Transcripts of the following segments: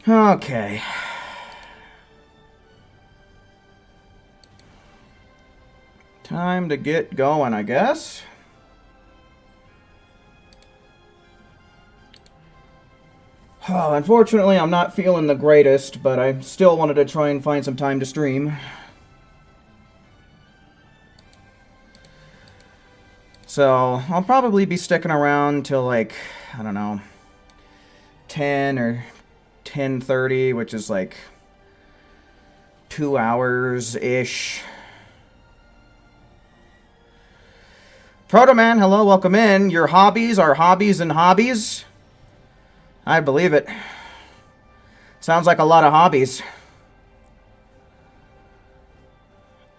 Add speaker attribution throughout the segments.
Speaker 1: Okay. Time to get going, I guess. Oh, unfortunately, I'm not feeling the greatest, but I still wanted to try and find some time to stream. So, I'll probably be sticking around till, like, I don't know, 10 or 10:30, which is like 2 hours-ish. Proto-Man, hello, welcome in. Your hobbies are hobbies and hobbies? I believe it. Sounds like a lot of hobbies.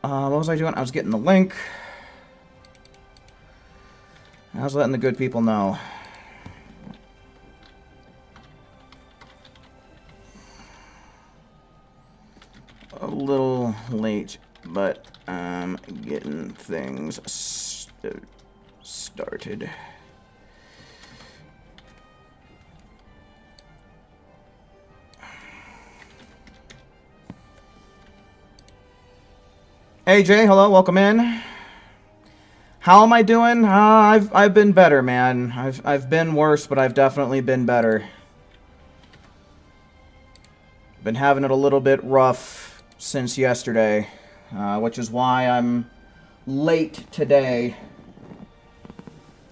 Speaker 1: What was I doing? I was getting the link. I was letting the good people know. A little late, but I'm getting things started. Hey Jay, hello, welcome in. How am I doing? I've been better, man. I've been worse, but I've definitely been better. Been having it a little bit rough since yesterday, which is why I'm late today.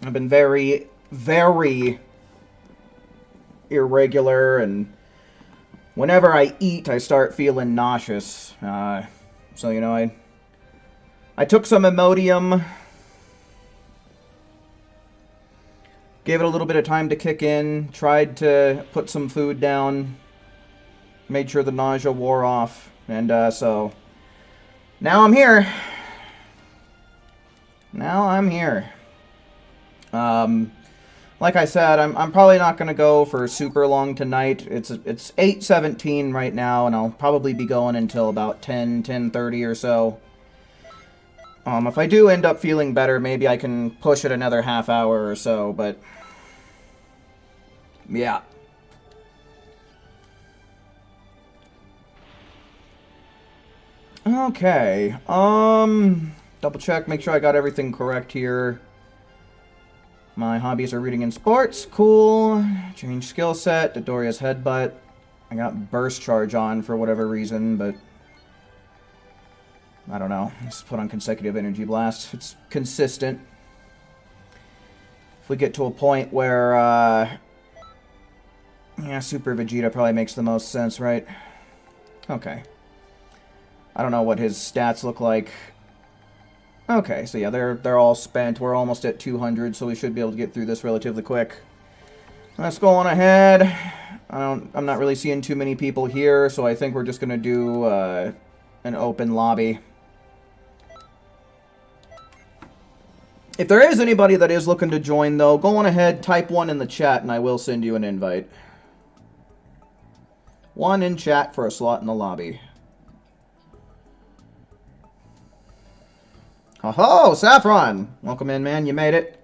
Speaker 1: I've been very, very irregular, and whenever I eat, I start feeling nauseous. So, you know, I took some Imodium, gave it a little bit of time to kick in, tried to put some food down, made sure the nausea wore off, and so now I'm here. Now I'm here. Like I said, I'm probably not going to go for super long tonight. It's 8:17 right now, and I'll probably be going until about 10:30 or so. If I do end up feeling better, maybe I can push it another half hour or so, but yeah. Okay, double check, make sure I got everything correct here. My hobbies are reading and sports, cool. Change skill set, Dodoria's headbutt. I got burst charge on for whatever reason, but I don't know. Just put on consecutive energy blast. It's consistent. If we get to a point where, yeah, Super Vegeta probably makes the most sense, right? Okay. I don't know what his stats look like. Okay, so yeah, they're all spent. We're almost at 200, so we should be able to get through this relatively quick. Let's go on ahead. I'm not really seeing too many people here, so I think we're just gonna do an open lobby. If there is anybody that is looking to join, though, go on ahead, type one in the chat, and I will send you an invite. One in chat for a slot in the lobby. Ho-ho, Saffron! Welcome in, man. You made it.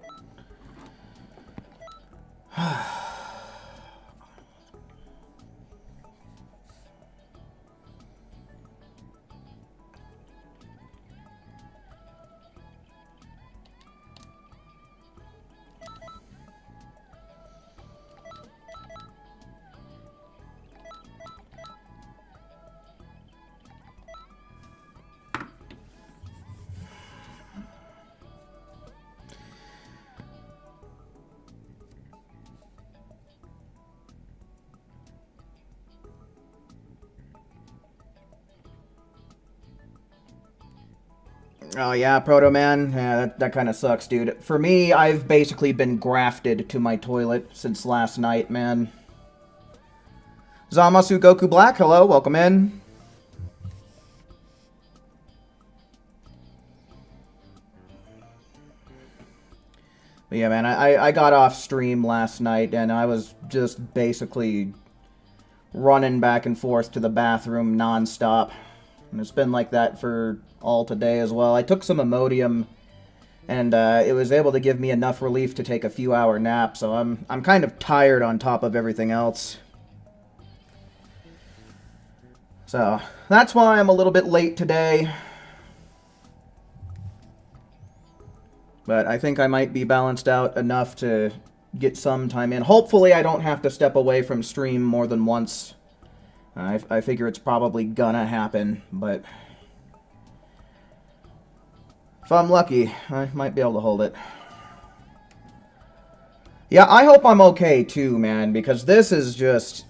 Speaker 1: Oh yeah, Proto Man. Yeah, that kind of sucks, dude. For me, I've basically been grafted to my toilet since last night, man. Zamasu Goku Black, hello, welcome in. But yeah, man, I got off stream last night, and I was just basically running back and forth to the bathroom nonstop. And it's been like that for all today as well. I took some Imodium, and it was able to give me enough relief to take a few-hour nap, so I'm kind of tired on top of everything else. So, that's why I'm a little bit late today. But I think I might be balanced out enough to get some time in. Hopefully I don't have to step away from stream more than once. I figure it's probably gonna happen, but if I'm lucky, I might be able to hold it. Yeah, I hope I'm okay too, man, because this is just...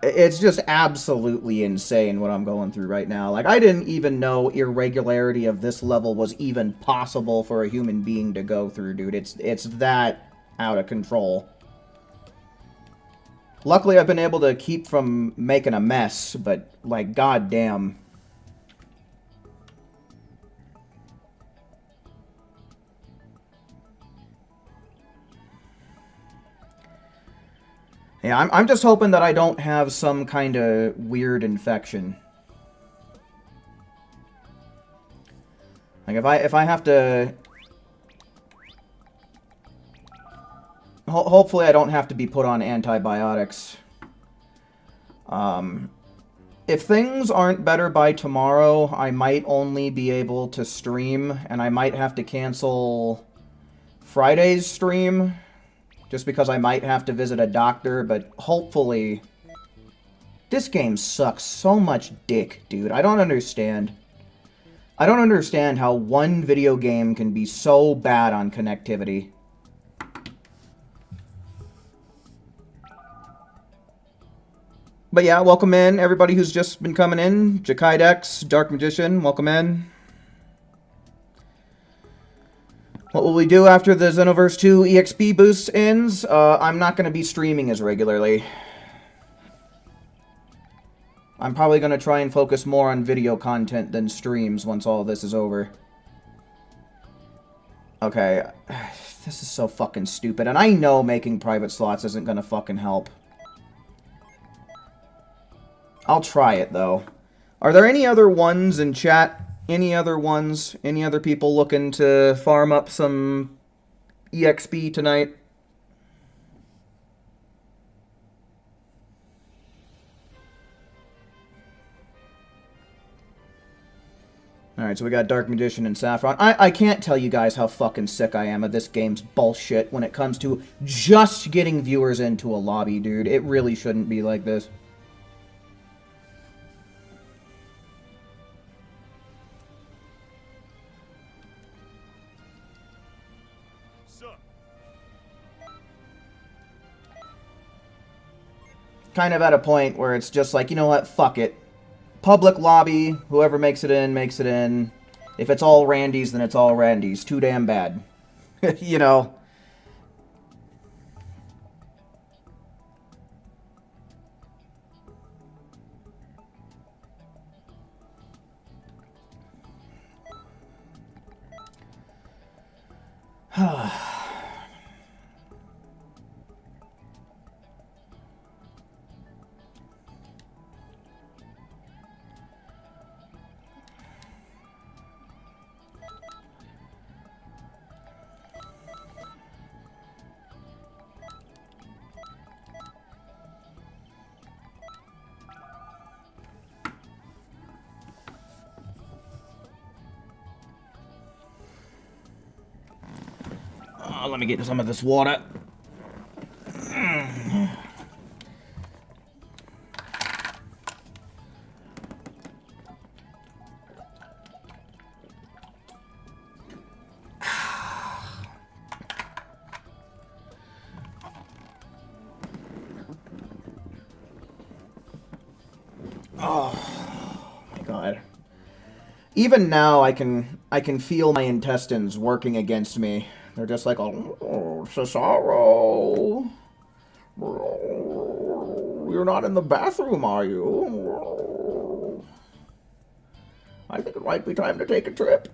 Speaker 1: It's just absolutely insane what I'm going through right now. Like, I didn't even know irregularity of this level was even possible for a human being to go through, dude. It's that out of control. Luckily, I've been able to keep from making a mess, but, like, goddamn. Yeah, I'm just hoping that I don't have some kind of weird infection. Like, if I have to... Hopefully I don't have to be put on antibiotics. If things aren't better by tomorrow, I might only be able to stream, and I might have to cancel Friday's stream, just because I might have to visit a doctor, but hopefully... This game sucks so much dick, dude. I don't understand. I don't understand how one video game can be so bad on connectivity. But yeah, welcome in, everybody who's just been coming in. Jakai Dex, Dark Magician, welcome in. What will we do after the Xenoverse 2 EXP boost ends? I'm not going to be streaming as regularly. I'm probably going to try and focus more on video content than streams once all this is over. Okay, this is so fucking stupid, and I know making private slots isn't going to fucking help. I'll try it, though. Are there any other ones in chat? Any other ones? Any other people looking to farm up some EXP tonight? Alright, so we got Dark Magician and Saffron. I can't tell you guys how fucking sick I am of this game's bullshit when it comes to just getting viewers into a lobby, dude. It really shouldn't be like this. Kind of at a point where it's just like, you know what, fuck it. Public lobby, whoever makes it in, makes it in. If it's all Randys, then it's all Randys. Too damn bad. You know. Let me get some of this water. Oh my god. Even now I can feel my intestines working against me. They're just like, oh, Cesaro. You're not in the bathroom, are you? I think it might be time to take a trip.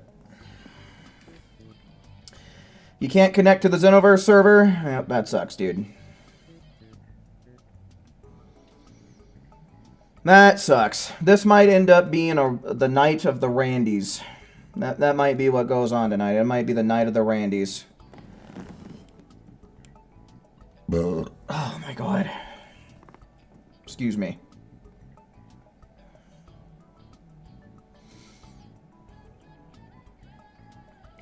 Speaker 1: You can't connect to the Xenoverse server? Yep, that sucks, dude. That sucks. This might end up being the night of the Randys. That might be what goes on tonight. It might be the night of the Randys. Oh my god. Excuse me.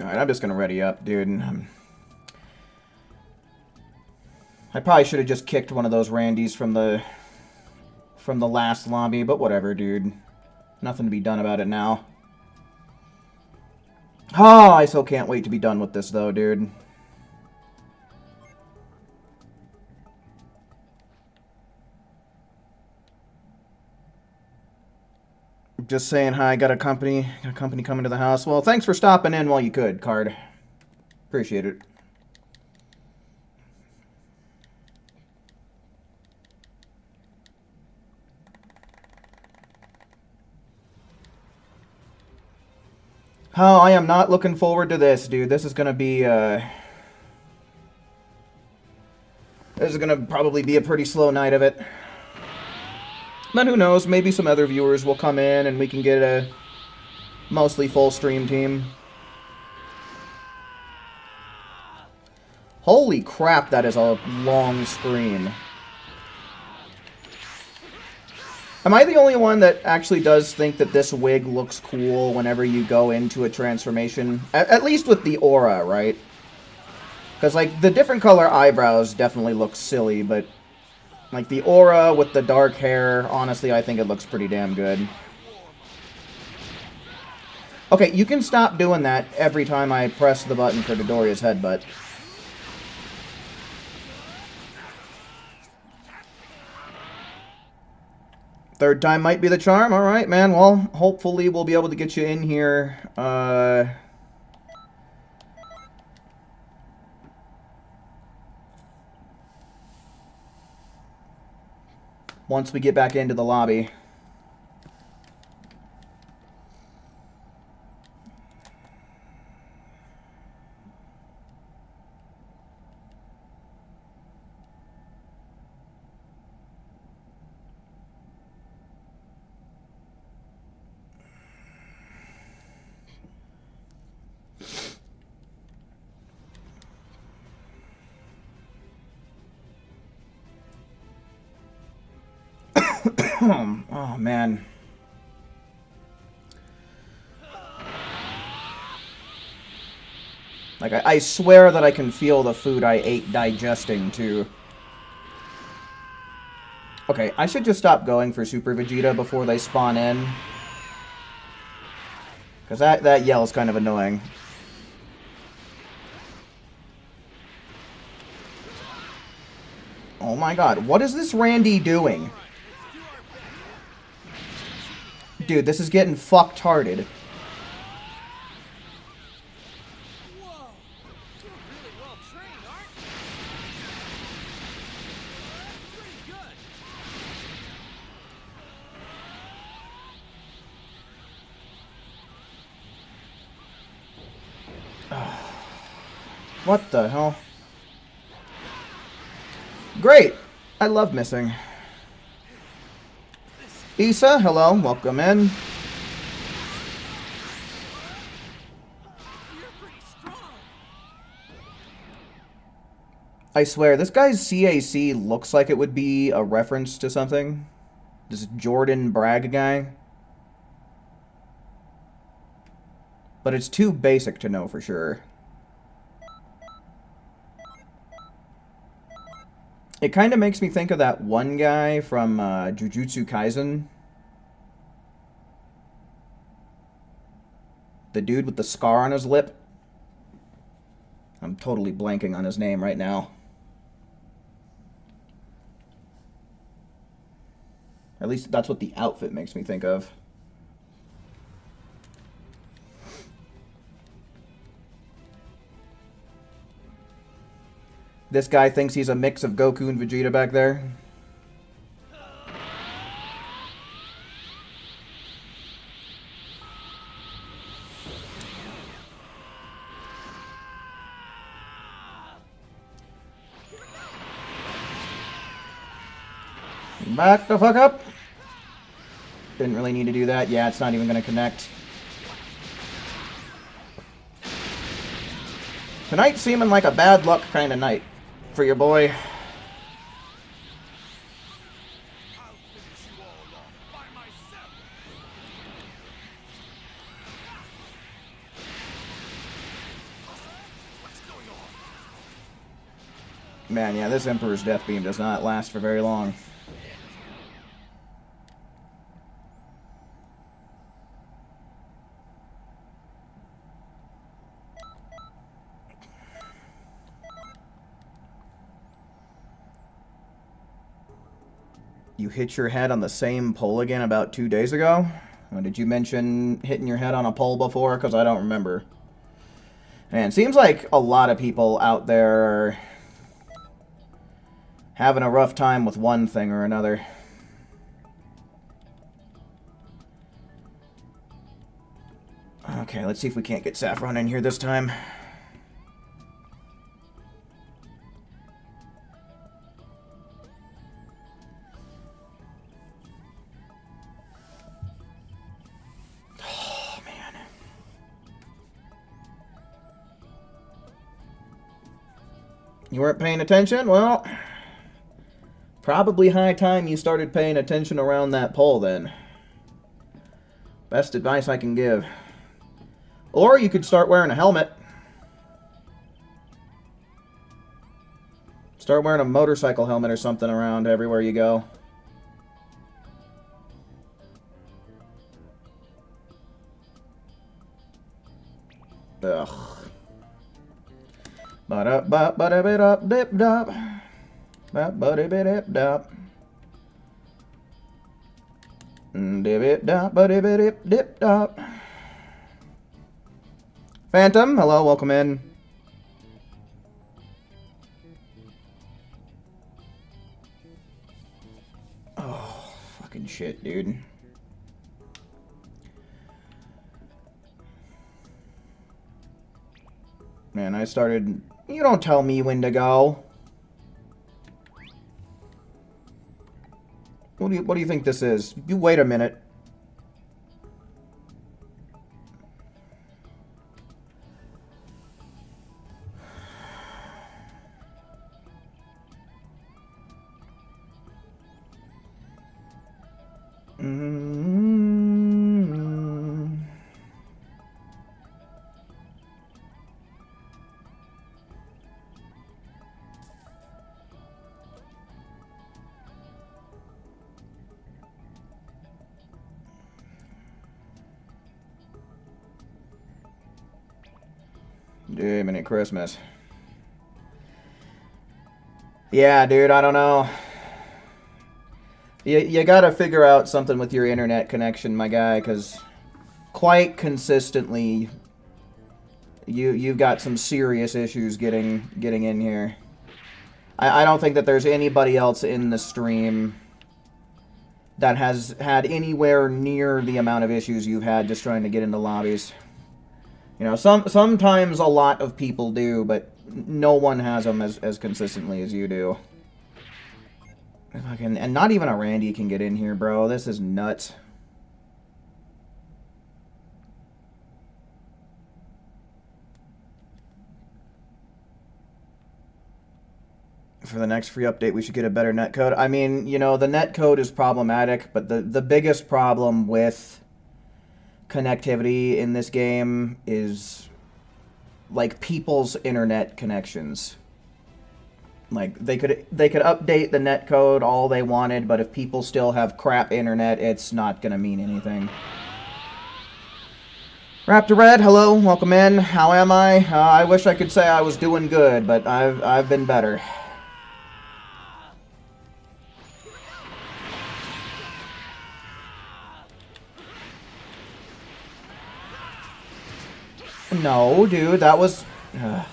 Speaker 1: Alright, I'm just gonna ready up, dude. I probably should have just kicked one of those Randys from the last lobby, but whatever, dude. Nothing to be done about it now. Oh, I so can't wait to be done with this, though, dude. Just saying hi, got a company coming to the house. Well, thanks for stopping in while you could, Card. Appreciate it. Oh, I am not looking forward to this, dude. This is gonna be, this is gonna probably be a pretty slow night of it. But who knows, maybe some other viewers will come in and we can get a mostly full stream team. Holy crap, that is a long screen. Am I the only one that actually does think that this wig looks cool whenever you go into a transformation? At least with the aura, right? Because, like, the different color eyebrows definitely look silly, but, like, the aura with the dark hair, honestly, I think it looks pretty damn good. Okay, you can stop doing that every time I press the button for Dodoria's headbutt. Third time might be the charm. Alright, man. Well, hopefully we'll be able to get you in here. Once we get back into the lobby. Oh, man. Like, I swear that I can feel the food I ate digesting, too. Okay, I should just stop going for Super Vegeta before they spawn in. Because that yell's kind of annoying. Oh my god, what is this Randy doing? Dude, this is getting fucked-hearted. What the hell? Great! I love missing. Issa, hello, welcome in. I swear, this guy's CAC looks like it would be a reference to something. This Jordan Bragg guy. But it's too basic to know for sure. It kind of makes me think of that one guy from Jujutsu Kaisen. The dude with the scar on his lip. I'm totally blanking on his name right now. At least that's what the outfit makes me think of. This guy thinks he's a mix of Goku and Vegeta back there. Back the fuck up. Didn't really need to do that. Yeah, it's not even going to connect. Tonight's seeming like a bad luck kind of night for your boy. Man, yeah, this Emperor's Death Beam does not last for very long. You hit your head on the same pole again about 2 days ago? Or did you mention hitting your head on a pole before? Because I don't remember. Man, seems like a lot of people out there are having a rough time with one thing or another. Okay, let's see if we can't get Saffron in here this time. Oh, man. You weren't paying attention? Well, probably high time you started paying attention around that pole then. Best advice I can give. Or you could start wearing a helmet. Start wearing a motorcycle helmet or something around everywhere you go. Ugh. Ba-da-ba-ba-da-bit-up-dip-dop. Ba-ba-da-bit-dip-dop. Dip-it-dop, ba-dip-it-dip-dip-dop. Phantom, hello, welcome in. Oh, fucking shit, dude. Man, I started... You don't tell me when to go. What do you think this is? You wait a minute. Jiminy Christmas. Yeah, dude, I don't know. You gotta figure out something with your internet connection, my guy, because quite consistently you've got some serious issues getting in here. I don't think that there's anybody else in the stream that has had anywhere near the amount of issues you've had just trying to get into lobbies. You know, sometimes a lot of people do, but no one has them as consistently as you do. And not even a Randy can get in here, bro. This is nuts. For the next free update, we should get a better netcode. I mean, you know, the netcode is problematic, but the biggest problem with connectivity in this game is like people's internet connections. Like they could update the netcode all they wanted, but if people still have crap internet, it's not gonna mean anything. Raptor Red, hello, welcome in. How am I? I wish I could say I was doing good, but I've been better. No, dude, that was... Oh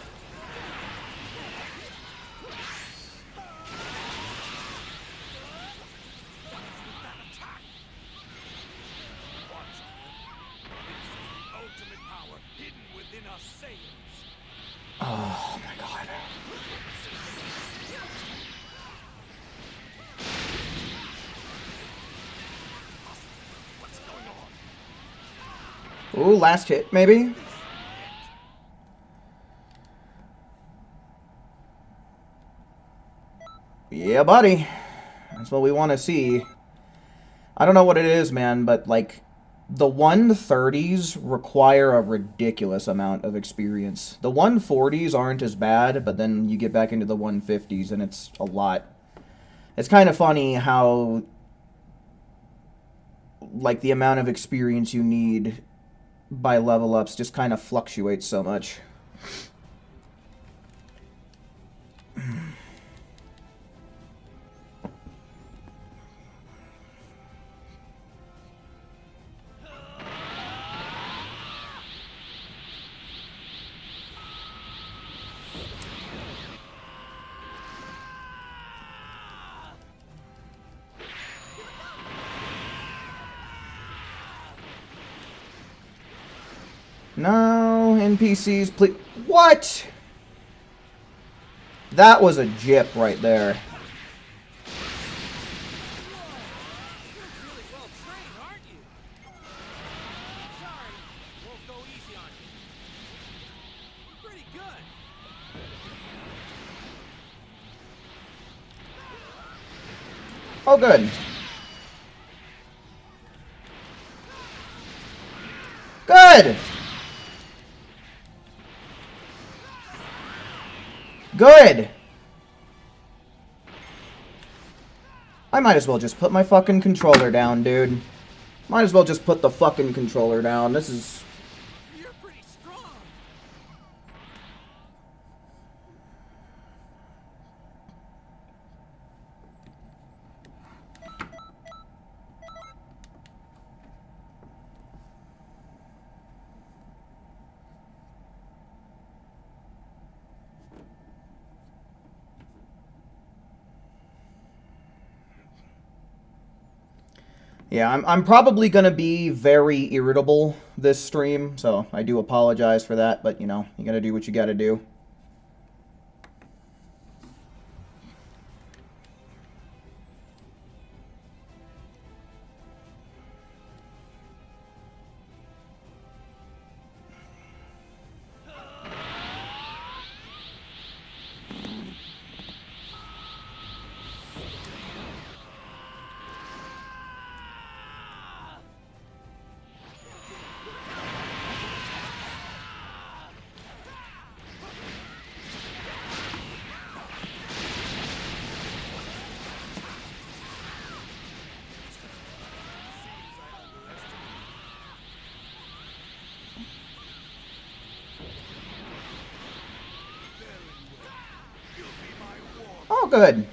Speaker 1: my god. Ooh, last hit, maybe? Yeah, buddy. That's what we want to see. I don't know what it is, man, but, like, The 130s require a ridiculous amount of experience. The 140s aren't as bad, but then you get back into the 150s and it's a lot. It's kind of funny how, like, the amount of experience you need by level ups just kind of fluctuates so much. No, NPCs, please. What? That was a jip right there. Oh, good. Good! Good! I might as well just put my fucking controller down, dude. Might as well just put the fucking controller down. This is...
Speaker 2: You're pretty strong.
Speaker 1: Yeah, I'm probably going to be very irritable this stream, so I do apologize for that, but, you know, you got to do what you got to do. Oh, good.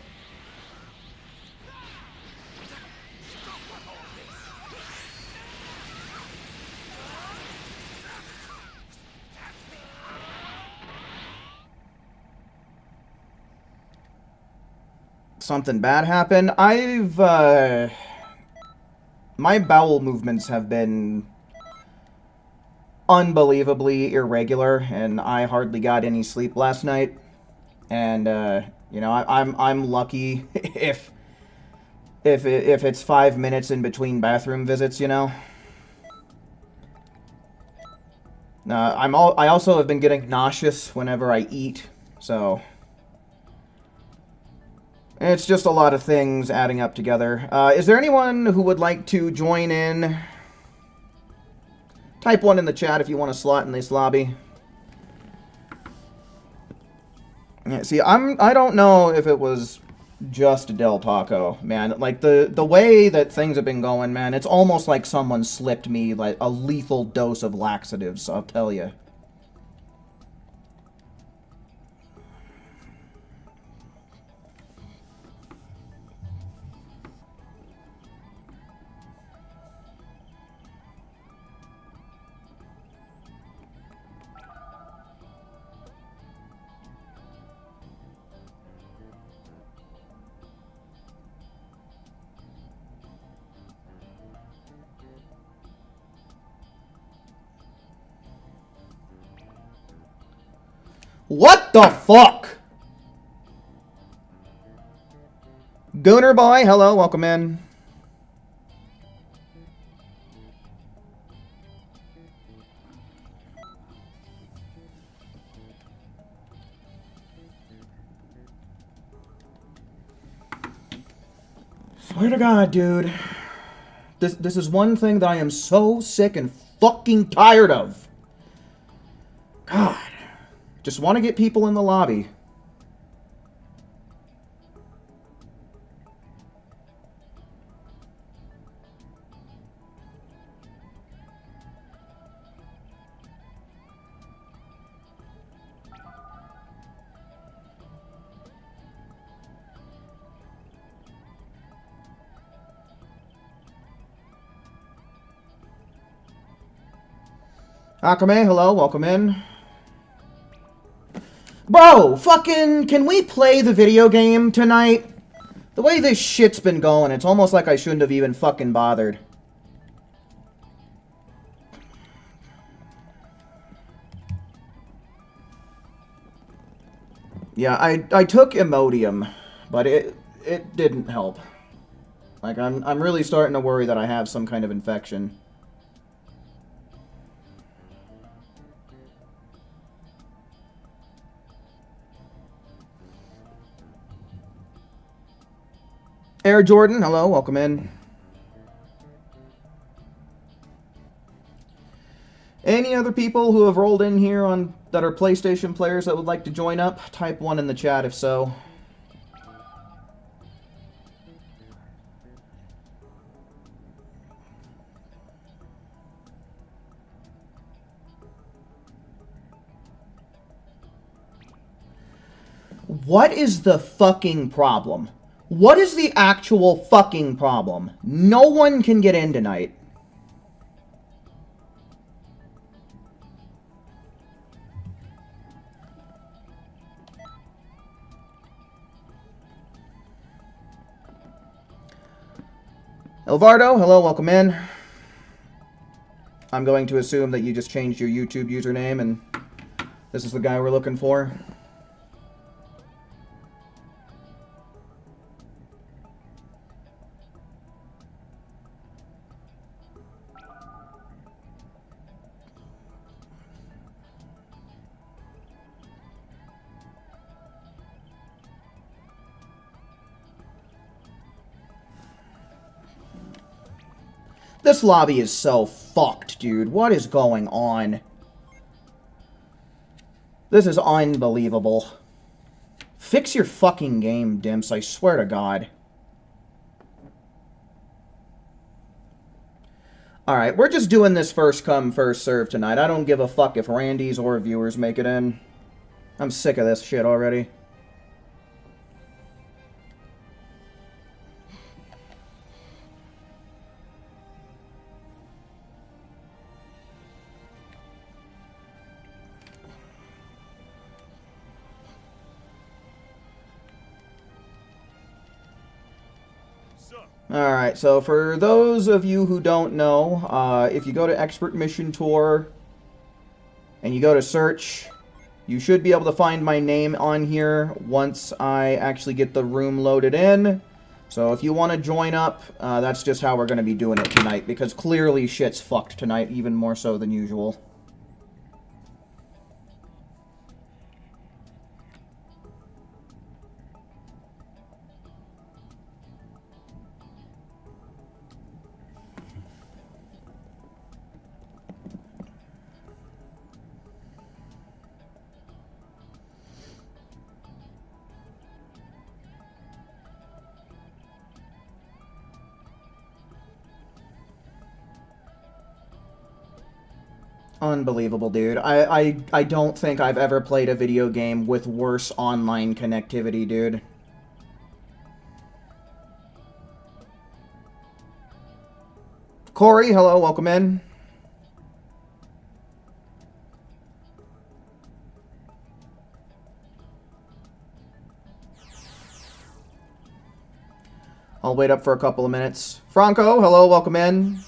Speaker 1: Something bad happened. My bowel movements have been unbelievably irregular, and I hardly got any sleep last night. And, you know, I'm lucky if it's 5 minutes in between bathroom visits, you know. I also have been getting nauseous whenever I eat, so it's just a lot of things adding up together. Is there anyone who would like to join in? Type 1 in the chat if you want a slot in this lobby. Yeah, see, I don't know if it was just Del Taco, man. Like, the way that things have been going, man, it's almost like someone slipped me, like, a lethal dose of laxatives, I'll tell you. What the fuck? Gooner Boy, hello, welcome in. Swear to God, dude. This is one thing that I am so sick and fucking tired of. God. Just want to get people in the lobby. Akame, hello, welcome in. Bro, fucking, can we play the video game tonight? The way this shit's been going, it's almost like I shouldn't have even fucking bothered. Yeah, I took Imodium, but it didn't help. Like, I'm really starting to worry that I have some kind of infection. Air Jordan, hello, welcome in. Any other people who have rolled in here on that are PlayStation players that would like to join up? Type 1 in the chat if so. What is the fucking problem? What is the actual fucking problem? No one can get in tonight. Elvardo, hello, welcome in. I'm going to assume that you just changed your YouTube username and this is the guy we're looking for. This lobby is so fucked, dude. What is going on? This is unbelievable. Fix your fucking game, Dimps. I swear to God. Alright, we're just doing this first come, first serve tonight. I don't give a fuck if Randy's or viewers make it in. I'm sick of this shit already. Alright, so for those of you who don't know, if you go to Expert Mission Tour and you go to search, you should be able to find my name on here once I actually get the room loaded in. So if you want to join up, that's just how we're going to be doing it tonight, because clearly shit's fucked tonight, even more so than usual. Unbelievable, dude. I don't think I've ever played a video game with worse online connectivity, dude. Corey, hello, welcome in. I'll wait up for a couple of minutes. Franco, hello, welcome in.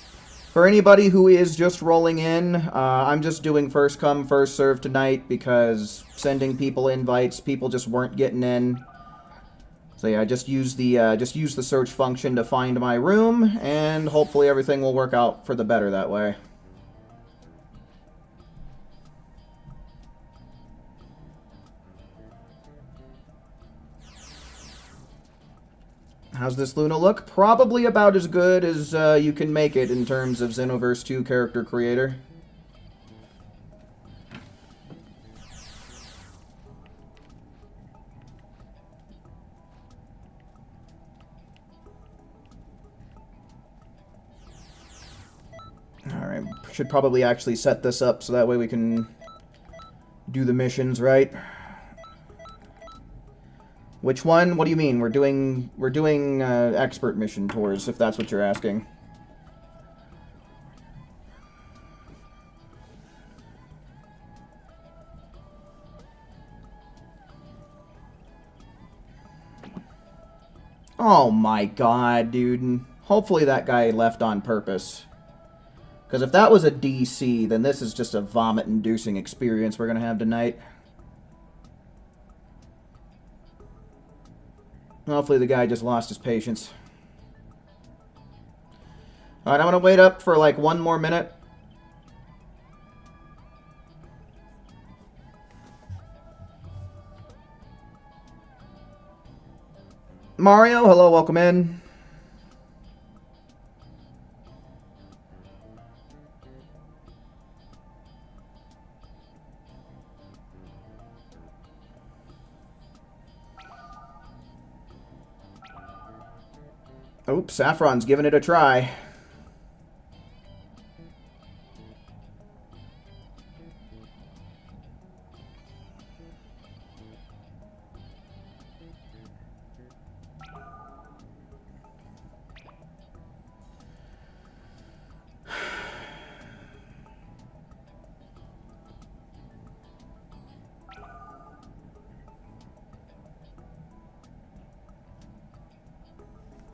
Speaker 1: For anybody who is just rolling in, I'm just doing first come, first serve tonight because sending people invites, people just weren't getting in. So yeah, just use the search function to find my room, and hopefully everything will work out for the better that way. How's this Luna look? Probably about as good as you can make it in terms of Xenoverse 2 character creator. Alright, should probably actually set this up so that way we can do the missions, right? Which one? What do you mean? We're doing expert mission tours, if that's what you're asking. Oh my god, dude. Hopefully that guy left on purpose. Because if that was a DC, then this is just a vomit-inducing experience we're going to have tonight. Hopefully the guy just lost his patience. Alright, I'm going to wait up for like 1 more minute. Mario, hello, welcome in. Oops, Saffron's giving it a try.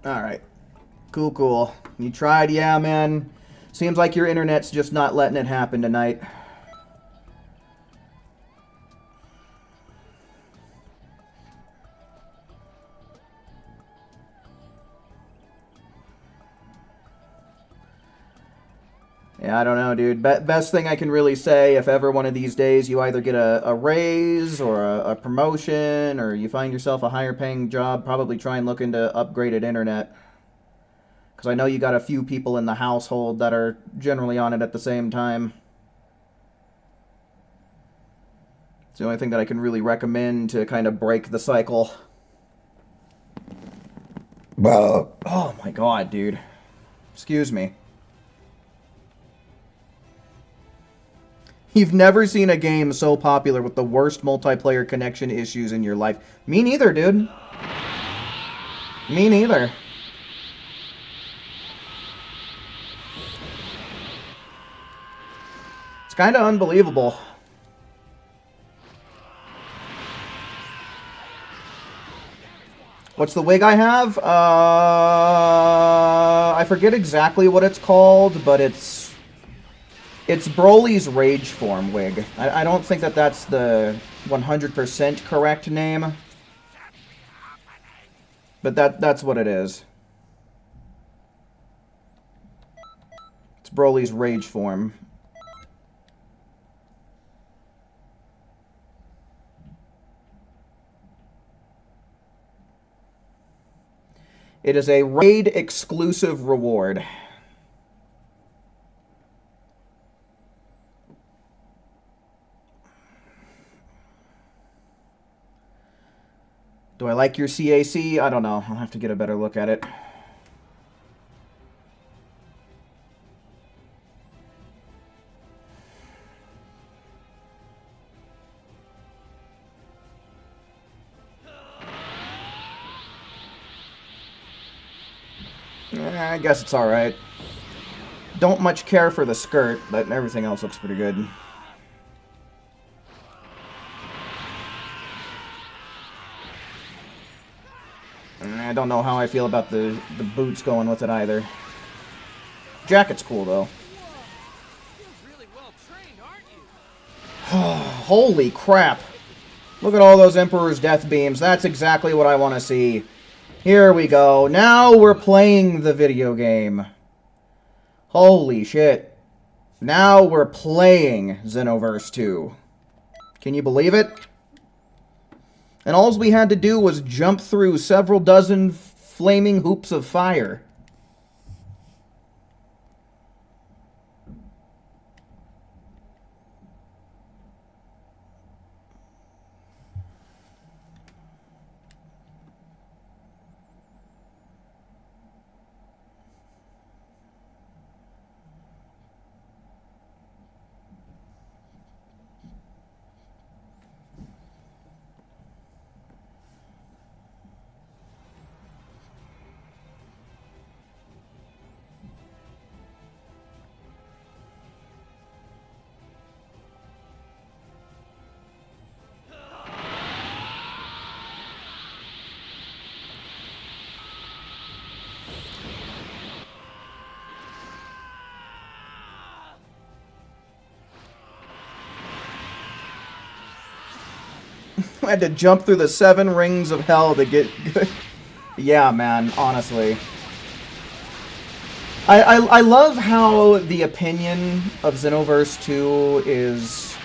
Speaker 1: Alright. Cool, cool. You tried? Yeah, man. Seems like your internet's just not letting it happen tonight. Yeah, I don't know, dude. Best thing I can really say, if ever one of these days you either get a raise or a promotion or you find yourself a higher paying job, probably try and look into upgraded internet. Because I know you got a few people in the household that are generally on it at the same time. It's the only thing that I can really recommend to kind of break the cycle. Well, oh my god, dude. Excuse me. You've never seen a game so popular with the worst multiplayer connection issues in your life. Me neither, dude. Me neither. It's kind of unbelievable. What's the wig I have? I forget exactly what it's called, but it's Broly's Rage Form wig. I don't think that that's the 100% correct name. But that's what it is. It's Broly's Rage Form. It is a raid exclusive reward. Do I like your CAC? I don't know. I'll have to get a better look at it. I guess it's alright. Don't much care for the skirt, but everything else looks pretty good. I don't know how I feel about the boots going with it either. Jacket's cool, though.
Speaker 2: You're really well trained, aren't you?
Speaker 1: Holy crap. Look at all those Emperor's Death Beams. That's exactly what I want to see. Here we go. Now we're playing the video game. Holy shit. Now we're playing Xenoverse 2. Can you believe it? And all we had to do was jump through several dozen flaming hoops of fire. I had to jump through the 7 rings of hell to get good. Yeah, man, honestly. I love how the opinion of Xenoverse 2 is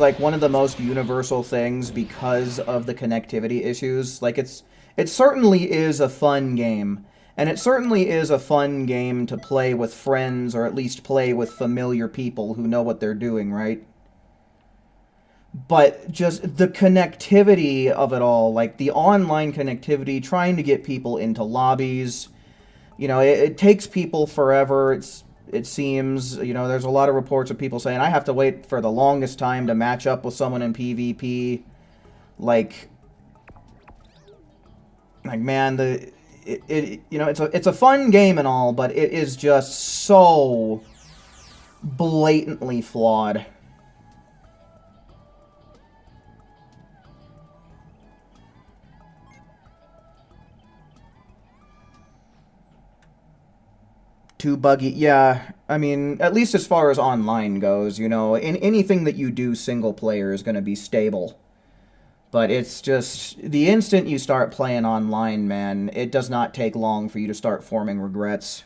Speaker 1: like one of the most universal things because of the connectivity issues. Like it certainly is a fun game. And it certainly is a fun game to play with friends, or at least play with familiar people who know what they're doing, right? But just the connectivity of it all, like the online connectivity, trying to get people into lobbies, you know, it takes people forever. It seems, you know, there's a lot of reports of people saying I have to wait for the longest time to match up with someone in PvP. Like man, you know, it's a fun game and all, but it is just so blatantly flawed. Too buggy. Yeah, I mean, at least as far as online goes, you know, anything that you do single player is going to be stable. But it's just, the instant you start playing online, man, it does not take long for you to start forming regrets.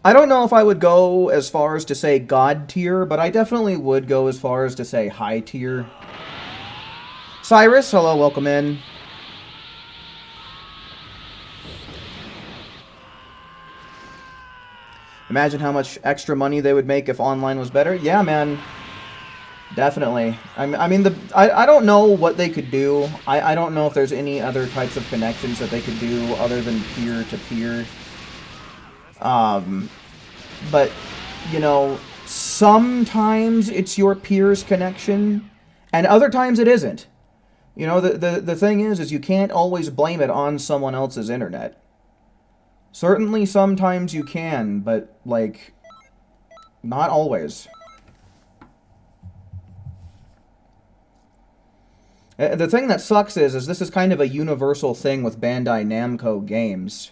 Speaker 1: I don't know if I would go as far as to say God tier, but I definitely would go as far as to say high tier. Cyrus, hello, welcome in. Imagine how much extra money they would make if online was better. Yeah, man. Definitely. I mean, I don't know what they could do. I don't know if there's any other types of connections that they could do other than peer-to-peer. But, you know, sometimes it's your peer's connection, and other times it isn't. You know, the thing is you can't always blame it on someone else's internet. Certainly sometimes you can, but, like, not always. The thing that sucks is this is kind of a universal thing with Bandai Namco games.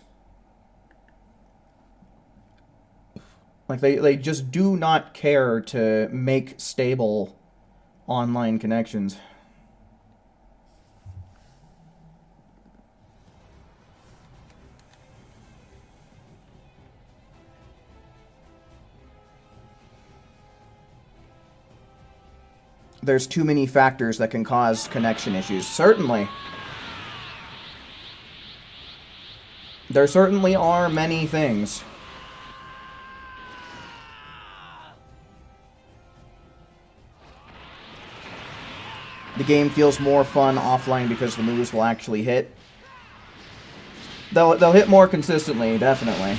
Speaker 1: Like, they just do not care to make stable online connections. There's too many factors that can cause connection issues. Certainly. There certainly are many things. The game feels more fun offline because the moves will actually hit. They'll hit more consistently, definitely.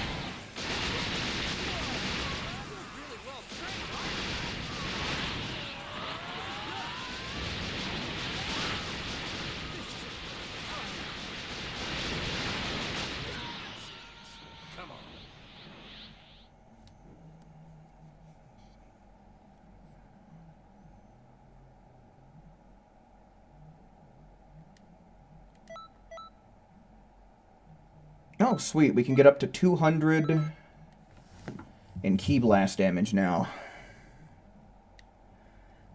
Speaker 1: Oh, sweet. We can get up to 200 in Ki Blast damage now.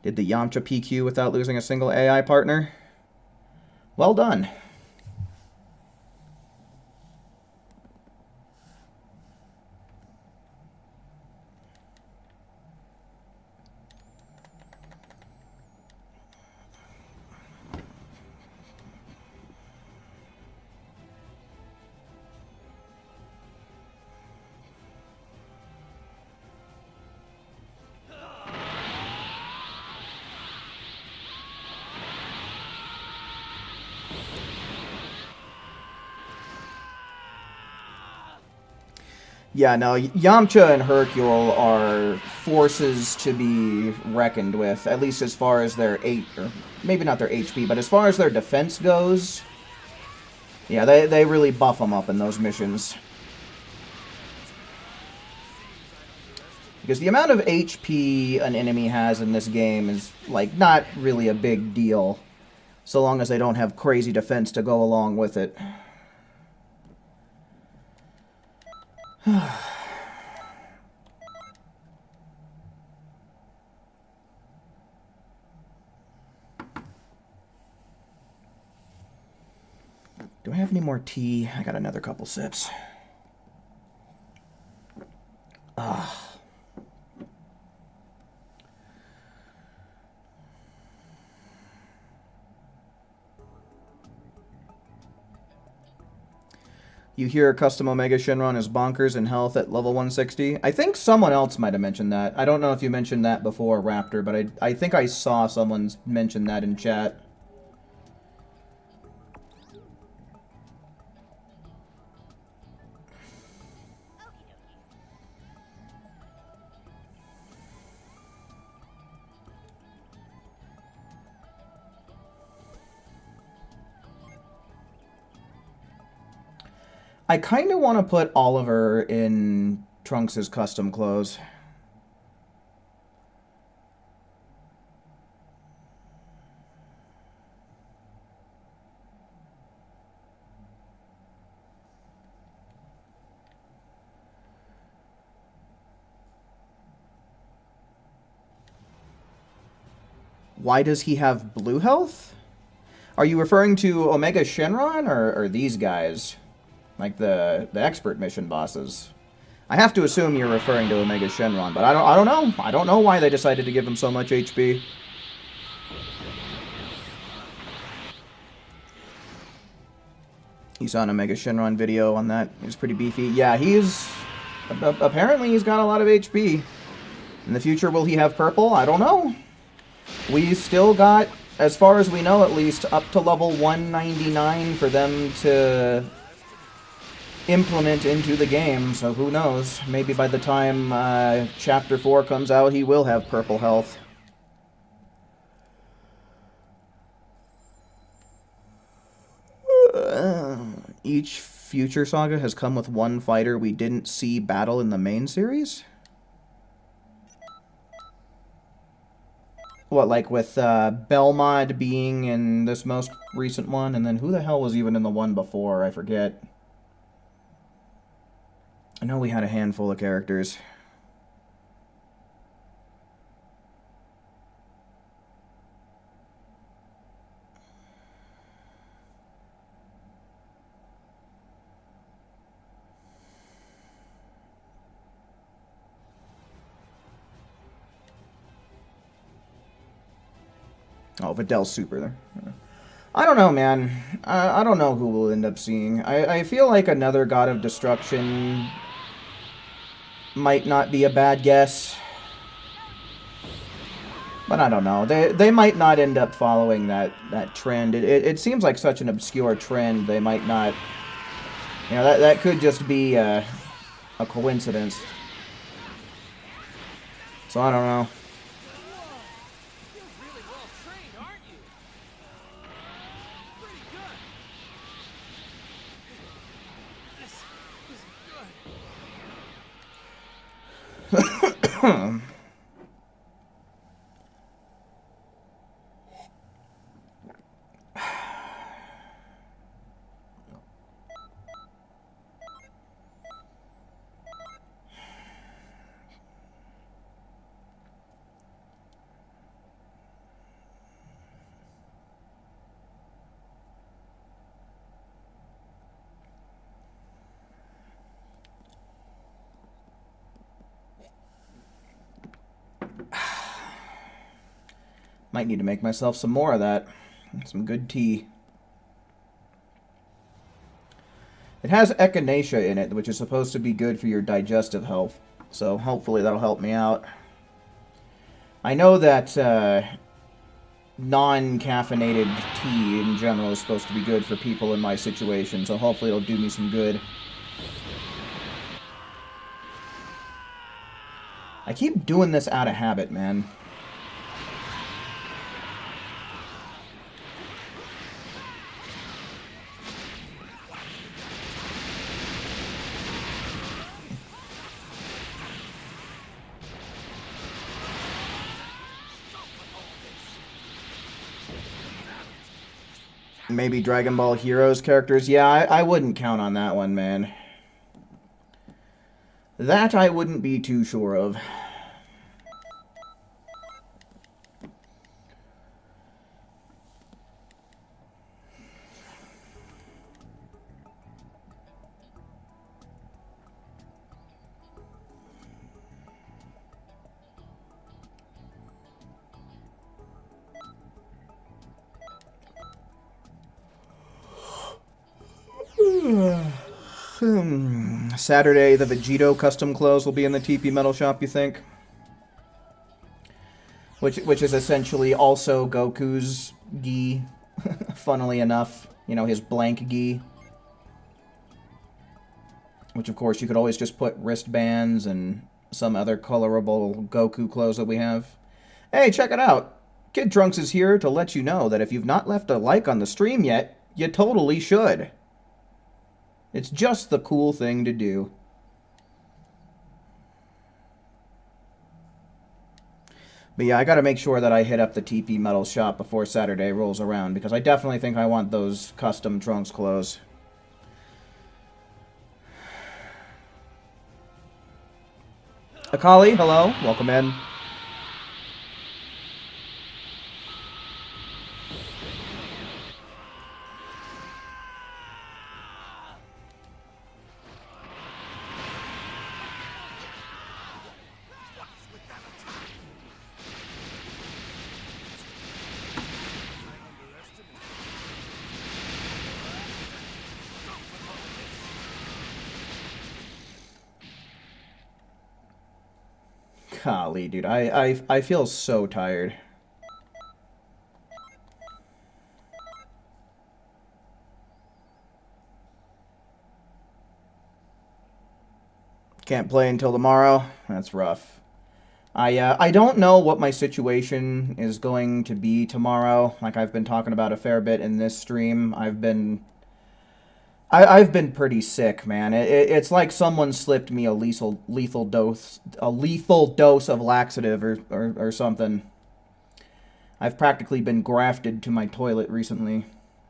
Speaker 1: Did the Yamcha PQ without losing a single AI partner? Well done. Yeah, no, Yamcha and Hercule are forces to be reckoned with, at least as far as their or maybe not their HP, but as far as their defense goes. Yeah, they really buff them up in those missions. Because the amount of HP an enemy has in this game is, like, not really a big deal, so long as they don't have crazy defense to go along with it. Do I have any more tea? I got another couple sips. Ah. You hear custom Omega Shenron is bonkers in health at level 160. I think someone else might have mentioned that. I don't know if you mentioned that before, Raptor, but I think I saw someone mention that in chat. I kind of want to put Oliver in Trunks' custom clothes. Why does he have blue health? Are you referring to Omega Shenron or these guys? Like the expert mission bosses. I have to assume you're referring to Omega Shenron, but I don't know. I don't know why they decided to give him so much HP. You saw an Omega Shenron video on that. He's pretty beefy. Yeah, apparently he's got a lot of HP. In the future, will he have purple? I don't know. We still got, as far as we know at least, up to level 199 for them to implement into the game, so who knows? Maybe by the time Chapter 4 comes out, he will have purple health. Each future saga has come with one fighter we didn't see battle in the main series? What, like with Belmod being in this most recent one, and then who the hell was even in the one before? I forget. I know we had a handful of characters. Oh, Vidal's super there. I don't know, man. I don't know who we'll end up seeing. I feel like another God of Destruction might not be a bad guess. But I don't know. They might not end up following that trend. It seems like such an obscure trend. They might not... You know, that could just be a coincidence. So I don't know.
Speaker 2: You're really well trained, aren't you? Pretty good. This is good.
Speaker 1: Might need to make myself some more of that. Some good tea. It has echinacea in it, which is supposed to be good for your digestive health. So hopefully that'll help me out. I know that non-caffeinated tea in general is supposed to be good for people in my situation, so hopefully it'll do me some good. I keep doing this out of habit, man. Maybe Dragon Ball Heroes characters. Yeah, I wouldn't count on that one, man. That I wouldn't be too sure of. Saturday, the Vegito custom clothes will be in the TP Metal Shop, you think? Which is essentially also Goku's gi, funnily enough. You know, his blank gi. Which, of course, you could always just put wristbands and some other colorable Goku clothes that we have. Hey, check it out! Kid Trunks is here to let you know that if you've not left a like on the stream yet, you totally should. It's just the cool thing to do. But yeah, I gotta make sure that I hit up the TP Metal Shop before Saturday rolls around, because I definitely think I want those custom Trunks clothes. Akali, hello. Welcome in. Golly, dude, I feel so tired. Can't play until tomorrow. That's rough. I don't know what my situation is going to be tomorrow. Like I've been talking about a fair bit in this stream. I've been pretty sick, man. It's like someone slipped me a lethal dose of laxative or something. I've practically been grafted to my toilet recently.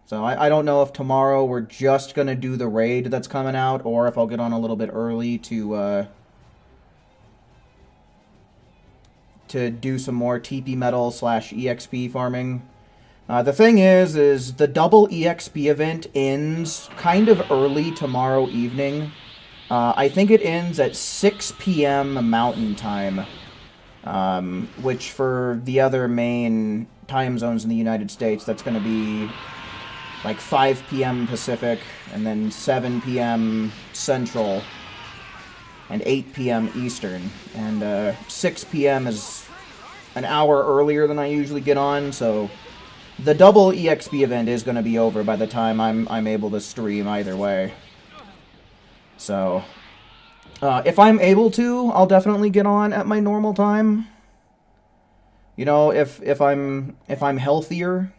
Speaker 1: So I don't know if tomorrow we're just gonna do the raid that's coming out, or if I'll get on a little bit early to do some more TP Metal / EXP farming. The thing is the double EXP event ends kind of early tomorrow evening. I think it ends at 6 p.m. Mountain Time, which for the other main time zones in the United States, that's going to be like 5 p.m. Pacific, and then 7 p.m. Central, and 8 p.m. Eastern. And 6 p.m. is an hour earlier than I usually get on, so the double EXP event is going to be over by the time I'm able to stream either way. So, if I'm able to, I'll definitely get on at my normal time. You know, if I'm healthier.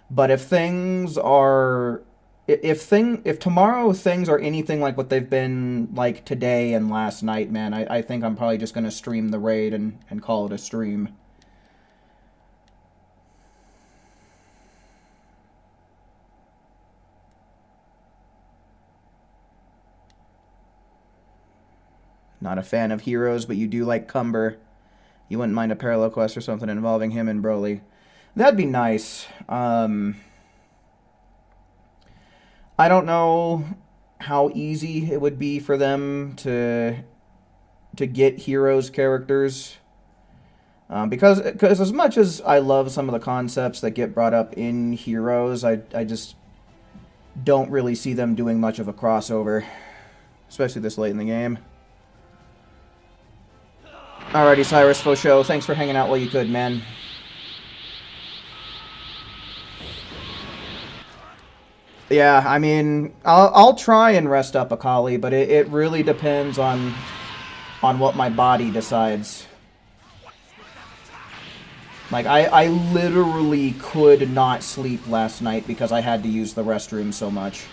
Speaker 1: But if things are if tomorrow things are anything like what they've been like today and last night, man, I think I'm probably just going to stream the raid and call it a stream. Not a fan of Heroes, but you do like Cumber. You wouldn't mind a parallel quest or something involving him and Broly. That'd be nice. I don't know how easy it would be for them to get Heroes characters. Because as much as I love some of the concepts that get brought up in Heroes, I just don't really see them doing much of a crossover. Especially this late in the game. Alrighty, Cyrus Fosho, thanks for hanging out while you could, man. Yeah, I mean, I'll try and rest up a collie, but it really depends on what my body decides. Like, I literally could not sleep last night because I had to use the restroom so much.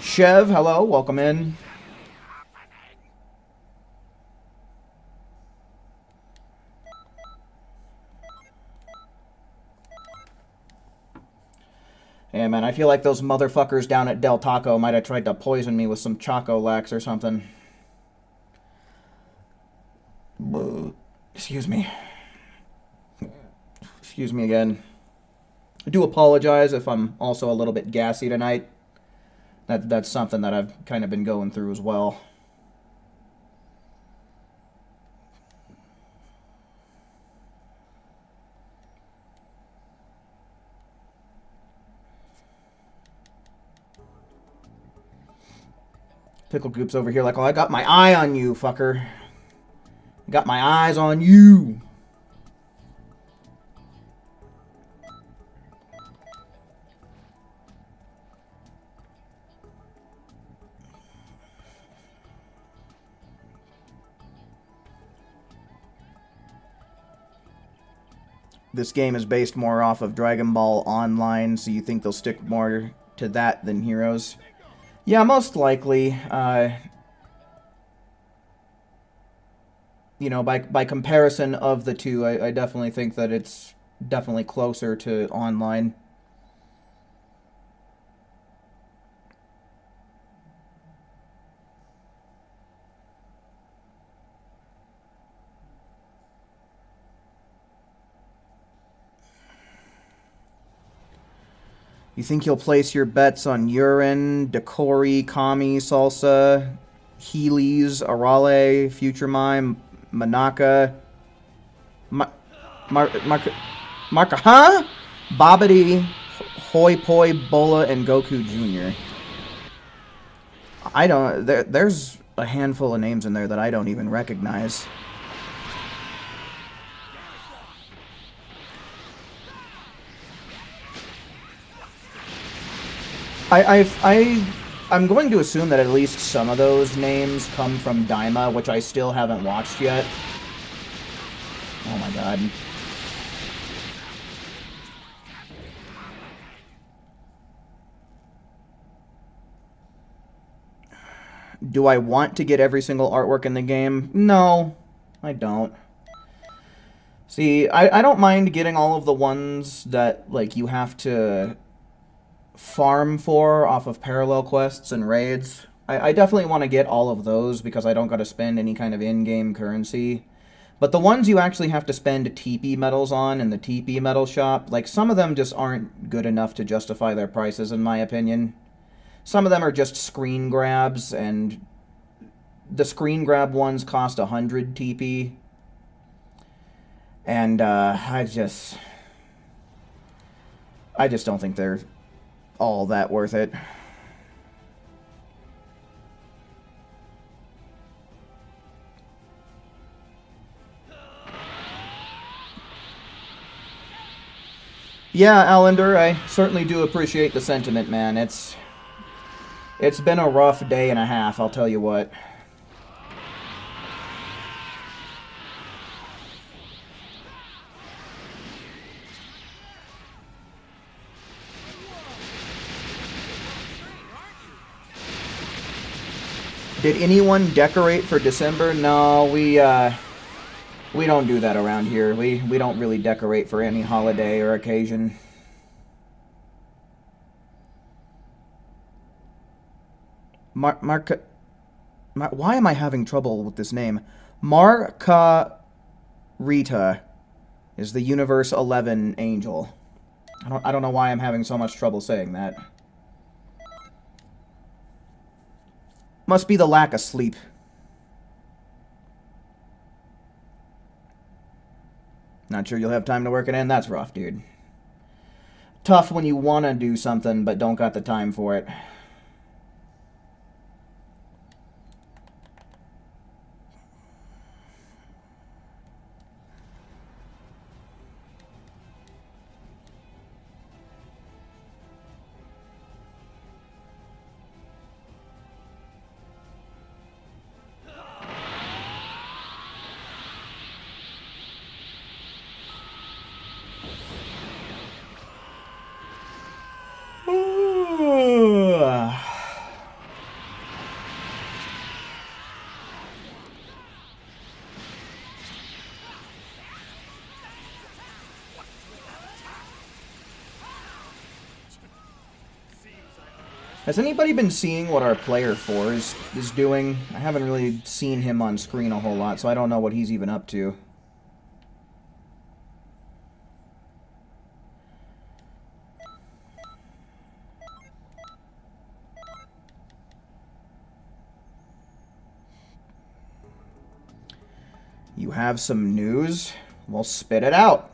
Speaker 1: Chev, hello, welcome in. Yeah, man, I feel like those motherfuckers down at Del Taco might have tried to poison me with some Choco Lax or something. Excuse me. Excuse me again. I do apologize if I'm also a little bit gassy tonight. That's something that I've kind of been going through as well. Pickle Goop's over here like, oh, I got my eye on you, fucker. I got my eyes on you. This game is based more off of Dragon Ball Online, so you think they'll stick more to that than Heroes? Yeah, most likely. You know, by comparison of the two, I definitely think that it's definitely closer to Online. You think you'll place your bets on Urine, Dekori, Kami, Salsa, Heelys, Arale, Future Mime, Manaka, Marka, huh? Babidi, Hoi Poi, Bola, and Goku Jr. I don't. There's a handful of names in there that I don't even recognize. I'm going to assume that at least some of those names come from Daima, which I still haven't watched yet. Oh my god. Do I want to get every single artwork in the game? No, I don't. See, I don't mind getting all of the ones that, like, you have to farm for off of parallel quests and raids. I definitely want to get all of those because I don't got to spend any kind of in-game currency. But the ones you actually have to spend TP medals on in the TP medal shop, like, some of them just aren't good enough to justify their prices, in my opinion. Some of them are just screen grabs, and the screen grab ones cost 100 TP. And I just don't think they're all that worth it. Yeah, Allender, I certainly do appreciate the sentiment, man. It's been a rough day and a half, I'll tell you what. Did anyone decorate for December? No, we don't do that around here. We don't really decorate for any holiday or occasion. Why am I having trouble with this name? Marka Rita is the Universe 11 angel. I don't know why I'm having so much trouble saying that. Must be the lack of sleep. Not sure you'll have time to work it in? That's rough, dude. Tough when you want to do something but don't got the time for it. Has anybody been seeing what our player 4 is doing? I haven't really seen him on screen a whole lot, so I don't know what he's even up to. You have some news? Well, spit it out.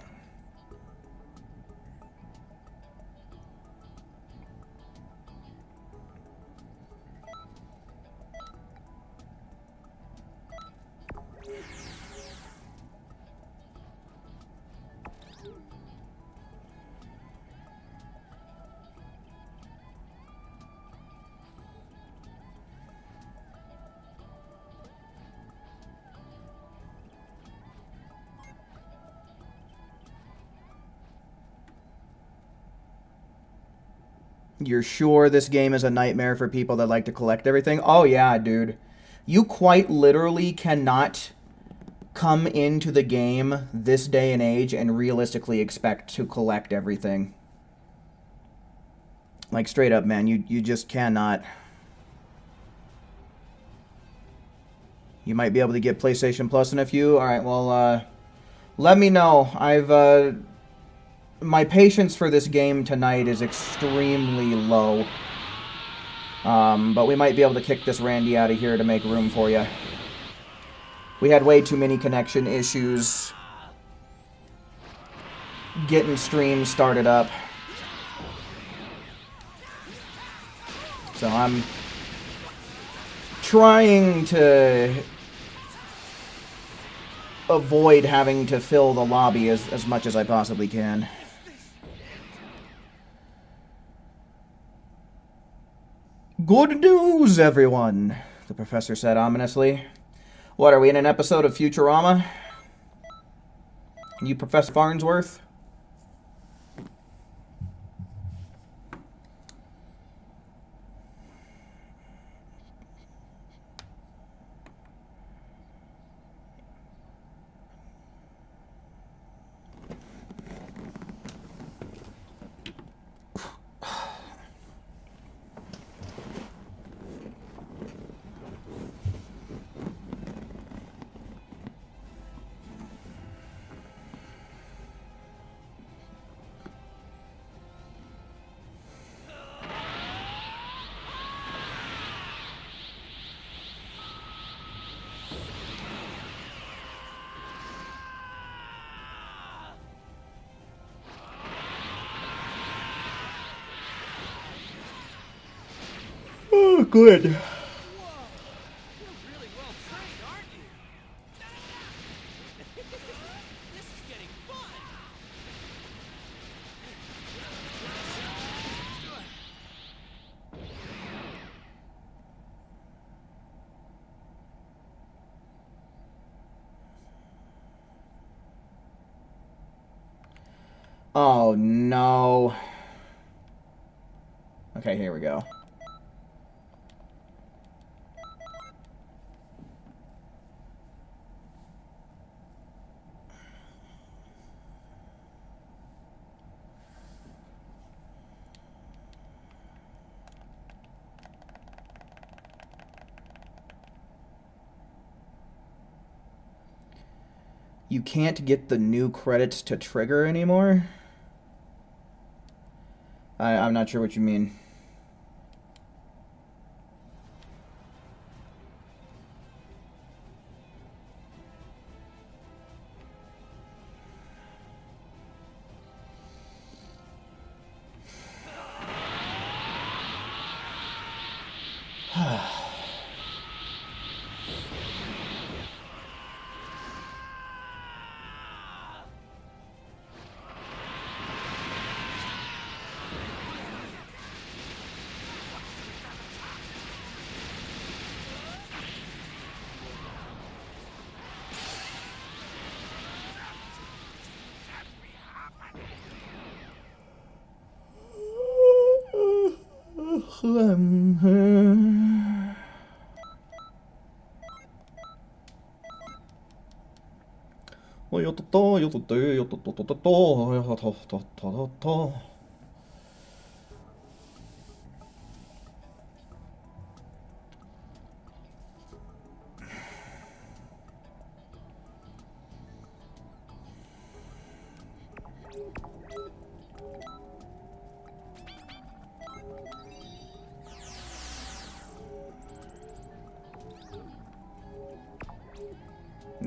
Speaker 1: You're sure this game is a nightmare for people that like to collect everything? Oh yeah, dude. You quite literally cannot come into the game this day and age and realistically expect to collect everything. Like, straight up, man, you just cannot. You might be able to get PlayStation Plus in a few. Alright, well, let me know. My patience for this game tonight is extremely low. But we might be able to kick this Randy out of here to make room for you. We had way too many connection issues getting streams started up. So I'm trying to avoid having to fill the lobby as much as I possibly can. Good news, everyone, the professor said ominously. What, are we in an episode of Futurama? You Professor Farnsworth? Oh, good.
Speaker 2: Whoa! You're really well trained, aren't you? This is getting fun!
Speaker 1: Oh, no. Okay, here we go. You can't get the new credits to trigger anymore? I'm not sure what you mean.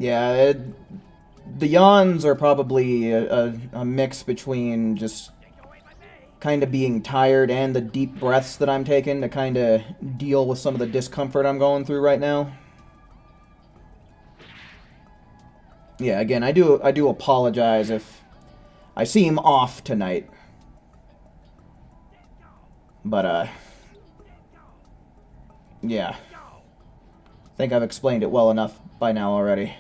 Speaker 1: Yeah, the yawns are probably a mix between just kind of being tired and the deep breaths that I'm taking to kind of deal with some of the discomfort I'm going through right now. Yeah, again, I do apologize if I seem off tonight. But, yeah. I think I've explained it well enough by now already.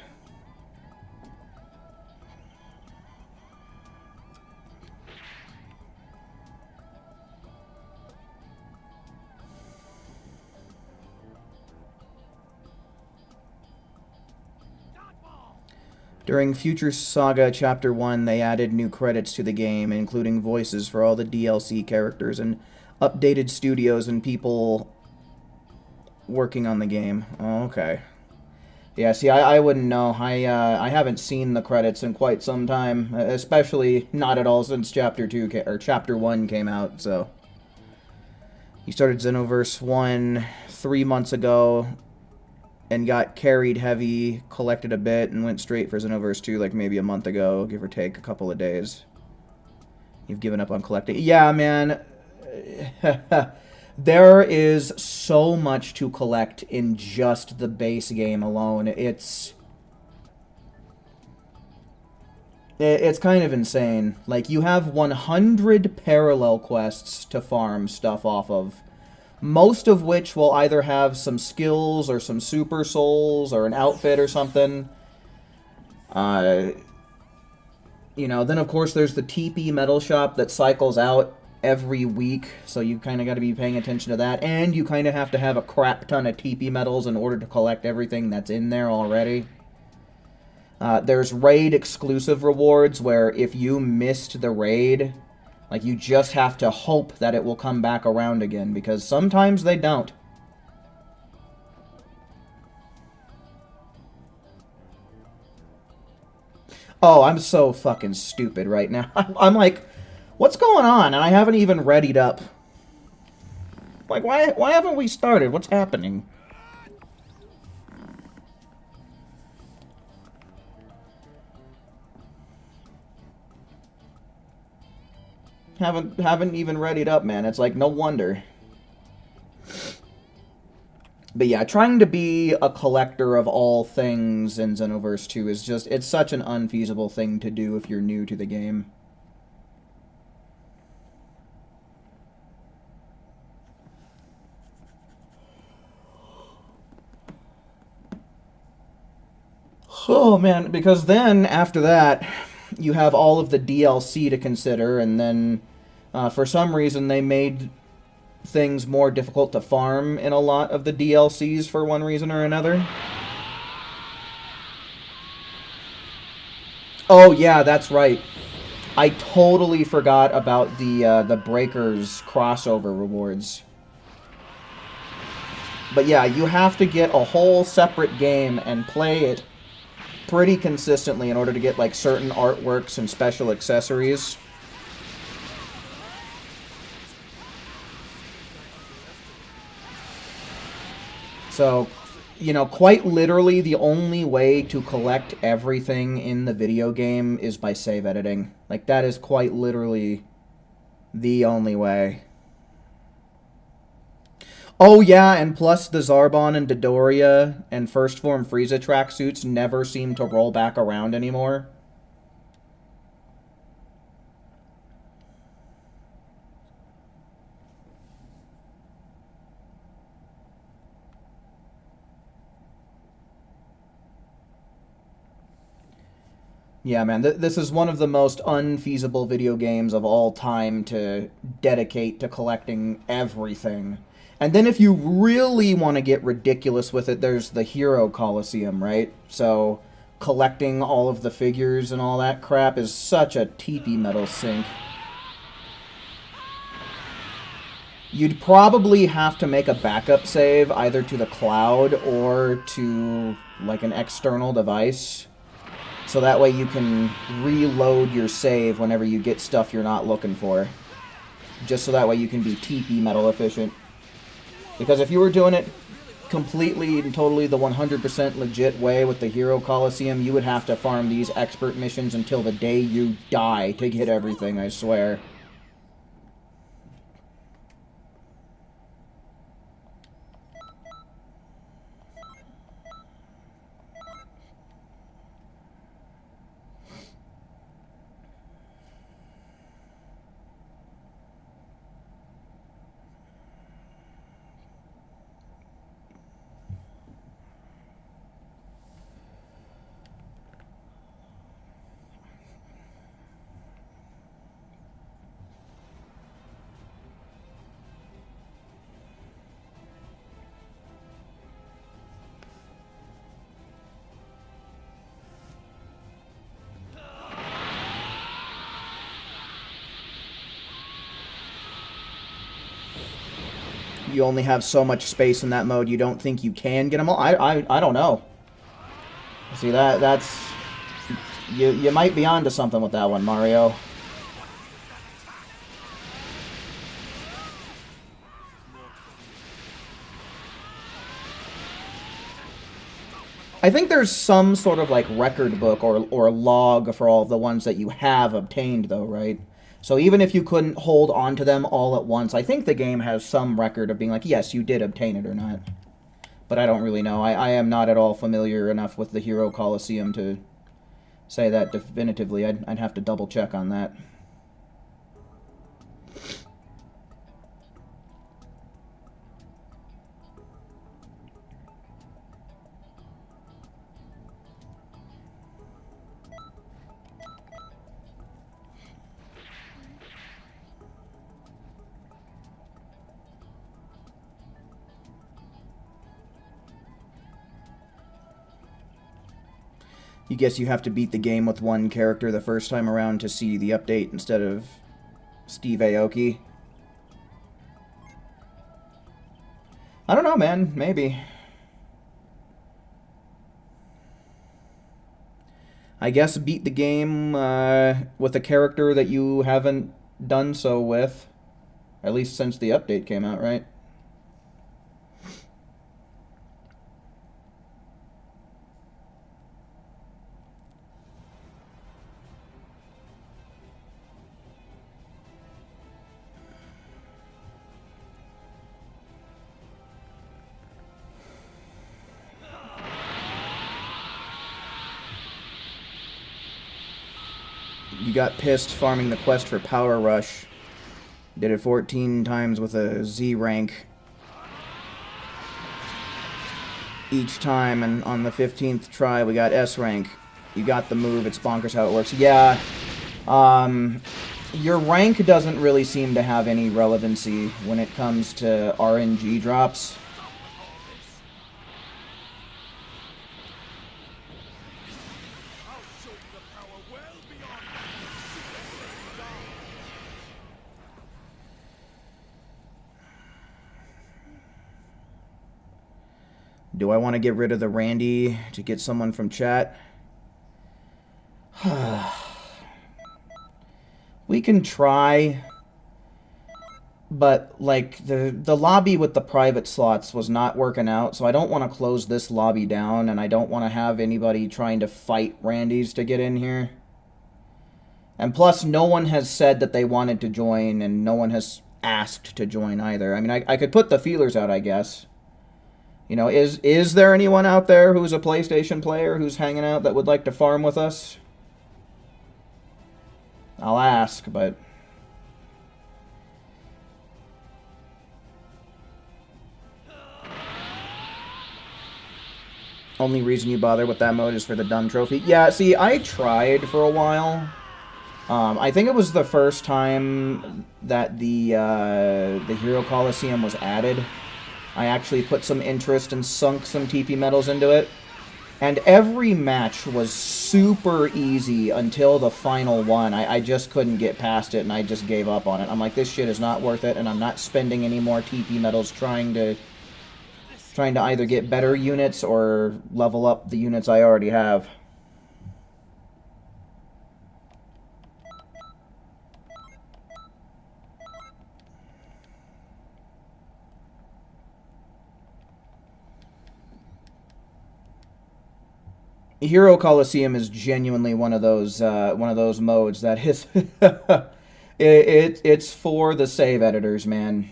Speaker 1: During Future Saga Chapter 1, they added new credits to the game, including voices for all the DLC characters and updated studios and people working on the game. Oh, okay. Yeah, see, I wouldn't know. I haven't seen the credits in quite some time, especially not at all since Chapter 2 or Chapter 1 came out, so. You started Xenoverse 1 3 months ago and got carried heavy, collected a bit, and went straight for Xenoverse 2 like maybe a month ago, give or take a couple of days. You've given up on collecting. Yeah, man. There is so much to collect in just the base game alone. It's kind of insane. Like, you have 100 parallel quests to farm stuff off of. Most of which will either have some skills or some super souls or an outfit or something. You know, then of course there's the TP metal shop that cycles out every week, so you kind of got to be paying attention to that. And you kind of have to have a crap ton of TP medals in order to collect everything that's in there already. There's raid exclusive rewards where if you missed the raid, like, you just have to hope that it will come back around again, because sometimes they don't. Oh, I'm so fucking stupid right now. I'm like, what's going on? And I haven't even readied up. Like, why haven't we started? What's happening? Haven't even readied up, man. It's like, no wonder. But yeah, trying to be a collector of all things in Xenoverse 2 is just, it's such an unfeasible thing to do if you're new to the game. Oh man, because then after that, you have all of the DLC to consider, and then for some reason they made things more difficult to farm in a lot of the DLCs for one reason or another. Oh yeah, that's right. I totally forgot about the Breakers crossover rewards. But yeah, you have to get a whole separate game and play it pretty consistently in order to get like certain artworks and special accessories. So, you know, quite literally the only way to collect everything in the video game is by save editing. Like, that is quite literally the only way. Oh yeah, and plus the Zarbon and Dodoria and First Form Frieza tracksuits never seem to roll back around anymore. Yeah, man, this is one of the most unfeasible video games of all time to dedicate to collecting everything. And then if you really want to get ridiculous with it, there's the Hero Coliseum, right? So collecting all of the figures and all that crap is such a TP metal sink. You'd probably have to make a backup save either to the cloud or to like an external device. So that way you can reload your save whenever you get stuff you're not looking for. Just so that way you can be TP metal efficient. Because if you were doing it completely and totally the 100% legit way with the Hero Coliseum, you would have to farm these expert missions until the day you die to get everything, I swear. You only have so much space in that mode. You don't think you can get them all? I don't know. See, that's... You might be onto something with that one, Mario. I think there's some sort of, like, record book or log for all of the ones that you have obtained, though, right? So even if you couldn't hold on to them all at once, I think the game has some record of being like, yes, you did obtain it or not. But I don't really know. I am not at all familiar enough with the Hero Coliseum to say that definitively. I'd have to double check on that. You guess you have to beat the game with one character the first time around to see the update instead of Steve Aoki. I don't know, man. Maybe. I guess beat the game with a character that you haven't done so with. At least since the update came out, right? You got pissed farming the quest for Power Rush. Did it 14 times with a Z rank. Each time, and on the 15th try we got S rank. You got the move, it's bonkers how it works. Yeah, your rank doesn't really seem to have any relevancy when it comes to RNG drops. Do I want to get rid of the Randy to get someone from chat? We can try, but like the lobby with the private slots was not working out, so I don't want to close this lobby down, and I don't want to have anybody trying to fight Randy's to get in here. And plus, no one has said that they wanted to join, and no one has asked to join either. I mean, I could put the feelers out, I guess. You know, is there anyone out there who's a PlayStation player who's hanging out that would like to farm with us? I'll ask, but... Only reason you bother with that mode is for the dumb trophy. Yeah, see, I tried for a while. I think it was the first time that the Hero Coliseum was added. I actually put some interest and sunk some TP medals into it. And every match was super easy until the final one. I just couldn't get past it, and I just gave up on it. I'm like, this shit is not worth it, and I'm not spending any more TP medals trying to either get better units or level up the units I already have. Hero Coliseum is genuinely one of those modes that is it's for the save editors, man.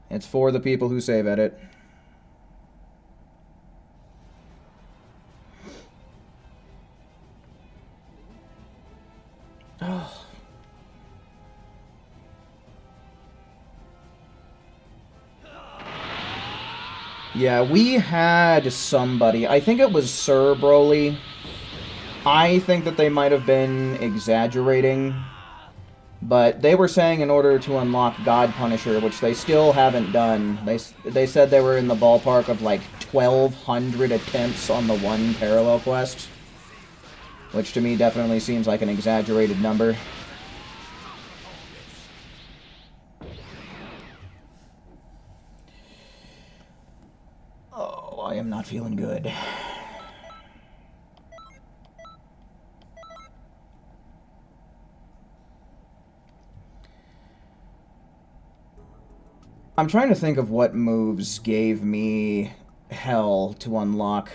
Speaker 1: It's for the people who save edit. Oh. Yeah, we had somebody. I think it was Sir Broly. I think that they might have been exaggerating. But they were saying in order to unlock God Punisher, which they still haven't done, they said they were in the ballpark of like 1,200 attempts on the one parallel quest. Which to me definitely seems like an exaggerated number. Oh, I am not feeling good. I'm trying to think of what moves gave me hell to unlock.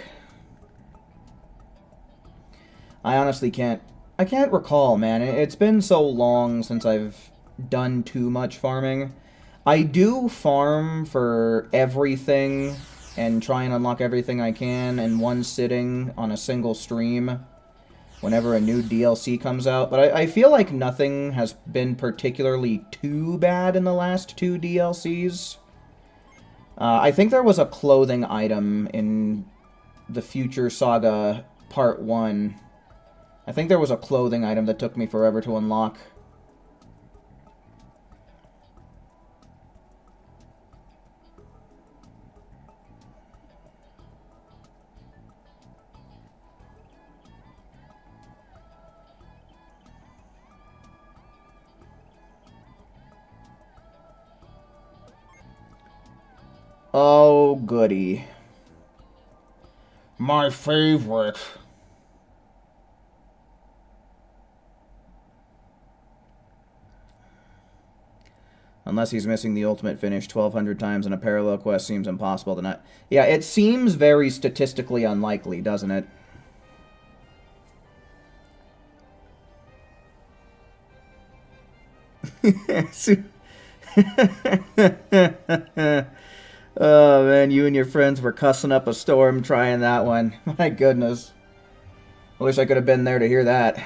Speaker 1: I honestly can't... I can't recall, man. It's been so long since I've done too much farming. I do farm for everything and try and unlock everything I can in one sitting on a single stream whenever a new DLC comes out. But I feel like nothing has been particularly too bad in the last 2 DLCs. I think there was a clothing item in the Future Saga Part 1. I think there was a clothing item that took me forever to unlock. Oh, goody. My favorite. Unless he's missing the ultimate finish 1,200 times in a parallel quest seems impossible to not... Yeah, it seems very statistically unlikely, doesn't it? Oh, man, you and your friends were cussing up a storm trying that one. My goodness. I wish I could have been there to hear that.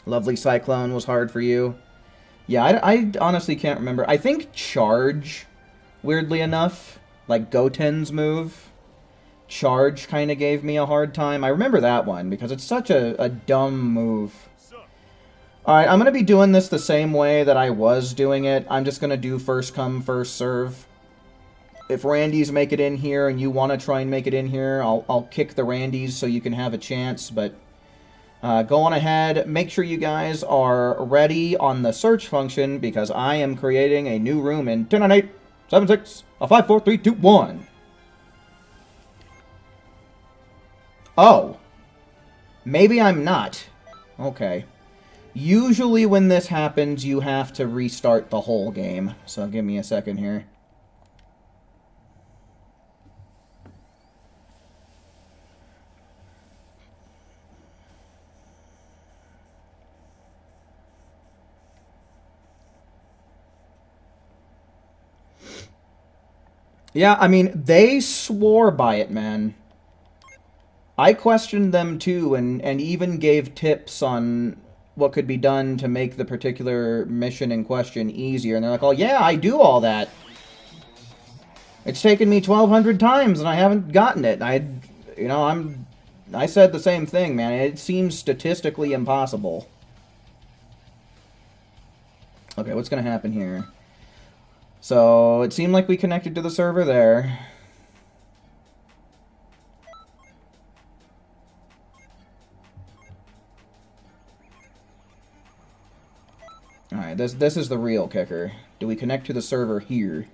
Speaker 1: Lovely Cyclone was hard for you. Yeah, I honestly can't remember. I think Charge, weirdly enough, like Goten's move, Charge kind of gave me a hard time. I remember that one because it's such a dumb move. Alright, I'm going to be doing this the same way that I was doing it. I'm just going to do first come, first serve. If Randy's make it in here and you want to try and make it in here, I'll kick the Randys so you can have a chance, but... go on ahead, make sure you guys are ready on the search function because I am creating a new room in 10, 9, 8, 7, 6, 5, 4, 3, 2, 1. Oh. Maybe I'm not. Okay. Usually when this happens, you have to restart the whole game. So give me a second here. Yeah, I mean, they swore by it, man. I questioned them too, and even gave tips on what could be done to make the particular mission in question easier. And they're like, oh yeah, I do all that. It's taken me 1,200 times and I haven't gotten it. I said the same thing, man. It seems statistically impossible. Okay, what's gonna happen here? So, it seemed like we connected to the server there. Alright, this is the real kicker. Do we connect to the server here?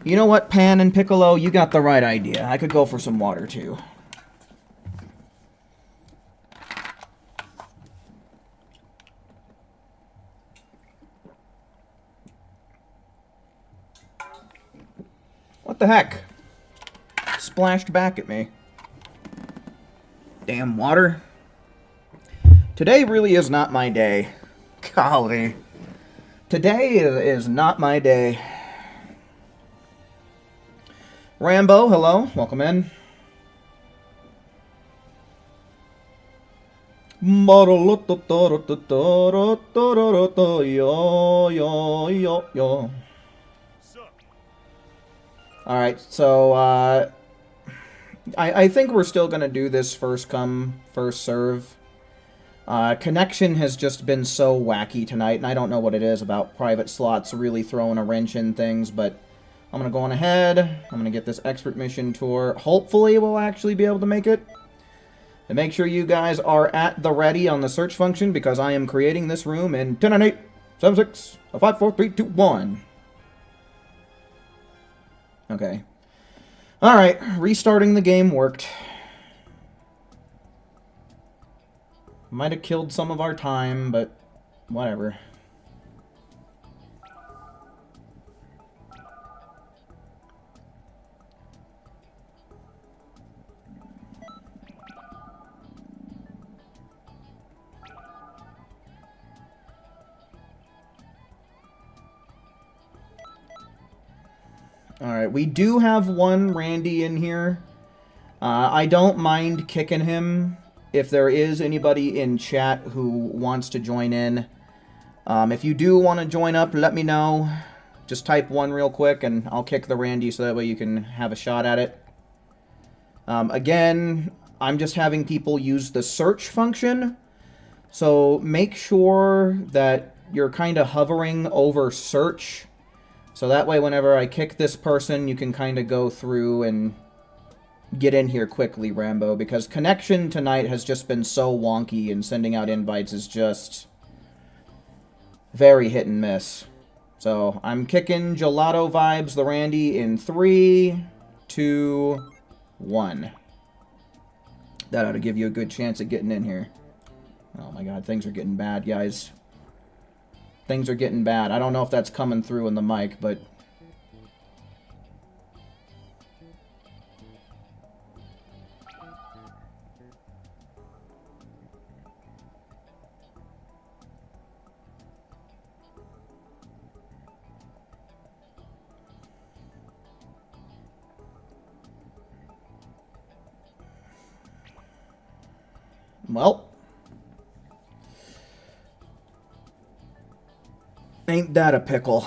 Speaker 1: You know what, Pan and Piccolo? You got the right idea. I could go for some water, too. the heck? Splashed back at me. Damn water. Today really is not my day. Golly. Today is not my day. Rambo, hello. Welcome in. Alright, so, I think we're still going to do this first come, first serve. Connection has just been so wacky tonight, and I don't know what it is about private slots really throwing a wrench in things, but I'm going to go on ahead. I'm going to get this expert mission tour. Hopefully we'll actually be able to make it. And make sure you guys are at the ready on the search function, because I am creating this room in 10, 9, 8, 7, 6, 5, 4, 3, 2, 1. Okay. Alright, restarting the game worked. Might have killed some of our time, but whatever. Alright, we do have one Randy in here. I don't mind kicking him if there is anybody in chat who wants to join in. If you do want to join up, let me know. Just type 1 real quick and I'll kick the Randy so that way you can have a shot at it. Again, I'm just having people use the search function. So make sure that you're kind of hovering over search. So that way whenever I kick this person, you can kind of go through and get in here quickly, Rambo. Because connection tonight has just been so wonky, and sending out invites is just very hit and miss. So I'm kicking Gelato Vibes the Randy in 3, 2, 1. That ought to give you a good chance at getting in here. Oh my god, things are getting bad, guys. Things are getting bad. I don't know if that's coming through in the mic, but... well... ain't that a pickle.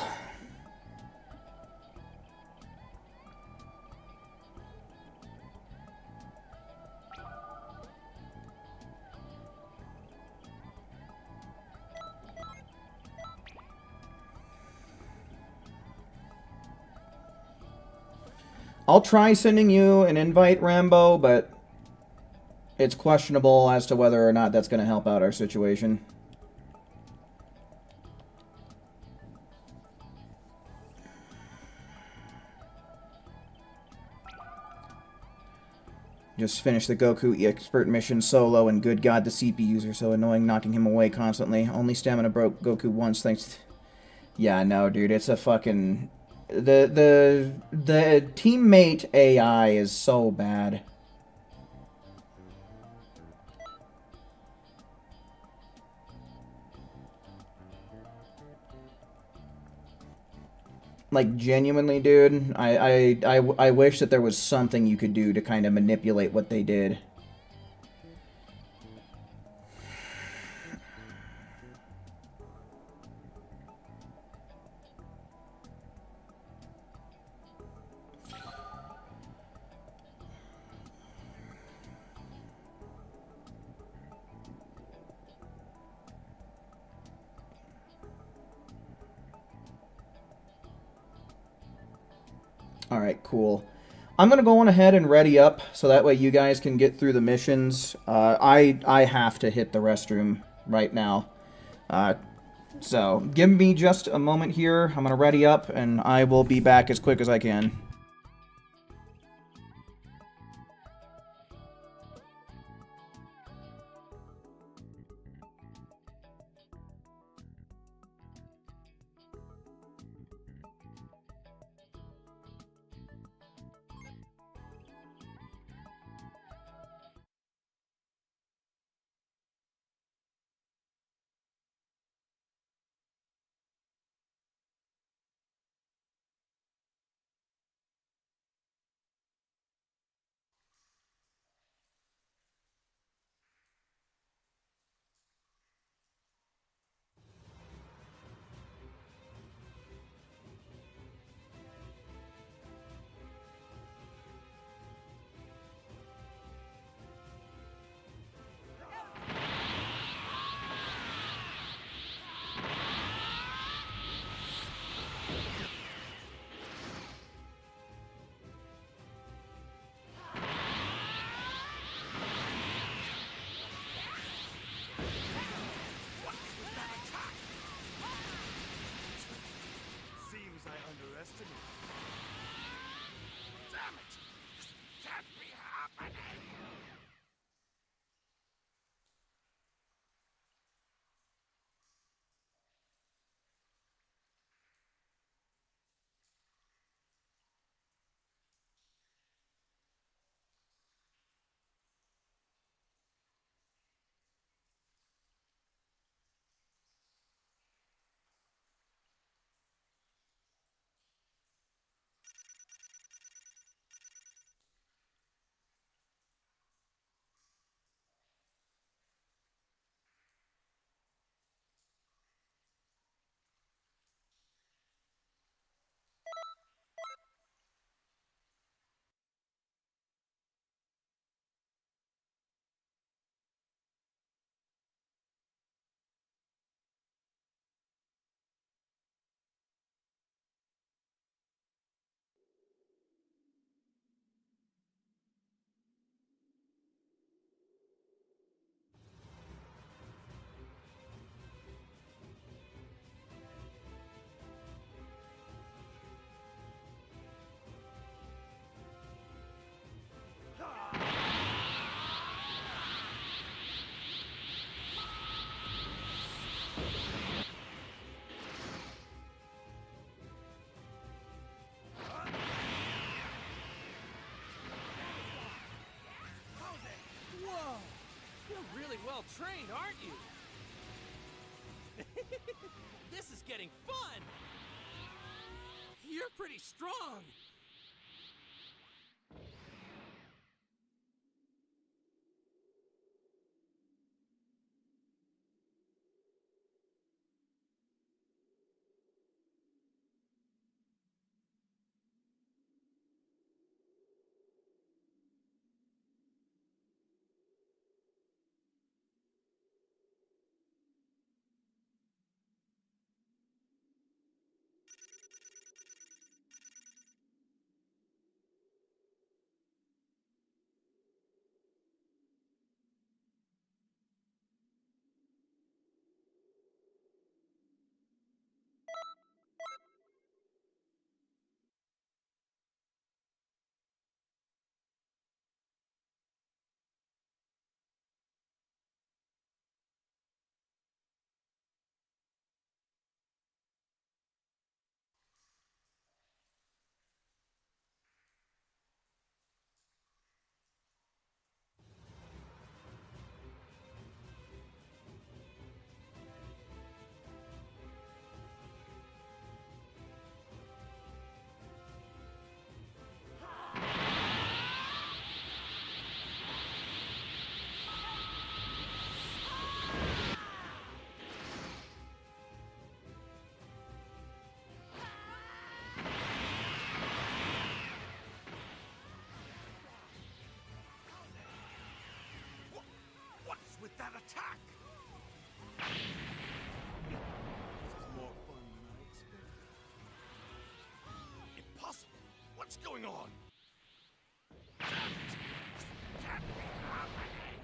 Speaker 1: I'll try sending you an invite, Rambo, but it's questionable as to whether or not that's going to help out our situation. Just finished the Goku expert mission solo, and good god, the CPUs are so annoying, knocking him away constantly. Only stamina broke Goku once, thanks. Yeah, no, dude, it's a fucking... The teammate AI is so bad. Like, genuinely, dude, I wish that there was something you could do to kind of manipulate what they did. Alright, cool. I'm going to go on ahead and ready up, so that way you guys can get through the missions. I have to hit the restroom right now. So, give me just a moment here. I'm going to ready up, and I will be back as quick as I can.
Speaker 2: really well trained, aren't you? This is getting fun! You're pretty strong!
Speaker 3: What is with that attack? This is more fun than I expected. Impossible! What's going on? Damn it! This can't be happening!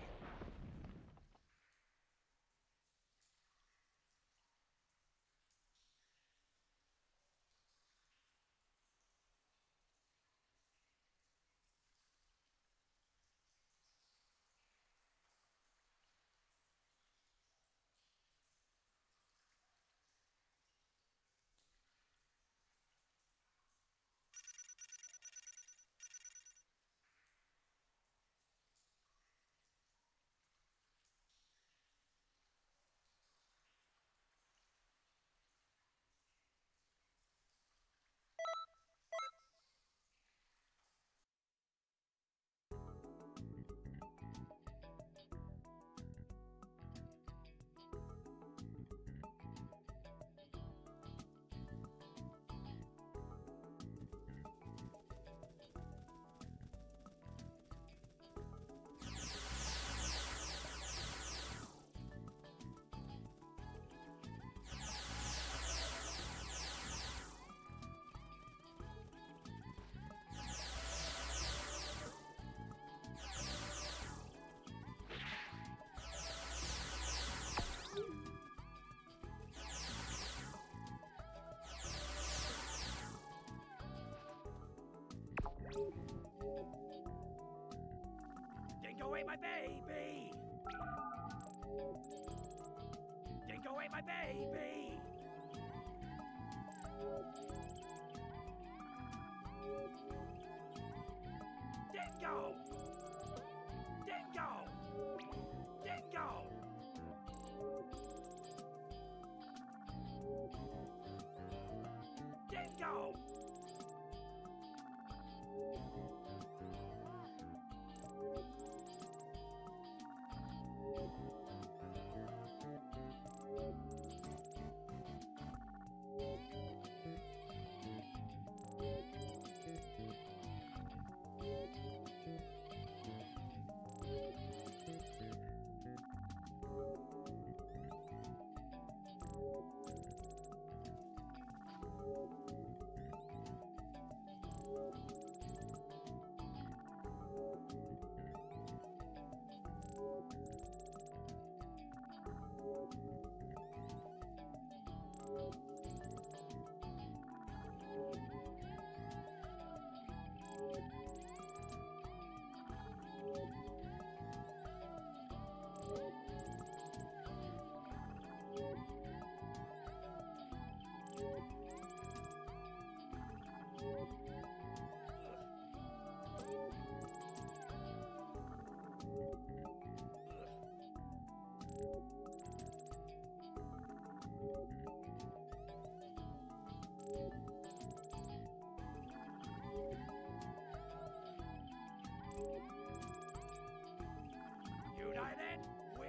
Speaker 3: United, we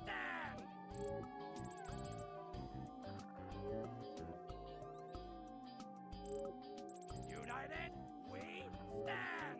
Speaker 3: stand! United, we stand!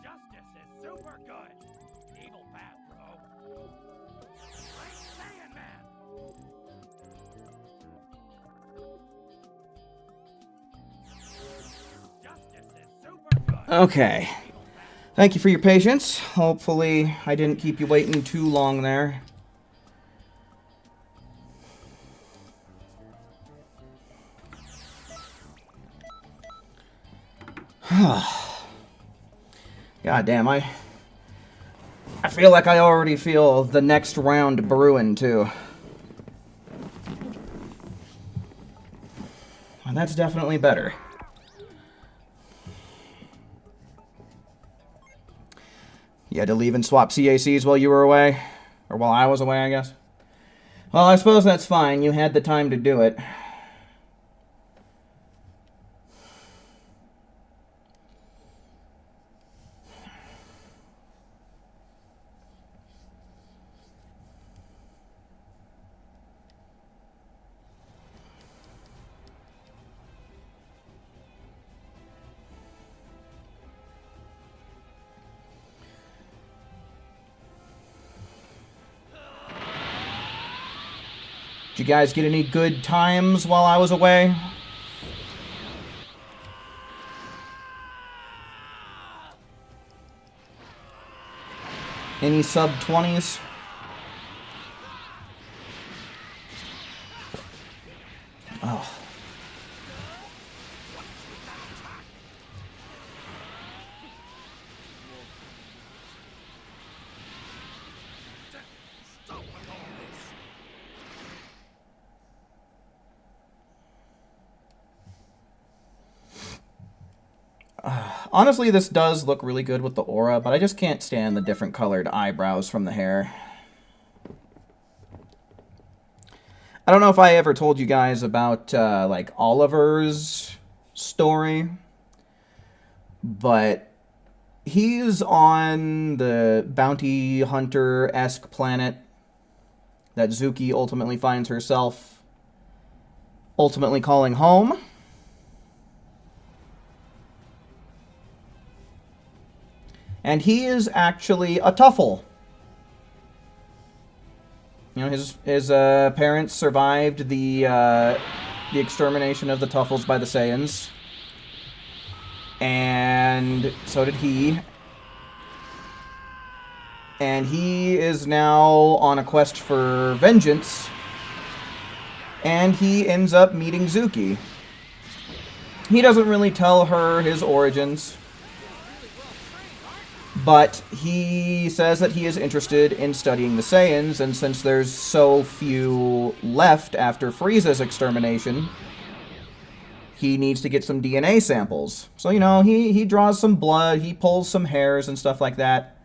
Speaker 3: Justice is super good. Evil bad, bro. Right saying, man. Justice is super good.
Speaker 1: Okay. Thank you for your patience. Hopefully I didn't keep you waiting too long there. God damn, I feel like I already feel the next round brewing, too. And that's definitely better. You had to leave and swap CACs while you were away? Or while I was away, I guess? Well, I suppose that's fine. You had the time to do it. Did you guys get any good times while I was away? Any sub-20s? Oh.
Speaker 3: Stop with all this.
Speaker 1: Honestly, this does look really good with the aura, but I just can't stand the different colored eyebrows from the hair. I don't know if I ever told you guys about, like, Oliver's story, but he's on the bounty hunter-esque planet that Zuki ultimately finds herself ultimately calling home. And he is actually a Tuffle. You know, his parents survived the extermination of the Tuffles by the Saiyans. And so did he. And he is now on a quest for vengeance. And he ends up meeting Zuki. He doesn't really tell her his origins. But he says that he is interested in studying the Saiyans, and since there's so few left after Frieza's extermination, he needs to get some DNA samples. So, you know, he draws some blood, he pulls some hairs and stuff like that.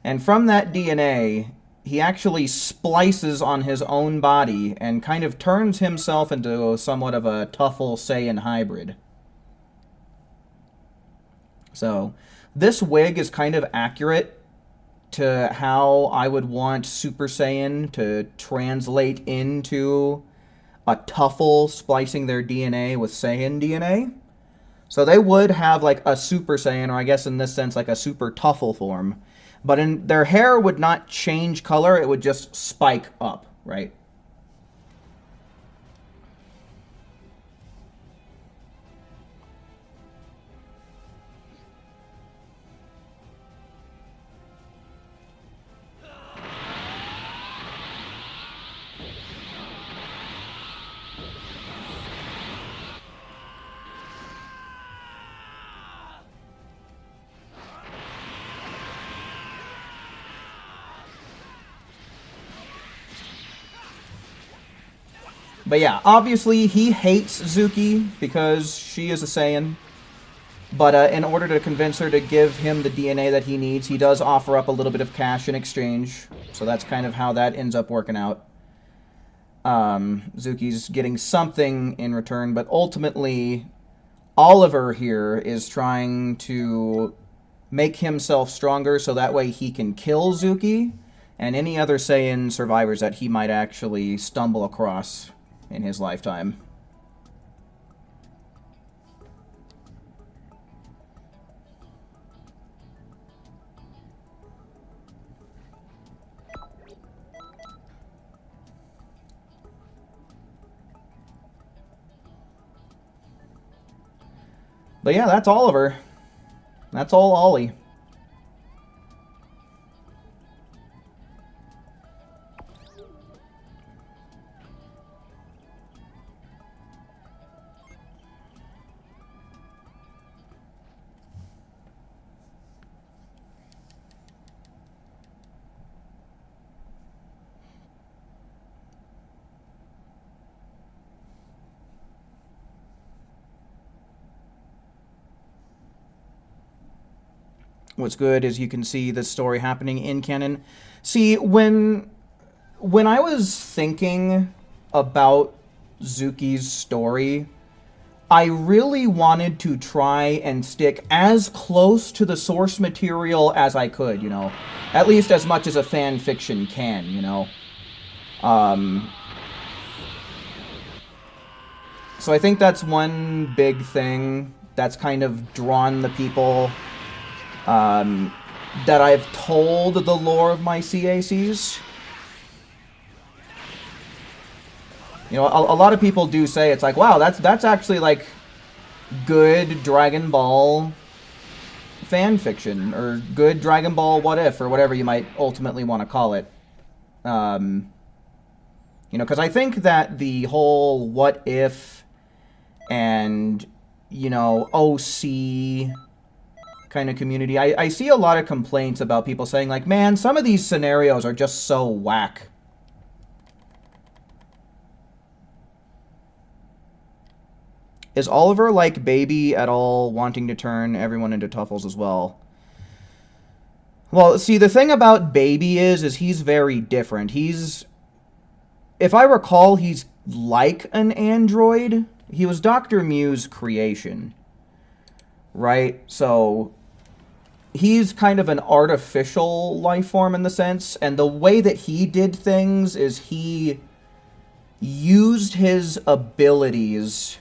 Speaker 1: And from that DNA, he actually splices on his own body and kind of turns himself into somewhat of a Tuffle Saiyan hybrid. So this wig is kind of accurate to how I would want Super Saiyan to translate into a Tuffle splicing their DNA with Saiyan DNA. So they would have like a Super Saiyan, or I guess in this sense like a Super Tuffle form. But their hair would not change color, it would just spike up, right? But yeah, obviously he hates Zuki because she is a Saiyan. But in order to convince her to give him the DNA that he needs, he does offer up a little bit of cash in exchange. So that's kind of how that ends up working out. Zuki's getting something in return, but ultimately Oliver here is trying to make himself stronger so that way he can kill Zuki and any other Saiyan survivors that he might actually stumble across in his lifetime. But yeah, that's Oliver. That's all Ollie. What's good is you can see this story happening in canon. See, when I was thinking about Zuki's story, I really wanted to try and stick as close to the source material as I could, you know. At least as much as a fan fiction can, you know. So I think that's one big thing that's kind of drawn the people that I've told the lore of my CACs. You know, a lot of people do say it's like, wow, that's actually like good Dragon Ball fan fiction, or good Dragon Ball what if, or whatever you might ultimately want to call it. You know, because I think that the whole what if and, you know, OC kind of community, I see a lot of complaints about people saying like, man, some of these scenarios are just so whack. Is Oliver like Baby at all, wanting to turn everyone into Tuffles as well? Well, see, the thing about Baby is he's very different. He's, if I recall, he's like an android. He was Dr. Mew's creation, right? So he's kind of an artificial life form in the sense, and the way that he did things is he used his abilities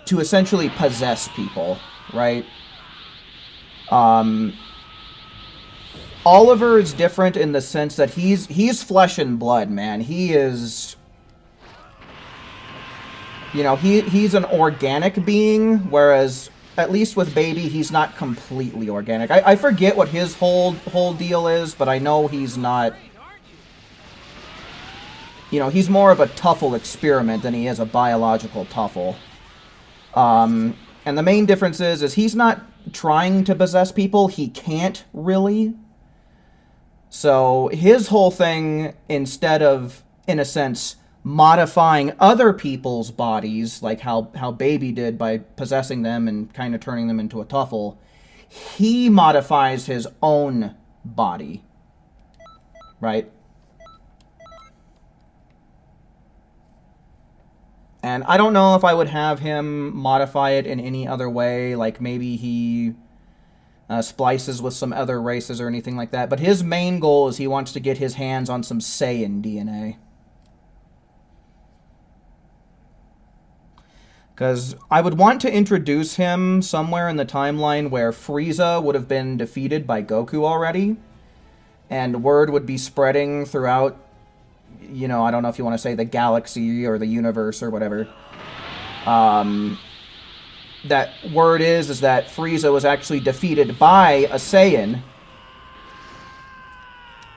Speaker 1: to essentially possess people, right? Oliver is different in the sense that he's flesh and blood, man. He is, you know, he's an organic being, whereas at least with Baby, he's not completely organic. I forget what his whole deal is, but I know he's not, you know, he's more of a Tuffle experiment than he is a biological Tuffle. And the main difference is he's not trying to possess people. He can't really. So his whole thing, instead of, in a sense, modifying other people's bodies, like how Baby did by possessing them and kind of turning them into a Tuffle, he modifies his own body, right? And I don't know if I would have him modify it in any other way, like maybe he splices with some other races or anything like that. But his main goal is he wants to get his hands on some Saiyan DNA. Because I would want to introduce him somewhere in the timeline where Frieza would have been defeated by Goku already. And word would be spreading throughout, you know, I don't know if you want to say the galaxy or the universe or whatever. That word is that Frieza was actually defeated by a Saiyan.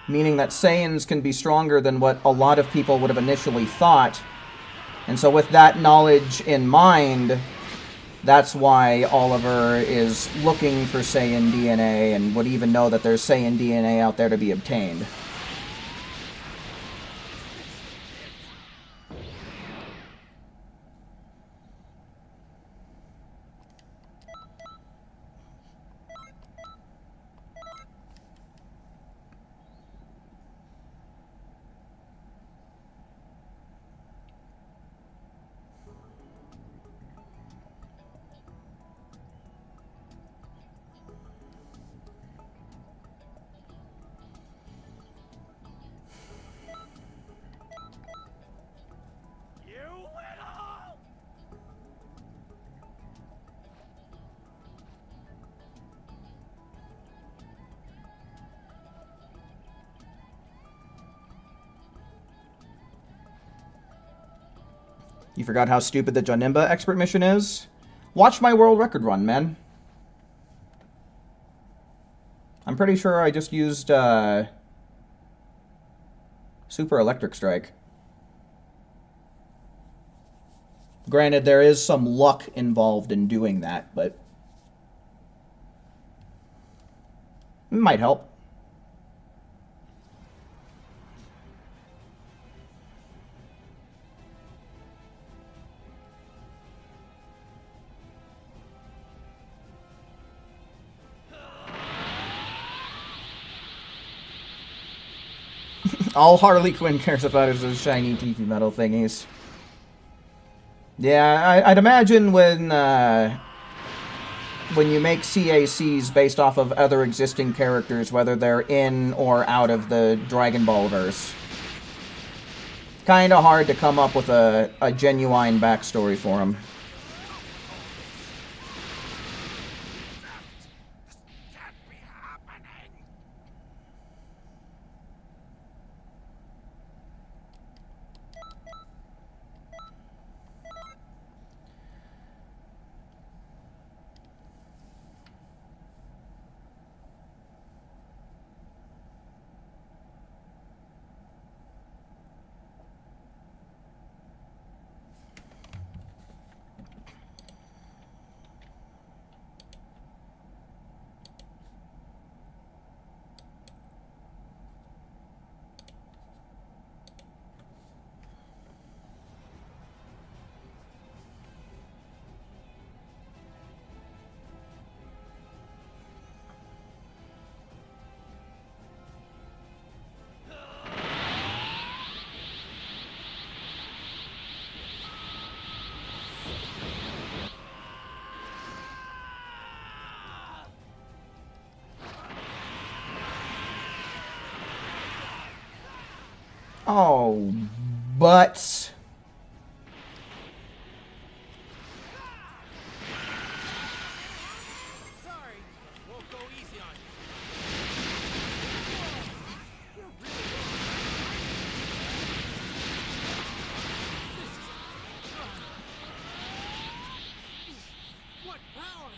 Speaker 1: Meaning that Saiyans can be stronger than what a lot of people would have initially thought. And so with that knowledge in mind, that's why Oliver is looking for Saiyan DNA and would even know that there's Saiyan DNA out there to be obtained.
Speaker 3: You little!
Speaker 1: You forgot how stupid the Janemba expert mission is? Watch my world record run, man. I'm pretty sure I just used, Super Electric Strike. Granted, there is some luck involved in doing that, but it might help. All Harley Quinn cares about is those shiny TV metal thingies. Yeah, I'd imagine when you make CACs based off of other existing characters, whether they're in or out of the Dragon Ball verse, kind of hard to come up with a genuine backstory for them.
Speaker 3: Can't be happening!
Speaker 1: Oh, but...
Speaker 2: Sorry, won't go easy on you. You're really what power?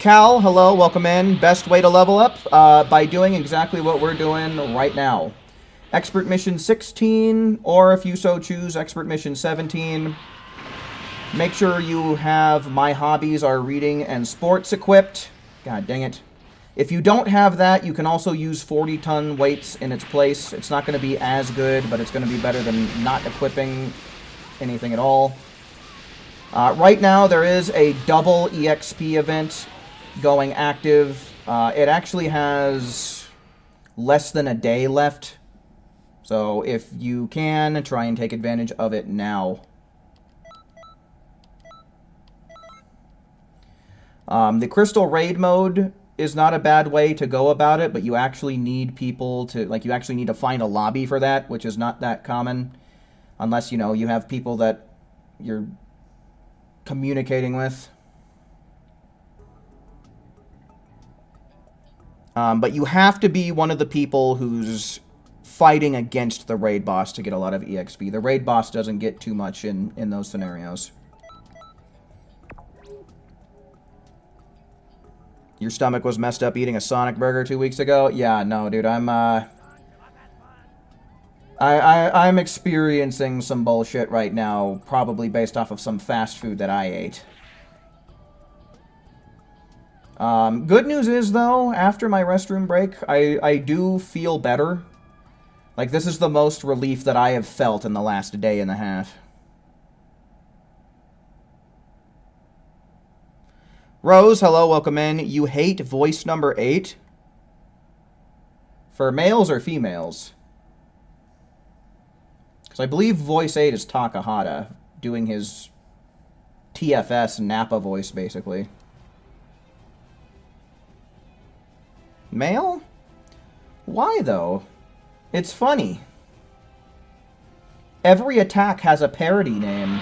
Speaker 1: Cal, hello, welcome in. Best way to level up by doing exactly what we're doing right now. Expert Mission 16, or if you so choose, Expert Mission 17. Make sure you have My Hobbies Are Reading and Sports equipped. God dang it. If you don't have that, you can also use 40-ton weights in its place. It's not going to be as good, but it's going to be better than not equipping anything at all. Right now, there is a double EXP event going active. It actually has less than a day left. So if you can, try and take advantage of it now. The Crystal Raid mode is not a bad way to go about it, but you actually need people to, like, you actually need to find a lobby for that, which is not that common. Unless, you know, you have people that you're communicating with. But you have to be one of the people who's fighting against the raid boss to get a lot of EXP. The raid boss doesn't get too much in those scenarios. Your stomach was messed up eating a Sonic burger 2 weeks ago? Yeah, no, dude, I'm experiencing some bullshit right now, probably based off of some fast food that I ate. Good news is, though, after my restroom break, I do feel better. Like, this is the most relief that I have felt in the last day and a half. Rose, hello, welcome in. You hate voice number 8? For males or females? Because I believe voice 8 is Takahata, doing his TFS Nappa voice, basically. Male? Why, though? It's funny. Every attack has a parody name.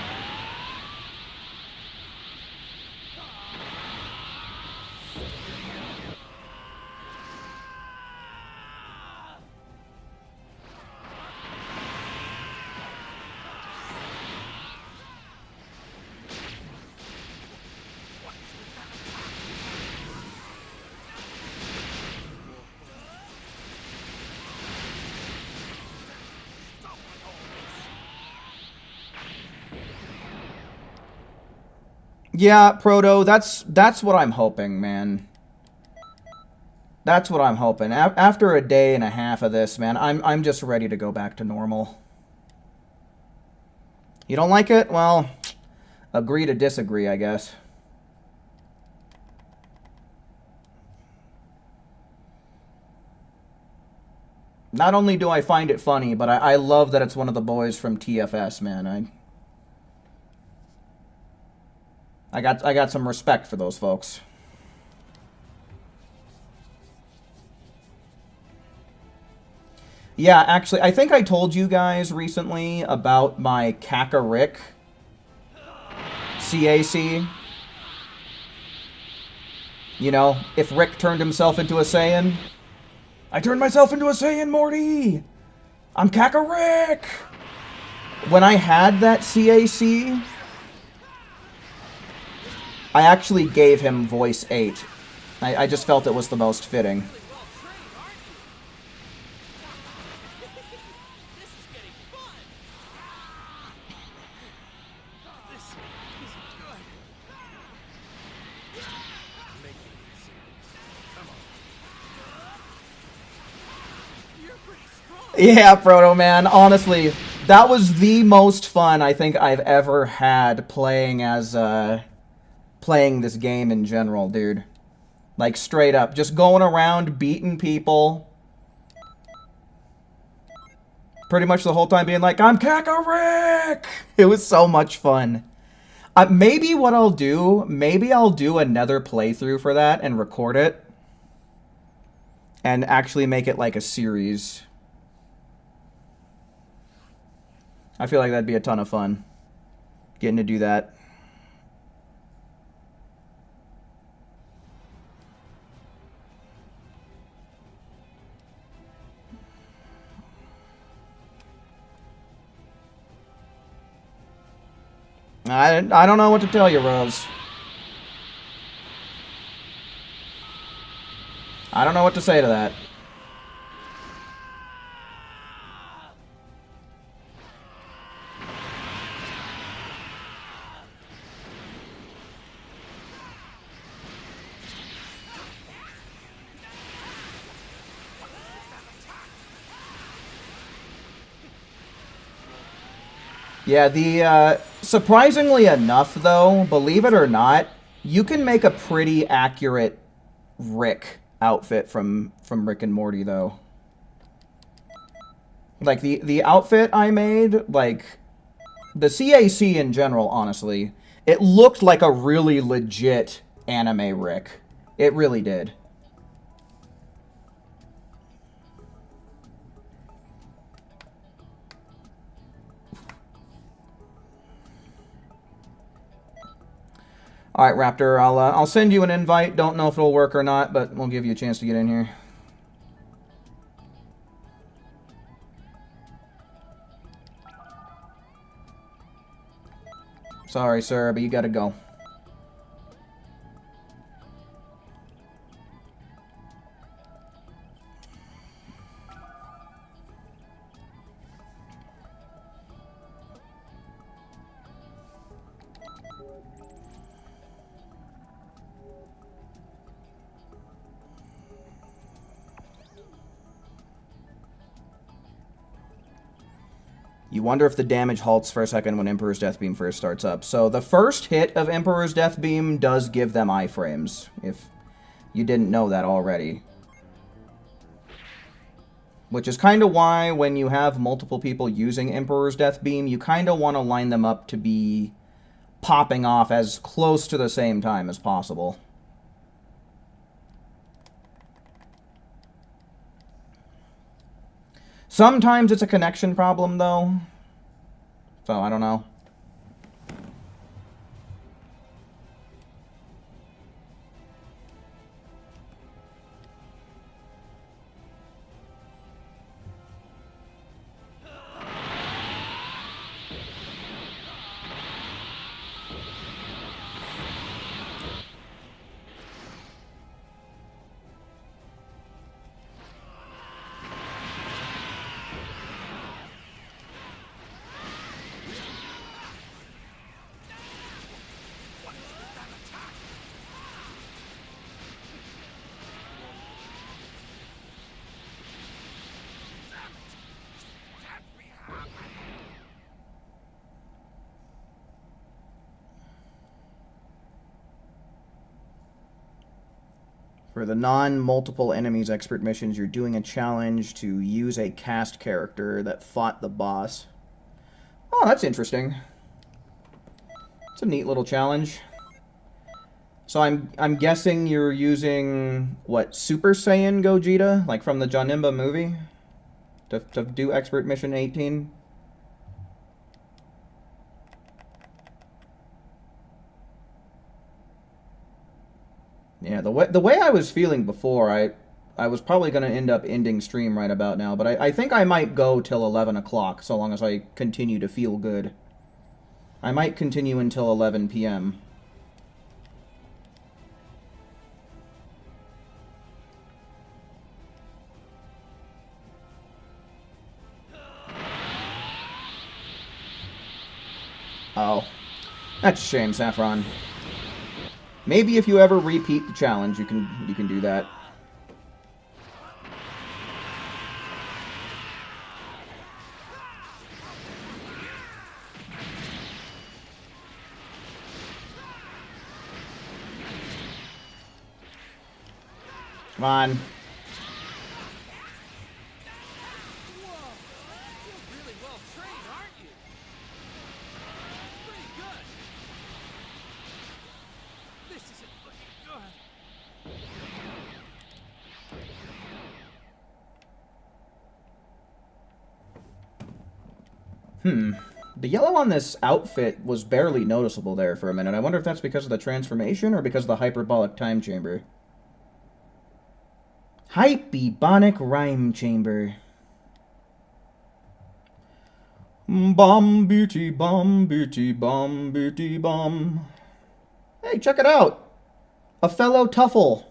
Speaker 1: Yeah, Proto, that's what I'm hoping, man. That's what I'm hoping. After a day and a half of this, man, I'm just ready to go back to normal. You don't like it? Well, agree to disagree, I guess. Not only do I find it funny, but I love that it's one of the boys from TFS, man. I got some respect for those folks. Yeah, actually, I think I told you guys recently about my Kakariko CAC. You know, if Rick turned himself into a Saiyan. I turned myself into a Saiyan, Morty! I'm Kakariko! When I had that CAC, I actually gave him voice 8. I just felt it was the most fitting. Yeah, Proto Man, honestly, that was the most fun I think I've ever had playing as, playing this game in general, dude. Like, straight up, just going around beating people. Pretty much the whole time being like, I'm Kakariko! It was so much fun. Maybe what I'll do, maybe I'll do another playthrough for that and record it. And actually make it like a series. I feel like that'd be a ton of fun. Getting to do that. I don't know what to tell you, Rose. I don't know what to say to that. Yeah, the, surprisingly enough, though, believe it or not, you can make a pretty accurate Rick outfit from Rick and Morty, though. Like, the outfit I made, like, the CAC in general, honestly, it looked like a really legit anime Rick. It really did. All right, Raptor, I'll send you an invite. Don't know if it'll work or not, but we'll give you a chance to get in here. Sorry, sir, but you gotta go. You wonder if the damage halts for a second when Emperor's Death Beam first starts up. So the first hit of Emperor's Death Beam does give them iframes, if you didn't know that already. Which is kind of why when you have multiple people using Emperor's Death Beam, you kind of want to line them up to be popping off as close to the same time as possible. Sometimes it's a connection problem, though. So, I don't know. For the non-multiple enemies expert missions, you're doing a challenge to use a cast character that fought the boss. Oh, that's interesting. It's a neat little challenge. So I'm guessing you're using, what, Super Saiyan Gogeta? Like from the Janemba movie? To do expert mission 18? Yeah, the way I was feeling before, I was probably going to end up ending stream right about now, but I think I might go till 11 o'clock, so long as I continue to feel good. I might continue until 11 p.m. Oh, that's a shame, Saffron. Maybe if you ever repeat the challenge, you can do that. Come on.
Speaker 2: Whoa! You're really well trained, aren't you? Pretty good. This isn't looking good.
Speaker 1: The yellow on this outfit was barely noticeable there for a minute. I wonder if that's because of the transformation or because of the hyperbolic time chamber. Hypebonic rhyme chamber. Bum bitty bum bitty bum bitty bum. Hey, check it out! A fellow Tuffle.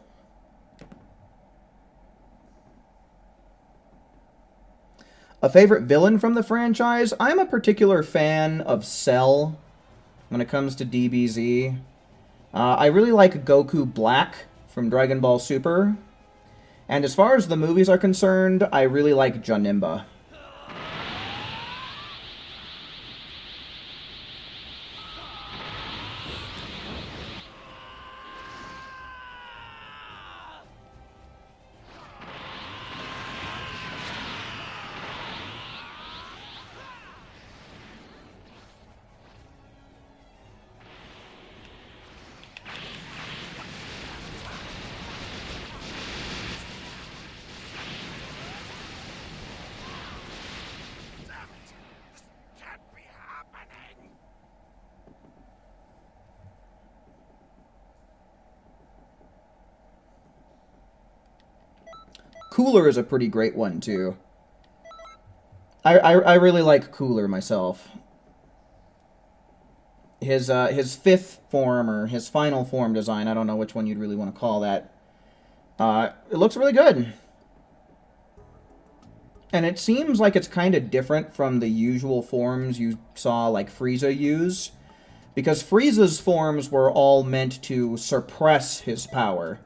Speaker 1: A favorite villain from the franchise? I'm a particular fan of Cell when it comes to DBZ. I really like Goku Black from Dragon Ball Super. And as far as the movies are concerned, I really like Janemba. Cooler is a pretty great one, too. I really like Cooler myself. His fifth form, or his final form design, I don't know which one you'd really want to call that. It looks really good. And it seems like it's kind of different from the usual forms you saw, like, Frieza use. Because Frieza's forms were all meant to suppress his power.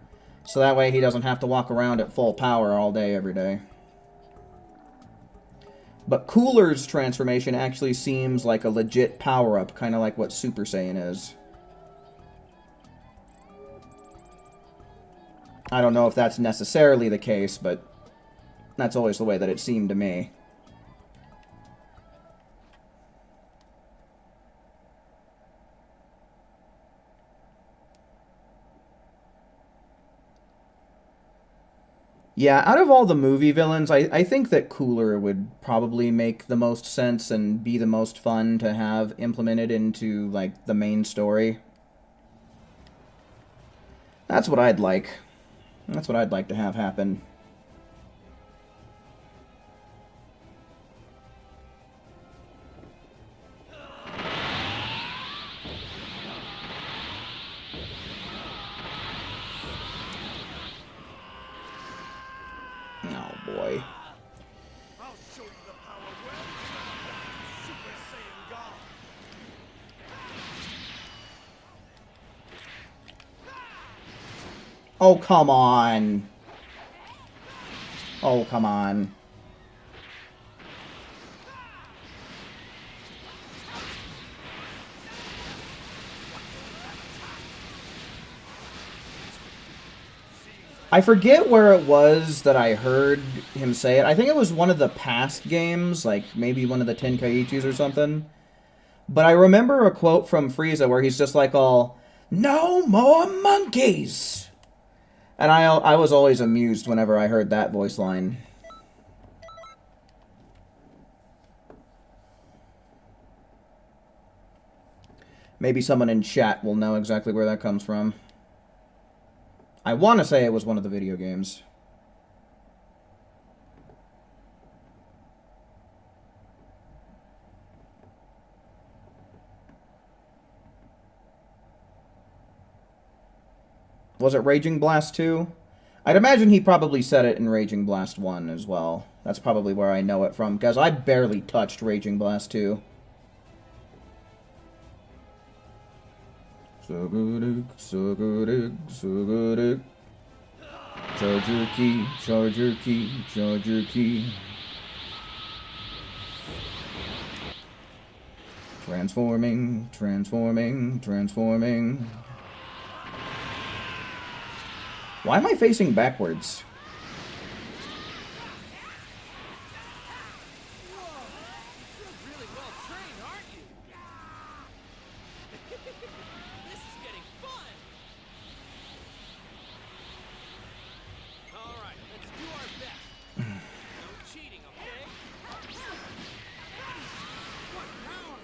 Speaker 1: So that way he doesn't have to walk around at full power all day, every day. But Cooler's transformation actually seems like a legit power-up, kind of like what Super Saiyan is. I don't know if that's necessarily the case, but that's always the way that it seemed to me. Yeah, out of all the movie villains, I think that Cooler would probably make the most sense and be the most fun to have implemented into, like, the main story. That's what I'd like. That's what I'd like to have happen. Oh, boy.
Speaker 3: I'll show you the power well. Super Saiyan God.
Speaker 1: Oh, come on. Oh, come on. I forget where it was that I heard him say it. I think it was one of the past games, like maybe one of the Tenkaichis or something. But I remember a quote from Frieza where he's just like all, "No more monkeys!" And I was always amused whenever I heard that voice line. Maybe someone in chat will know exactly where that comes from. I want to say it was one of the video games. Was it Raging Blast 2? I'd imagine he probably said it in Raging Blast 1 as well. That's probably where I know it from, because I barely touched Raging Blast 2. So good, so good, so good. Charger key, charger key, charger key. Transforming, transforming, transforming. Why am I facing backwards?
Speaker 2: You're really well trained, aren't you? This is getting fun. All right, let's do our best. No cheating, okay? What power?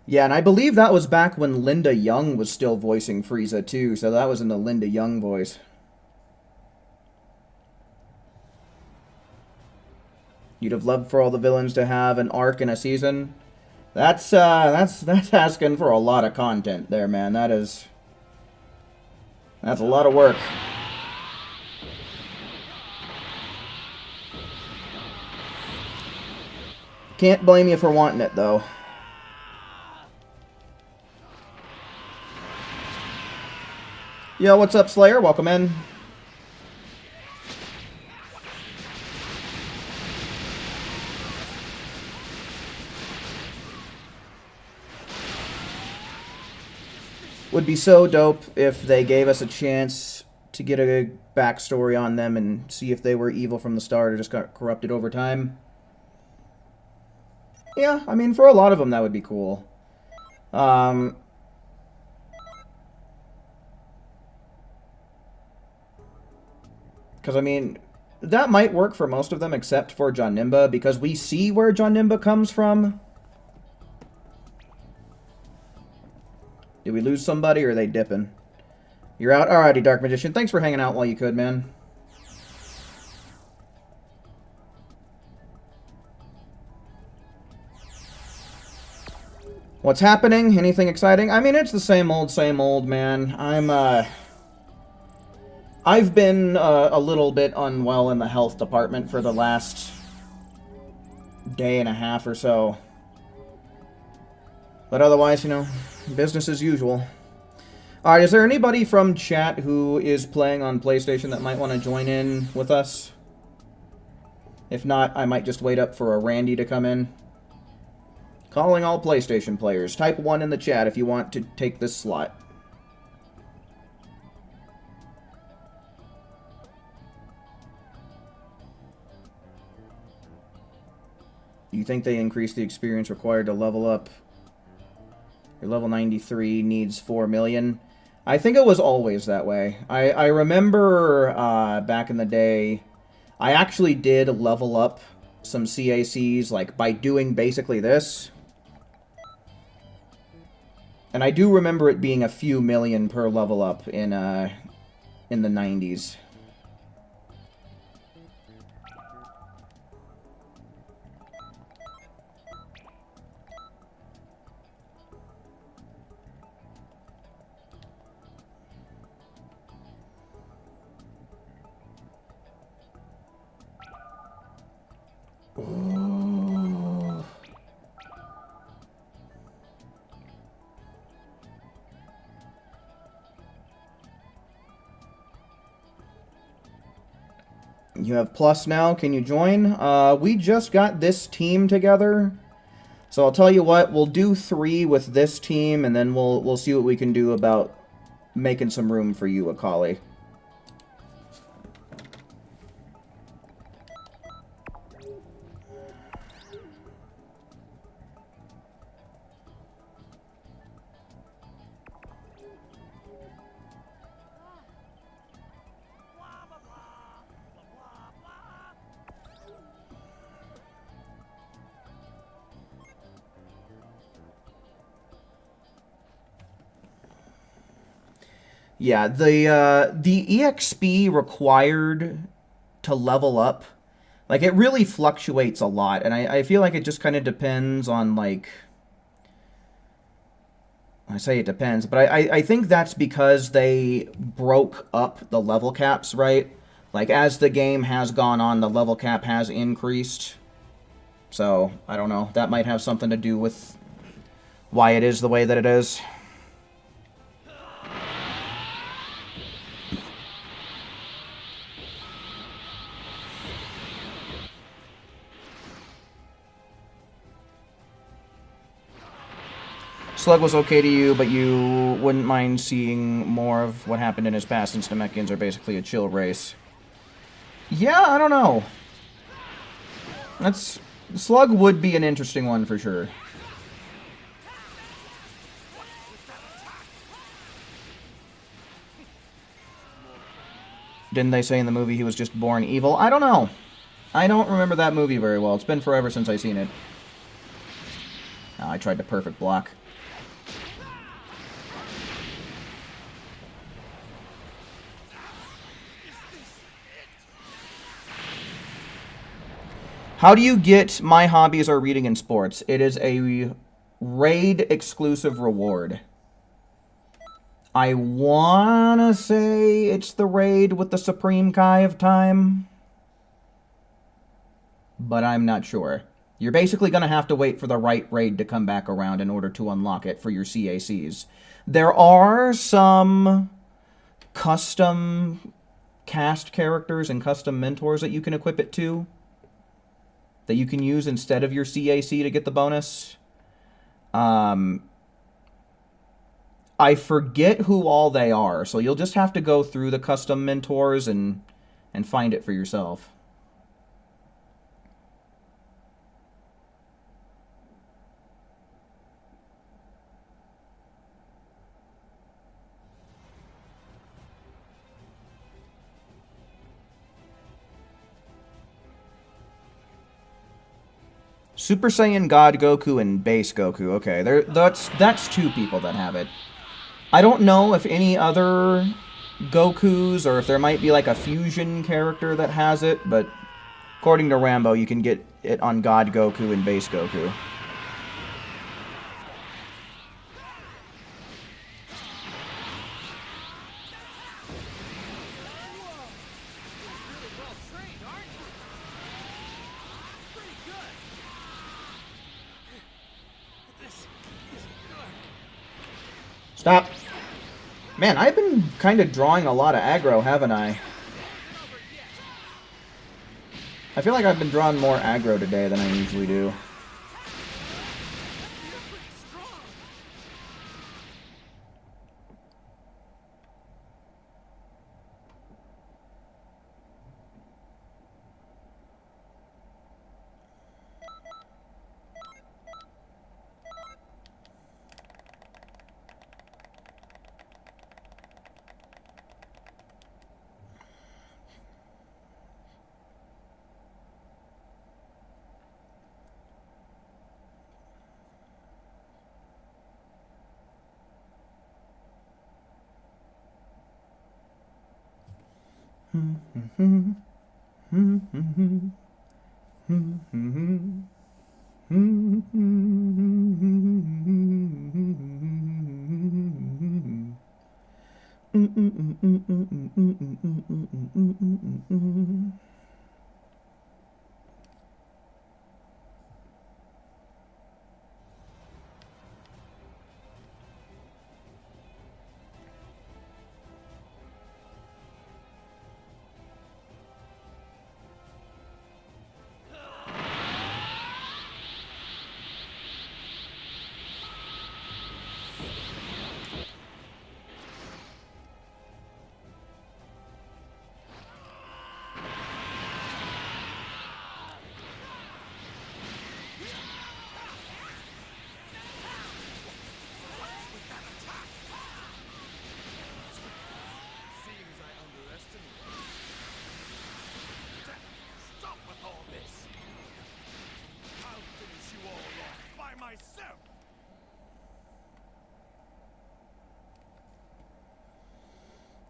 Speaker 1: Yeah, and I believe that was back when Linda Young was still voicing Frieza too, so that was in the Linda Young voice. You'd have loved for all the villains to have an arc in a season. That's asking for a lot of content there, man. That's a lot of work. Can't blame you for wanting it, though. Yo, what's up, Slayer? Welcome in. Would be so dope if they gave us a chance to get a backstory on them and see if they were evil from the start or just got corrupted over time. Yeah, I mean, for a lot of them, that would be cool. Because, I mean, that might work for most of them except for John Nimba, because we see where John Nimba comes from. Did we lose somebody, or are they dipping? You're out? Alrighty, Dark Magician. Thanks for hanging out while you could, man. What's happening? Anything exciting? I mean, it's the same old, man. I've been a little bit unwell in the health department for the last day and a half or so. But otherwise, you know, business as usual. Alright, is there anybody from chat who is playing on PlayStation that might want to join in with us? If not, I might just wait up for a Randy to come in. Calling all PlayStation players. Type 1 in the chat if you want to take this slot. Do you think they increased the experience required to level up? Your level 93 needs 4 million. I think it was always that way. I remember back in the day, I actually did level up some CACs like by doing basically this. And I do remember it being a few million per level up in the 90s. Ooh. You have plus now. Can you join? We just got this team together. So I'll tell you what, we'll do 3 with this team, and then we'll see what we can do about making some room for you, Akali. Yeah, the EXP required to level up, like, it really fluctuates a lot, and I feel like it just kind of depends on, like, I say it depends, but I think that's because they broke up the level caps, right? Like, as the game has gone on, the level cap has increased. So, I don't know, that might have something to do with why it is the way that it is. Slug was okay to you, but you wouldn't mind seeing more of what happened in his past, since Namekians are basically a chill race. Yeah, I don't know. Slug would be an interesting one for sure. Didn't they say in the movie he was just born evil? I don't know. I don't remember that movie very well. It's been forever since I've seen it. Oh, I tried to perfect block. How do you get My Hobbies Are Reading and Sports? It is a raid exclusive reward. I wanna say it's the raid with the Supreme Kai of Time, but I'm not sure. You're basically gonna have to wait for the right raid to come back around in order to unlock it for your CACs. There are some custom cast characters and custom mentors that you can equip it to, that you can use instead of your CAC to get the bonus. I forget who all they are, so you'll just have to go through the custom mentors and find it for yourself. Super Saiyan God Goku and Base Goku. Okay, that's two people that have it. I don't know if any other Gokus or if there might be like a fusion character that has it, but according to Rambo, you can get it on God Goku and Base Goku. Stop. Man, I've been kind of drawing a lot of aggro, haven't I? I feel like I've been drawing more aggro today than I usually do.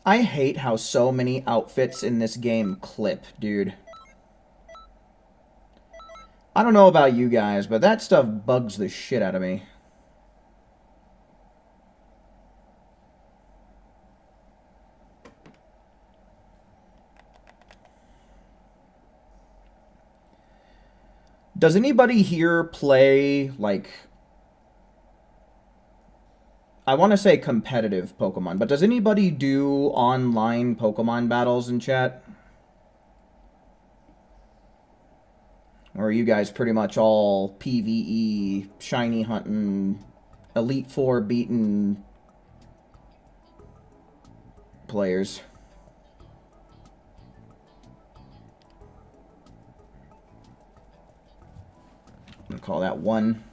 Speaker 1: I hate how so many outfits in this game clip, dude. I don't know about you guys, but that stuff bugs the shit out of me. Does anybody here play, like, I want to say competitive Pokemon, but does anybody do online Pokemon battles in chat? Or are you guys pretty much all PvE, shiny hunting, Elite Four beaten players? I'm gonna call that one.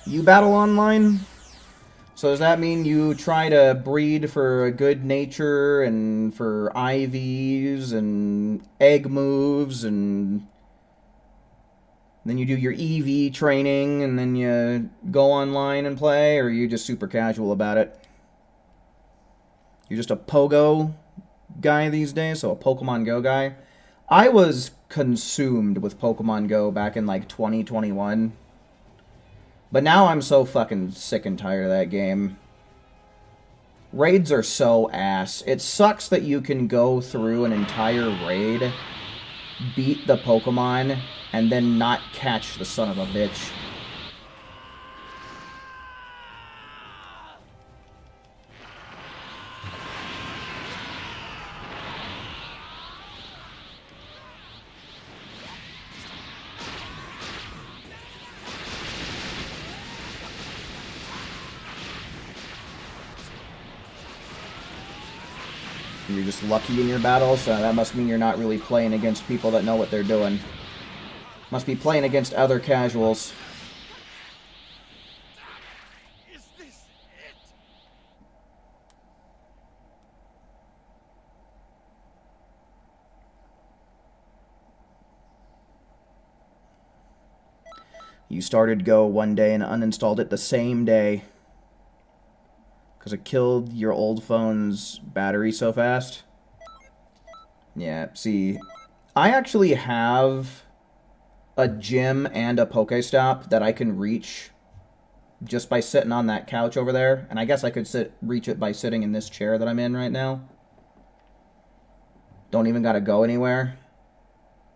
Speaker 1: You battle online? So does that mean you try to breed for good nature and for IVs and egg moves and then you do your EV training and then you go online and play, or are you just super casual about it? You're just a Pogo guy these days, so a Pokemon Go guy. I was consumed with Pokemon Go back in like 2021. But now I'm so fucking sick and tired of that game. Raids are so ass. It sucks that you can go through an entire raid, beat the Pokemon, and then not catch the son of a bitch. You're just lucky in your battles, so that must mean you're not really playing against people that know what they're doing. Must be playing against other casuals.
Speaker 3: Is this it?
Speaker 1: You started Go one day and uninstalled it the same day. Because it killed your old phone's battery so fast. Yeah, see, I actually have a gym and a Pokestop that I can reach just by sitting on that couch over there. And I guess I could reach it by sitting in this chair that I'm in right now. Don't even gotta go anywhere.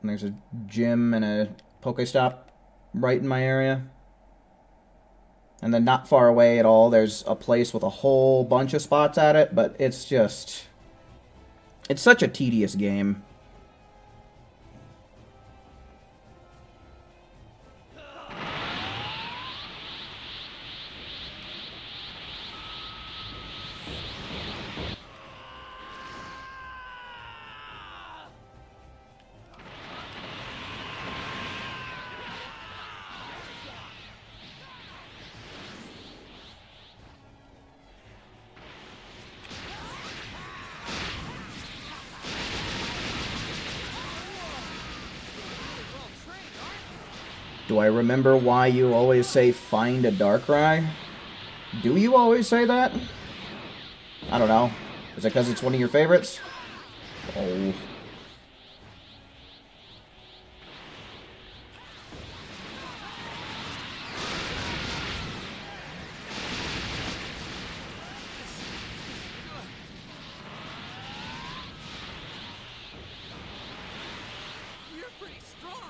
Speaker 1: And there's a gym and a Pokestop right in my area. And then not far away at all, there's a place with a whole bunch of spots at it, but it's just... It's such a tedious game. Do I remember why you always say find a Darkrai? Do you always say that? I don't know. Is it because it's one of your favorites? Oh.
Speaker 2: You're pretty strong.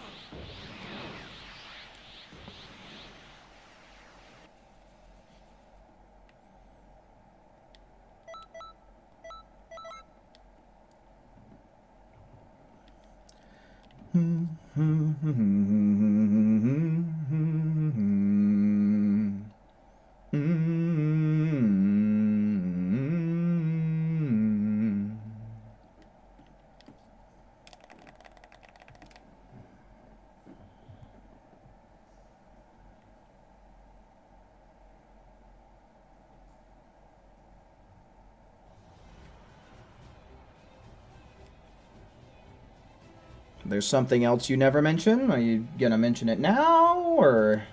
Speaker 1: There's something else you never mention? Are you gonna mention it now, or...?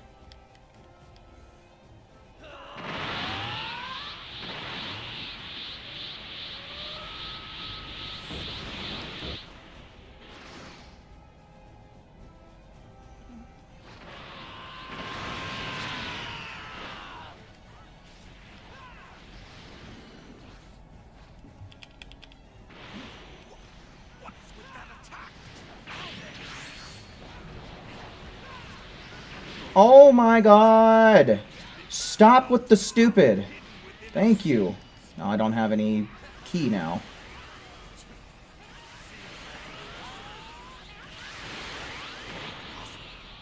Speaker 3: What's with that attack?
Speaker 1: Oh my god! Stop with the stupid! Thank you. Oh, I don't have any key now.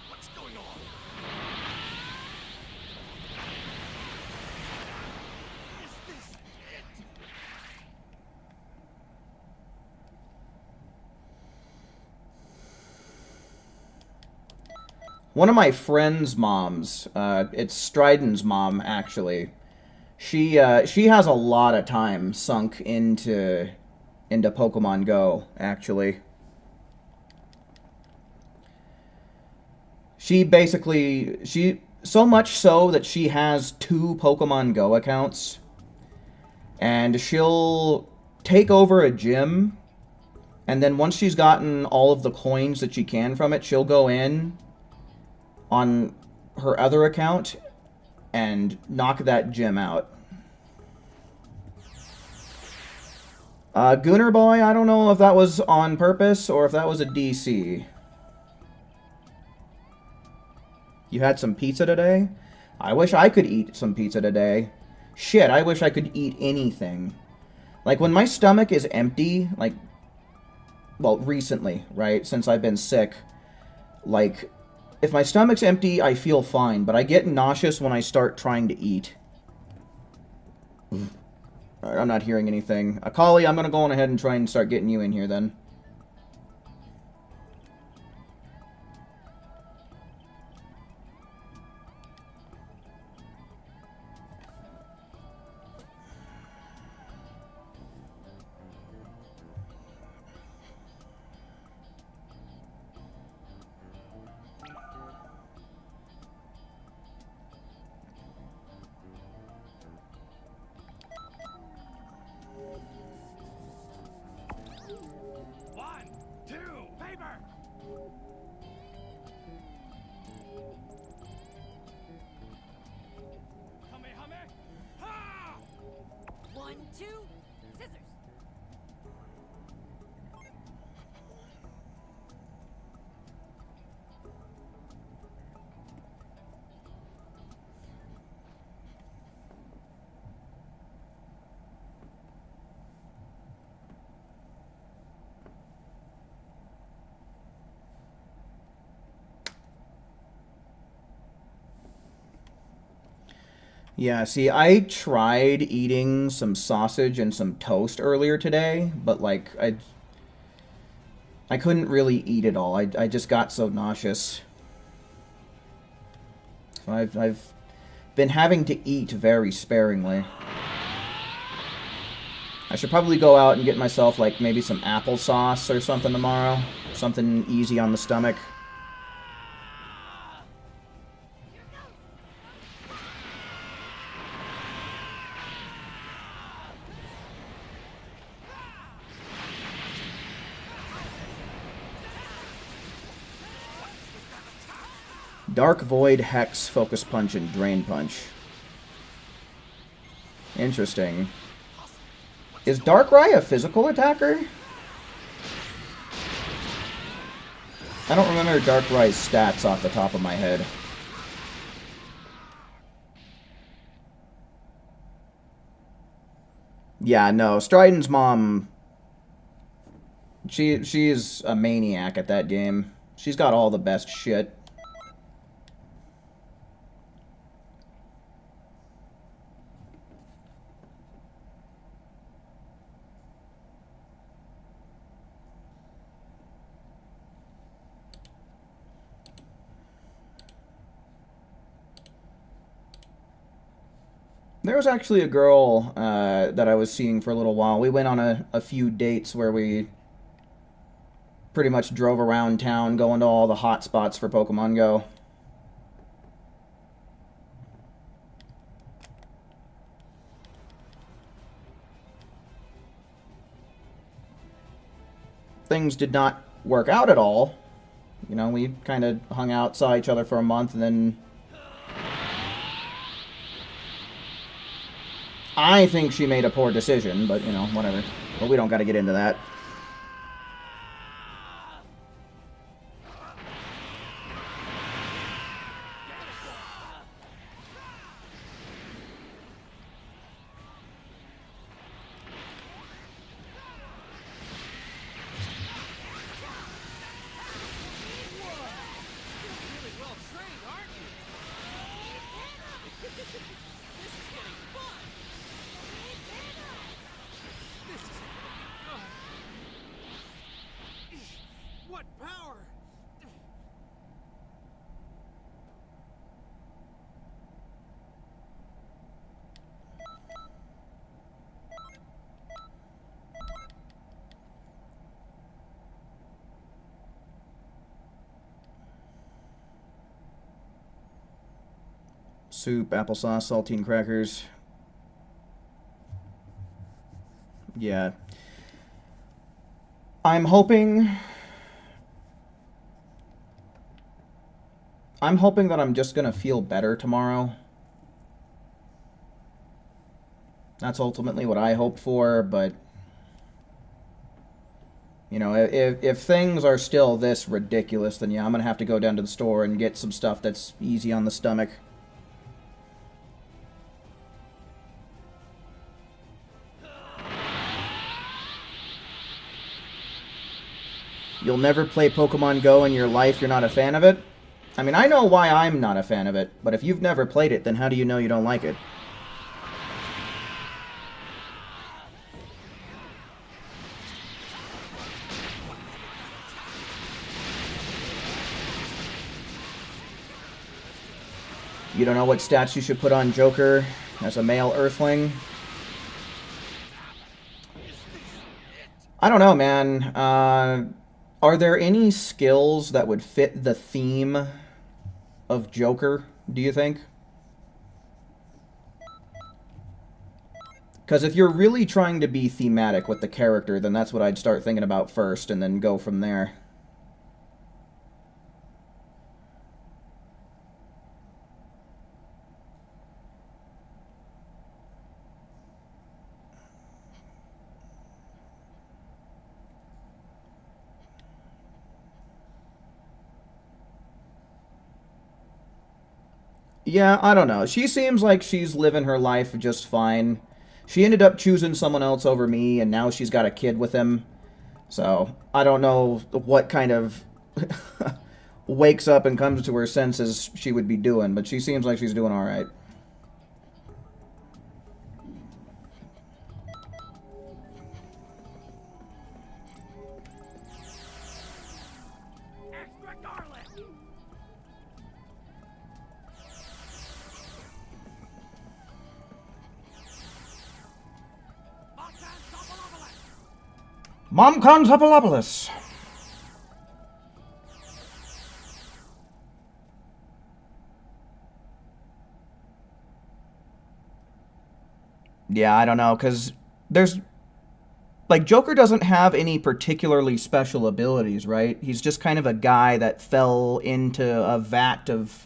Speaker 3: What's going on? Is this it?
Speaker 1: One of my friend's moms, it's Striden's mom, actually. She has a lot of time sunk into Pokemon Go, actually. She so much so that she has 2 Pokemon Go accounts, and she'll take over a gym, and then once she's gotten all of the coins that she can from it, she'll go in on her other account and knock that gym out. Gooner Boy, I don't know if that was on purpose or if that was a DC. You had some pizza today? I wish I could eat some pizza today. Shit, I wish I could eat anything. Like, when my stomach is empty, like, well, recently, right, since I've been sick, like, if my stomach's empty, I feel fine, but I get nauseous when I start trying to eat. Alright, I'm not hearing anything. Akali, I'm gonna go on ahead and try and start getting you in here, then. Yeah, see, I tried eating some sausage and some toast earlier today, but, like, I couldn't really eat it all. I just got so nauseous. So I've been having to eat very sparingly. I should probably go out and get myself, like, maybe some applesauce or something tomorrow. Something easy on the stomach. Dark Void, Hex, Focus Punch, and Drain Punch. Interesting. Is Darkrai a physical attacker? I don't remember Darkrai's stats off the top of my head. Yeah, no, Striden's mom... She's a maniac at that game. She's got all the best shit. There was actually a girl that I was seeing for a little while. We went on a few dates where we pretty much drove around town going to all the hot spots for Pokemon Go. Things did not work out at all. You know, we kind of hung out, saw each other for a month, and then... I think she made a poor decision, but, you know, whatever. But we don't got to get into that. Soup, applesauce, saltine crackers. Yeah. I'm hoping that I'm just gonna feel better tomorrow. That's ultimately what I hope for, but you know, if things are still this ridiculous, then yeah, I'm gonna have to go down to the store and get some stuff that's easy on the stomach. You'll never play Pokemon Go in your life, you're not a fan of it? I mean, I know why I'm not a fan of it, but if you've never played it, then how do you know you don't like it? You don't know what stats you should put on Joker as a male Earthling? I don't know, man. Are there any skills that would fit the theme of Joker, do you think? Because if you're really trying to be thematic with the character, then that's what I'd start thinking about first, and then go from there. Yeah, I don't know. She seems like she's living her life just fine. She ended up choosing someone else over me, and now she's got a kid with him. So, I don't know what kind of wakes up and comes to her senses she would be doing, but she seems like she's doing alright.
Speaker 2: Extra garlic!
Speaker 1: Momcon Topolopolis! Yeah, I don't know, because there's... Like, Joker doesn't have any particularly special abilities, right? He's just kind of a guy that fell into a vat of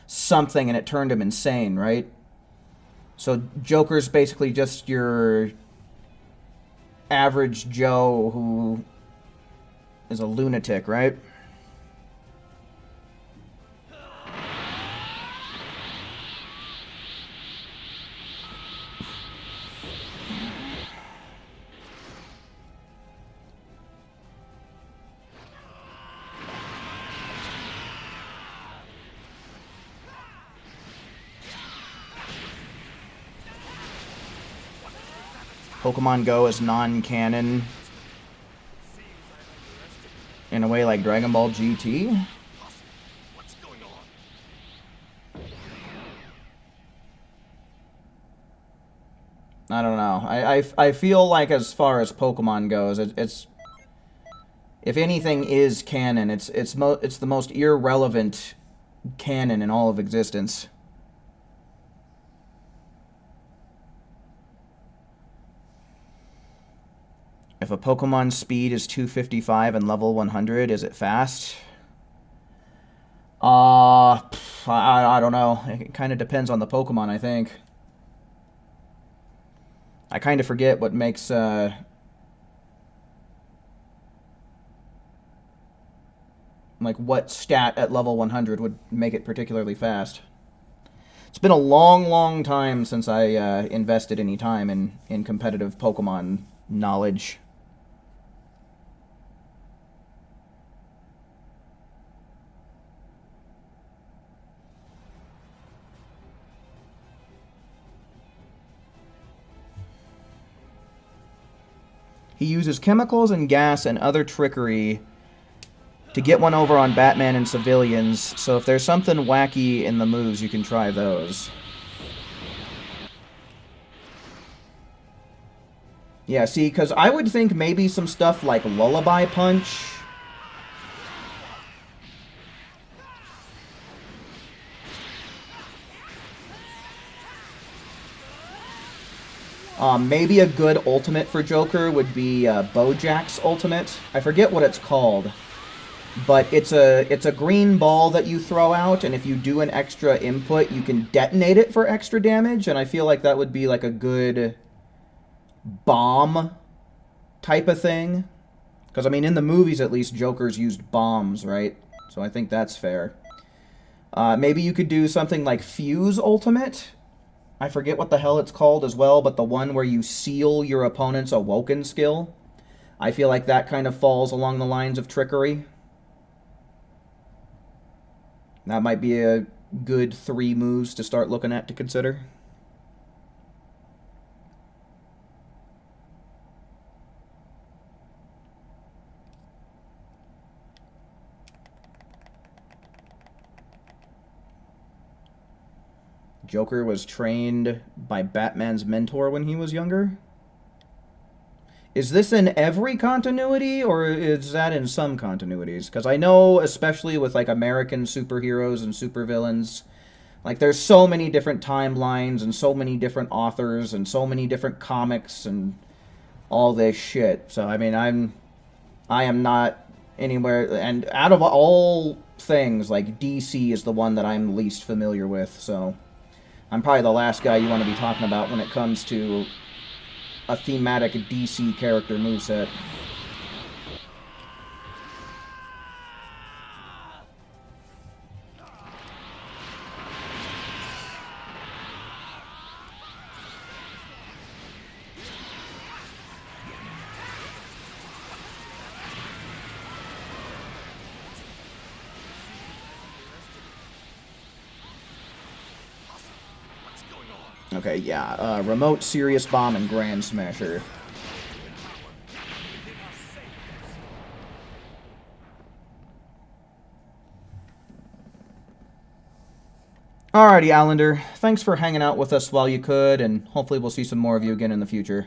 Speaker 1: something and it turned him insane, right? So Joker's basically just your average Joe who is a lunatic, right? Pokemon Go is non-canon in a way like Dragon Ball GT.
Speaker 3: What's going on?
Speaker 1: I don't know. I feel like as far as Pokemon goes, it's if anything is canon, it's the most irrelevant canon in all of existence. If a Pokemon's speed is 255 and level 100, is it fast? I don't know. It kind of depends on the Pokemon, I think. I kind of forget what makes, like, what stat at level 100 would make it particularly fast. It's been a long, long time since I invested any time in competitive Pokemon knowledge. He uses chemicals and gas and other trickery to get one over on Batman and civilians, so if there's something wacky in the moves, you can try those. Yeah, see, because I would think maybe some stuff like Lullaby Punch. Maybe a good ultimate for Joker would be Bojack's ultimate. I forget what it's called, but it's a green ball that you throw out, and if you do an extra input, you can detonate it for extra damage, and I feel like that would be like a good bomb type of thing. Because, I mean, in the movies, at least, Joker's used bombs, right? So I think that's fair. Maybe you could do something like Fuse Ultimate. I forget what the hell it's called as well, but the one where you seal your opponent's Awoken skill. I feel like that kind of falls along the lines of Trickery. That might be a good 3 moves to start looking at to consider. Joker was trained by Batman's mentor when he was younger? Is this in every continuity, or is that in some continuities? Because I know, especially with, like, American superheroes and supervillains, like, there's so many different timelines and so many different authors and so many different comics and all this shit. So, I mean, I am not anywhere... And out of all things, like, DC is the one that I'm least familiar with, so... I'm probably the last guy you want to be talking about when it comes to a thematic DC character moveset. Okay, yeah. Remote, Serious Bomb, and Grand Smasher. Alrighty, Allender. Thanks for hanging out with us while you could, and hopefully we'll see some more of you again in the future.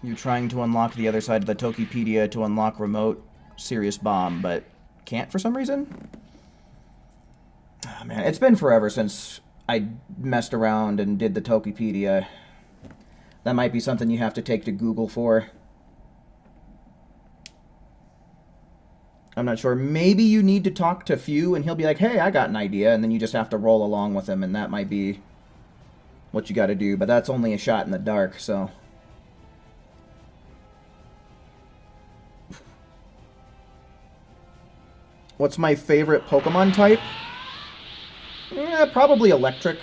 Speaker 1: You're trying to unlock the other side of the Tokipedia to unlock Remote, Serious Bomb, but can't for some reason? Oh, man, it's been forever since I messed around and did the Tokipedia. That might be something you have to take to Google for. I'm not sure. Maybe you need to talk to Few and he'll be like, hey, I got an idea, and then you just have to roll along with him, and that might be what you got to do, but that's only a shot in the dark, so... What's my favorite Pokemon type? Probably Electric.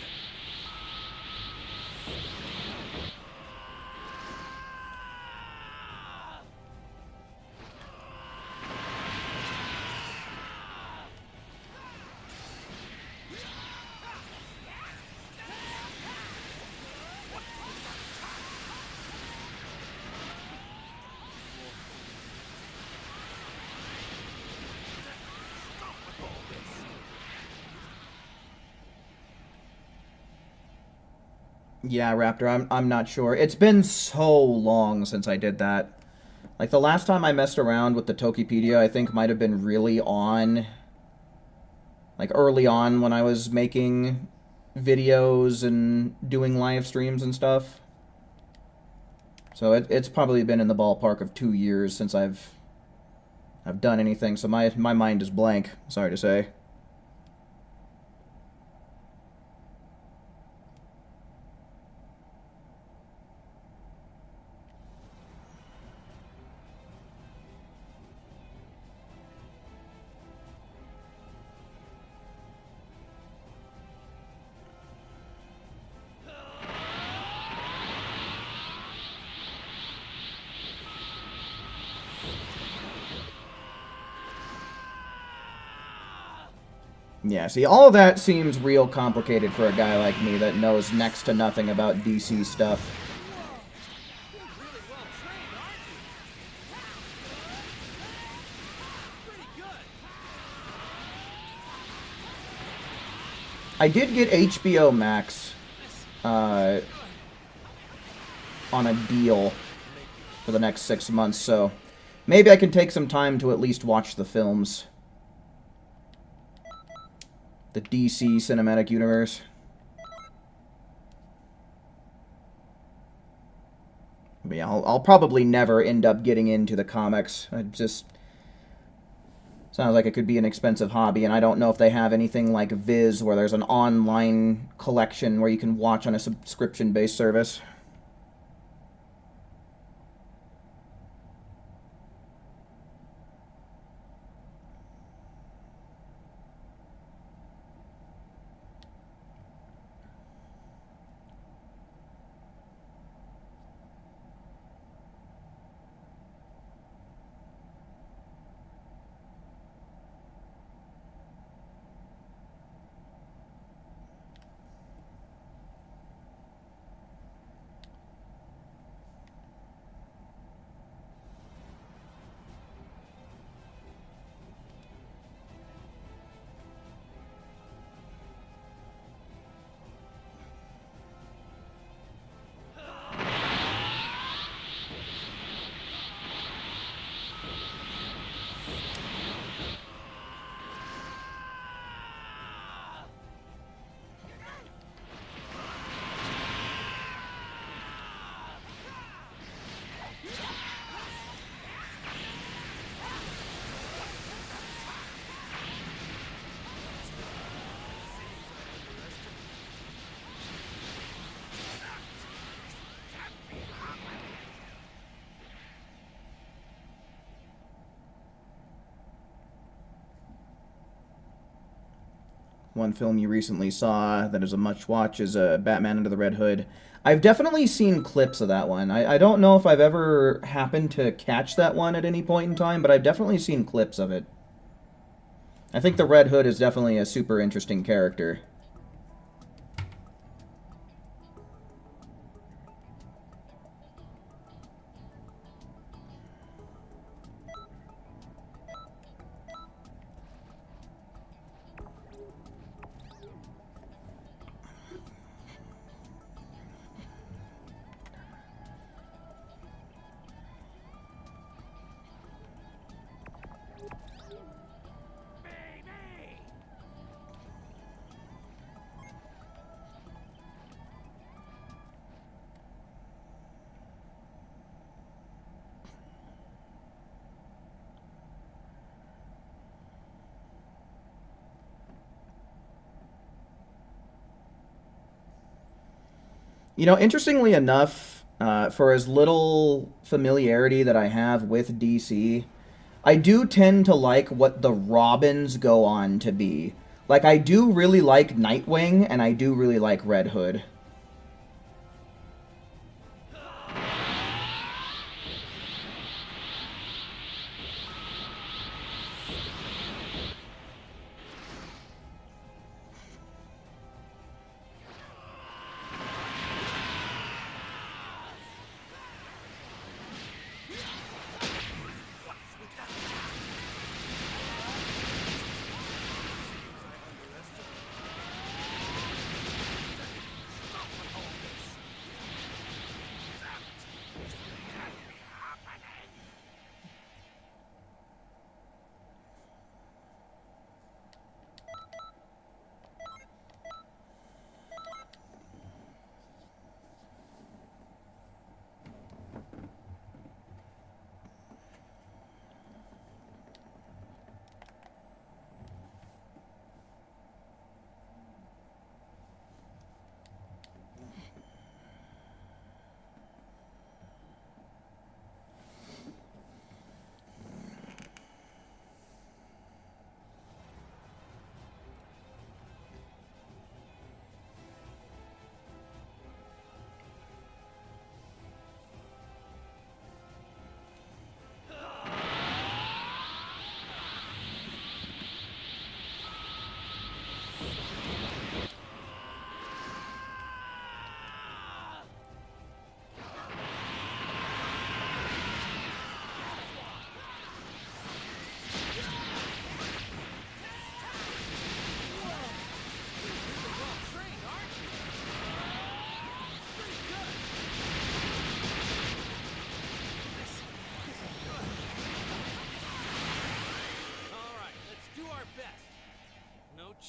Speaker 1: Yeah, Raptor, I'm not sure. It's been so long since I did that. Like, the last time I messed around with the Tokipedia, I think might have been really on... Like, early on when I was making videos and doing live streams and stuff. So it's probably been in the ballpark of 2 years since I've done anything, so my mind is blank, sorry to say. Yeah, see, all of that seems real complicated for a guy like me that knows next to nothing about DC stuff.
Speaker 2: You're really well trained, aren't you? Pretty good.
Speaker 1: I did get HBO Max on a deal for the next 6 months, so maybe I can take some time to at least watch the films. The DC Cinematic Universe. But yeah, I'll probably never end up getting into the comics. It just sounds like it could be an expensive hobby, and I don't know if they have anything like Viz, where there's an online collection where you can watch on a subscription-based service. One film you recently saw that is a much watch is Batman Under the Red Hood. I've definitely seen clips of that one. I don't know if I've ever happened to catch that one at any point in time, but I've definitely seen clips of it. I think the Red Hood is definitely a super interesting character. You know, interestingly enough, for as little familiarity that I have with DC, I do tend to like what the Robins go on to be. Like, I do really like Nightwing, and I do really like Red Hood.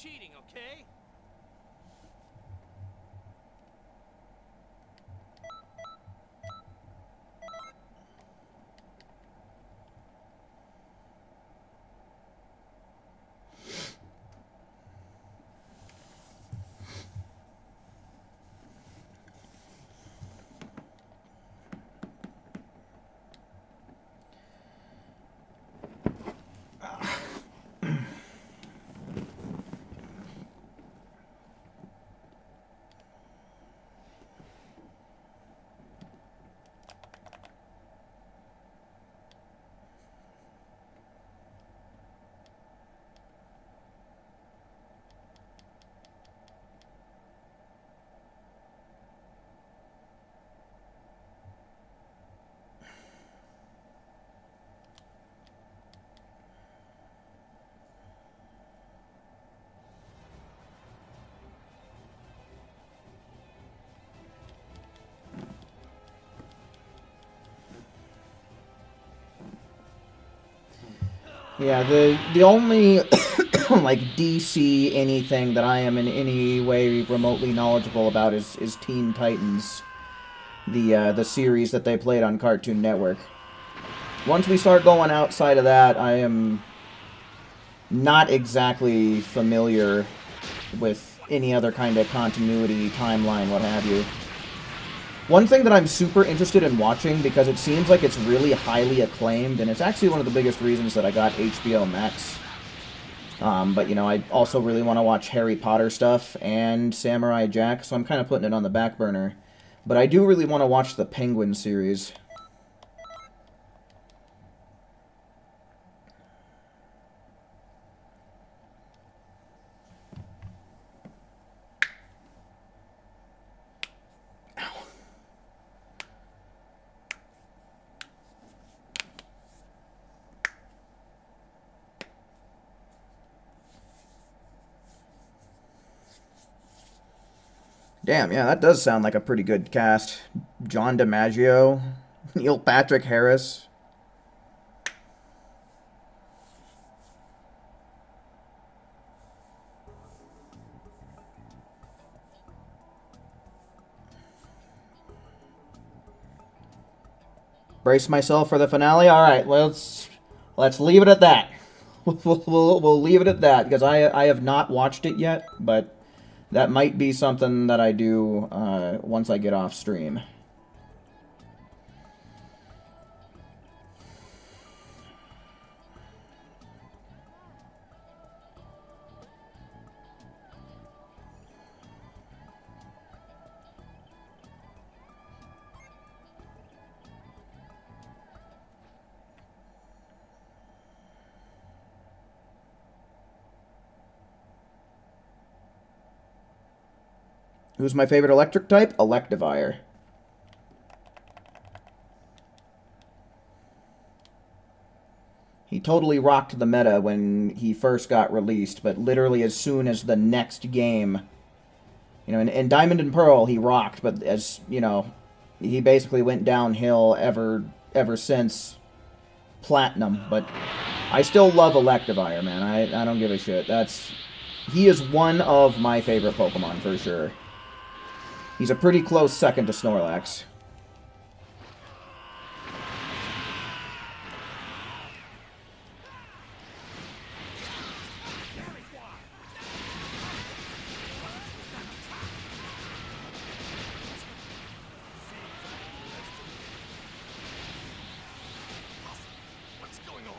Speaker 2: cheating, okay?
Speaker 1: Yeah, the only like DC anything that I am in any way remotely knowledgeable about is Teen Titans, the series that they played on Cartoon Network. Once we start going outside of that, I am not exactly familiar with any other kind of continuity, timeline, what have you. One thing that I'm super interested in watching, because it seems like it's really highly acclaimed, and it's actually one of the biggest reasons that I got HBO Max. But, you know, I also really want to watch Harry Potter stuff and Samurai Jack, so I'm kind of putting it on the back burner. But I do really want to watch the Penguin series. Damn, yeah, that does sound like a pretty good cast. John DiMaggio, Neil Patrick Harris. Brace myself for the finale. All right, let's leave it at that. We'll leave it at that, because I have not watched it yet, but that might be something that I do once I get off stream. Who's my favorite electric type? Electivire. He totally rocked the meta when he first got released, but literally as soon as the next game, you know, in Diamond and Pearl he rocked, but as, you know, he basically went downhill ever since Platinum. But I still love Electivire, man. I don't give a shit. He is one of my favorite Pokemon for sure. He's a pretty close second to Snorlax.
Speaker 3: What's going on?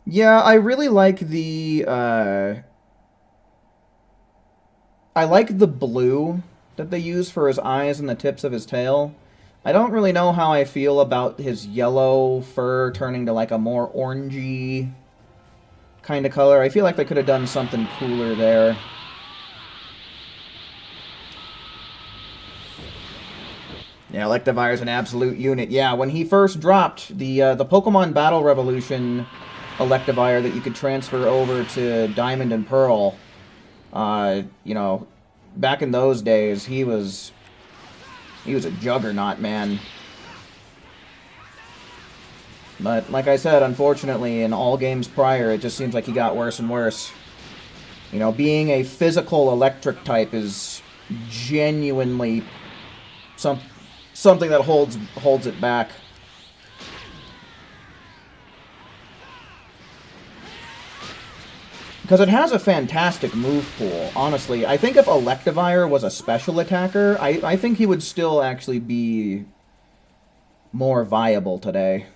Speaker 1: Yeah, I really like the, I like the blue that they use for his eyes and the tips of his tail. I don't really know how I feel about his yellow fur turning to like a more orangey kind of color. I feel like they could have done something cooler there. Yeah, Electivire's an absolute unit. Yeah, when he first dropped the Pokemon Battle Revolution Electivire that you could transfer over to Diamond and Pearl, you know, back in those days, he was a juggernaut, man. But like I said, unfortunately, in all games prior, it just seems like he got worse and worse. You know, being a physical electric type is genuinely something that holds it back. Because it has a fantastic move pool, honestly. I think if Electivire was a special attacker, I think he would still actually be more viable today.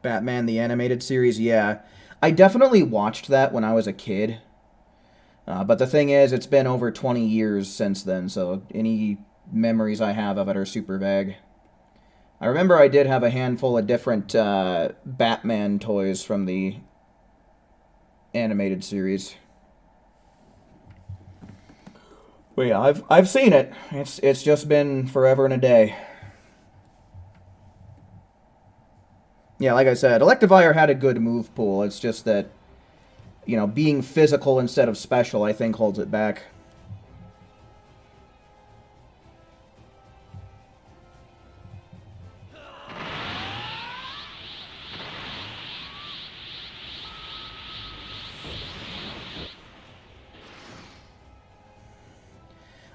Speaker 1: Batman the Animated Series, yeah. I definitely watched that when I was a kid. But the thing is, it's been over 20 years since then, so any memories I have of it are super vague. I remember I did have a handful of different Batman toys from the animated series. But yeah, I've seen it. It's just been forever and a day. Yeah, like I said, Electivire had a good move pool. It's just that, you know, being physical instead of special, I think, holds it back.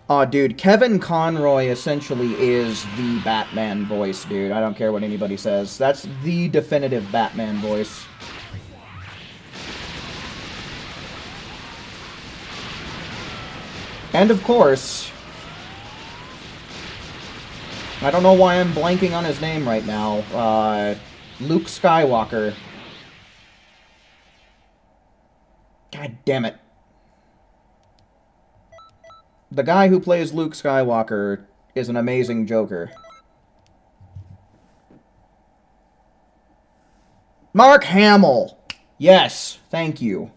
Speaker 1: Aw, dude, Kevin Conroy essentially is the Batman voice, dude. I don't care what anybody says. That's the definitive Batman voice. And of course, I don't know why I'm blanking on his name right now. Luke Skywalker. God damn it. The guy who plays Luke Skywalker is an amazing Joker. Mark Hamill! Yes, thank you.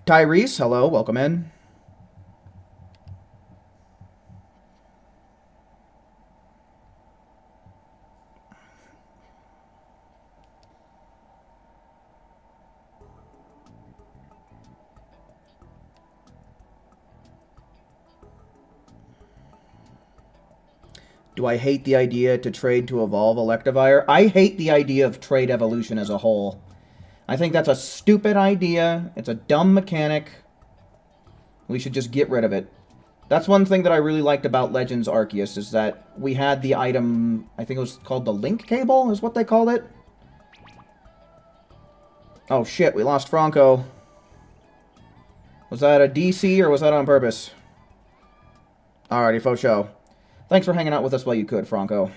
Speaker 1: Tyrese, hello, welcome in. Do I hate the idea to trade to evolve Electivire? I hate the idea of trade evolution as a whole. I think that's a stupid idea. It's a dumb mechanic. We should just get rid of it. That's one thing that I really liked about Legends Arceus, is that we had the item, I think it was called the link cable, is what they called it. Oh shit, we lost Franco. Was that a DC or was that on purpose? Alrighty, faux show. Thanks for hanging out with us while you could, Franco.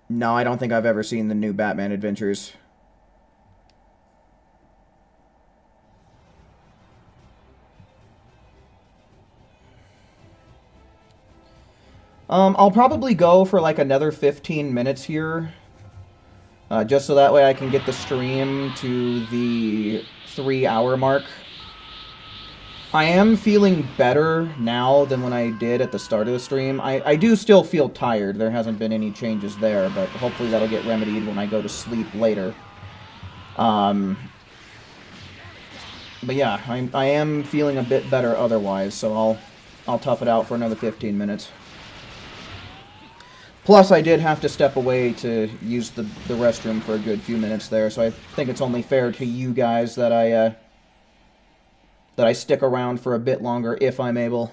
Speaker 1: No, I don't think I've ever seen the new Batman Adventures. I'll probably go for like another 15 minutes here. Just so that way I can get the stream to the 3-hour mark. I am feeling better now than when I did at the start of the stream. I do still feel tired. There hasn't been any changes there, but hopefully that'll get remedied when I go to sleep later. But yeah, I am feeling a bit better otherwise, so I'll tough it out for another 15 minutes. Plus, I did have to step away to use the restroom for a good few minutes there, so I think it's only fair to you guys that I stick around for a bit longer if I'm able.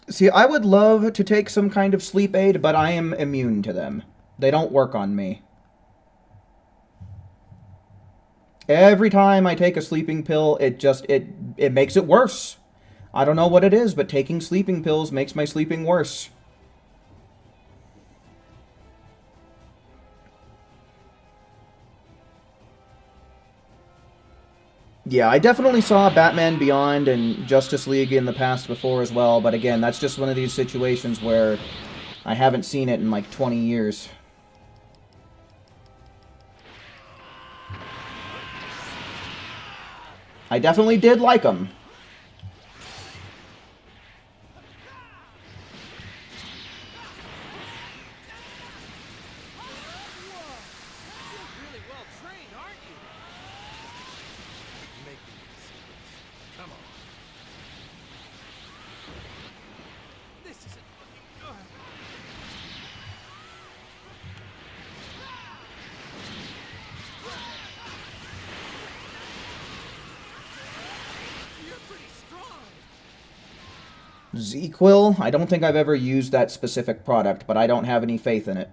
Speaker 1: See, I would love to take some kind of sleep aid, but I am immune to them. They don't work on me. Every time I take a sleeping pill, it makes it worse. I don't know what it is, but taking sleeping pills makes my sleeping worse. Yeah, I definitely saw Batman Beyond and Justice League in the past before as well, but again, that's just one of these situations where I haven't seen it in like 20 years. I definitely did like them.
Speaker 2: Really well trained, aren't you?
Speaker 3: Make me serious. Come on.
Speaker 2: This isn't looking good. You're pretty strong.
Speaker 1: ZQuil? I don't think I've ever used that specific product, but I don't have any faith in it.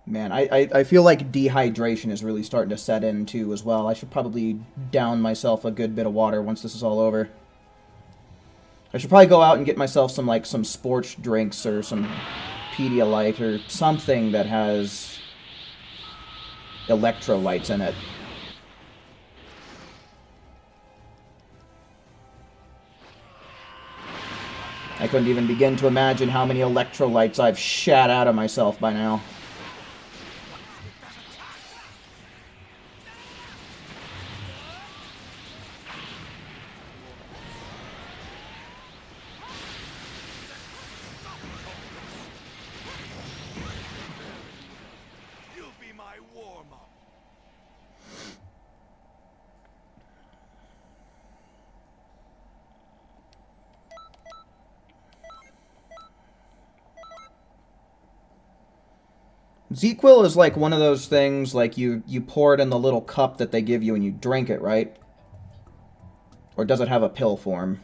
Speaker 1: Man, I feel like dehydration is really starting to set in, too, as well. I should probably down myself a good bit of water once this is all over. I should probably go out and get myself some sports drinks or some Pedialyte or something that has electrolytes in it. I couldn't even begin to imagine how many electrolytes I've shat out of myself by now.
Speaker 3: You'll be my warm-up.
Speaker 1: ZQuil is like one of those things, like you pour it in the little cup that they give you and you drink it, right? Or does it have a pill form?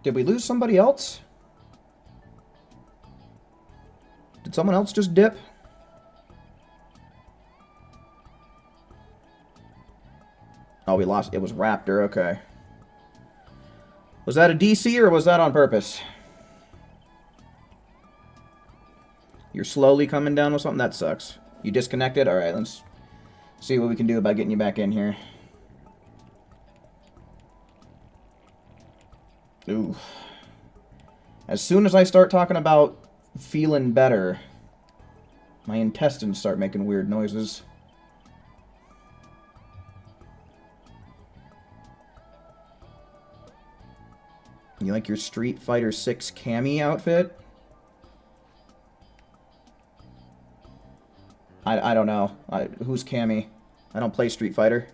Speaker 1: Did we lose somebody else? Did someone else just dip? Oh, we lost. It was Raptor, okay. Was that a DC or was that on purpose? You're slowly coming down with something? That sucks. You disconnected? Alright, let's see what we can do about getting you back in here. Ooh. As soon as I start talking about feeling better, my intestines start making weird noises. You like your Street Fighter 6 Cammy outfit? I don't know. Who's Cammy? I don't play Street Fighter.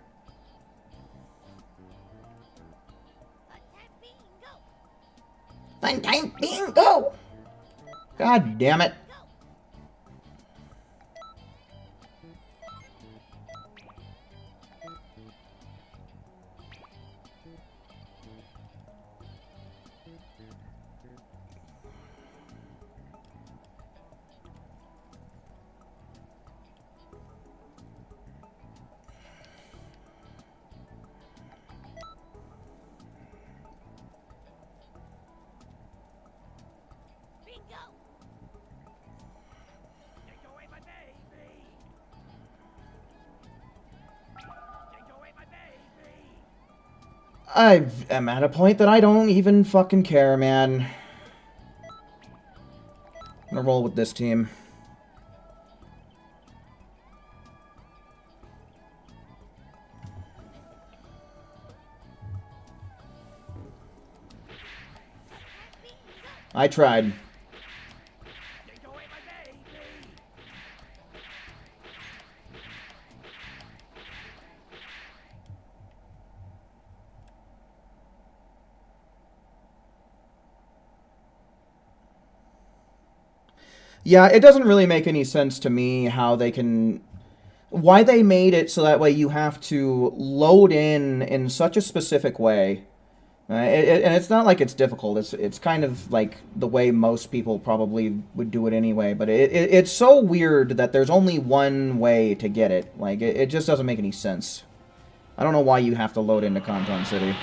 Speaker 1: Fun time bingo! God damn it. I am at a point that I don't even fucking care, man. I'm gonna roll with this team. I tried. Yeah, it doesn't really make any sense to me how they can... Why they made it so that way you have to load in such a specific way. And it's not like it's difficult. It's kind of like the way most people probably would do it anyway. But it's so weird that there's only one way to get it. Like, it just doesn't make any sense. I don't know why you have to load into Canton City.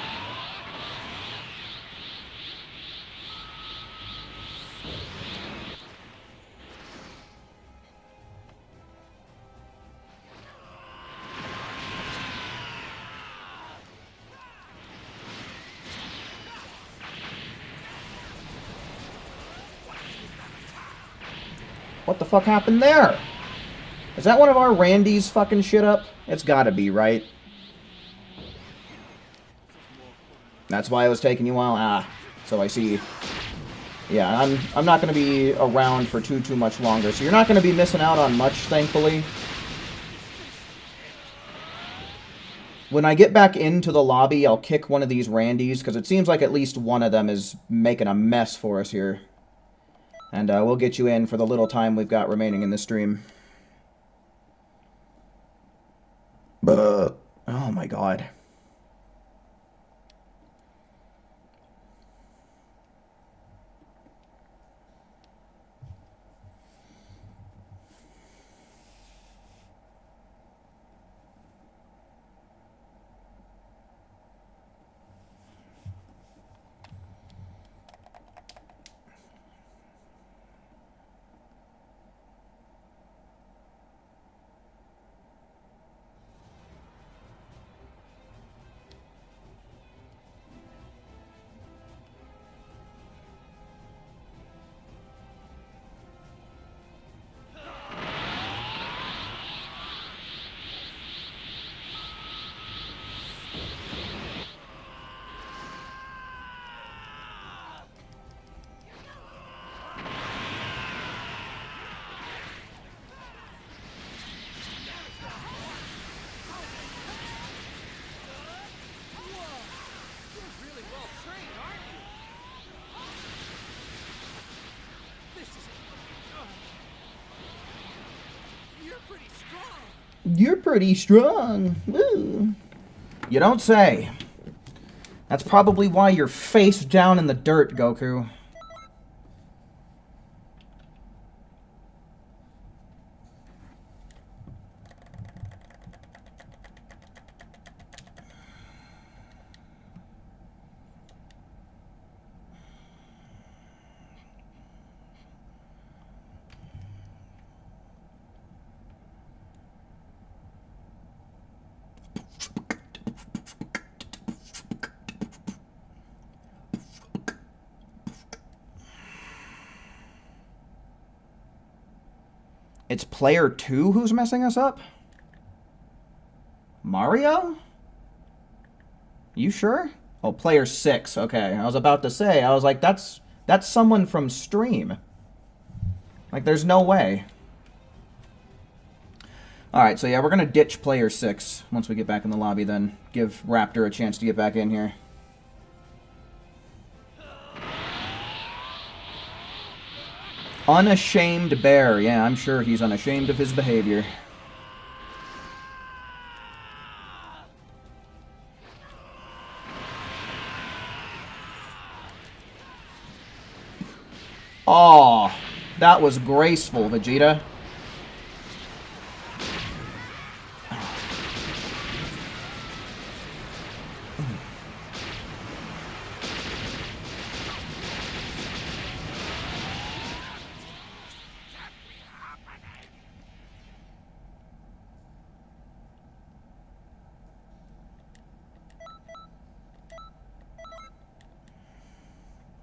Speaker 1: What the fuck happened there? Is that one of our Randys fucking shit up? It's gotta be, right? That's why it was taking you a while? Ah, so I see. Yeah, I'm not gonna be around for too much longer, so you're not gonna be missing out on much, thankfully. When I get back into the lobby, I'll kick one of these Randys, because it seems like at least one of them is making a mess for us here. And we'll get you in for the little time we've got remaining in the stream. Oh my god. You're pretty strong. Woo. You don't say. That's probably why you're face down in the dirt, Goku. It's player 2 who's messing us up? Mario? You sure? Oh, player 6. Okay, I was about to say. I was like, that's someone from stream. Like, there's no way. Alright, so yeah, we're gonna ditch player 6 once we get back in the lobby then. Give Raptor a chance to get back in here. Unashamed bear. Yeah, I'm sure he's unashamed of his behavior. Oh, that was graceful, Vegeta.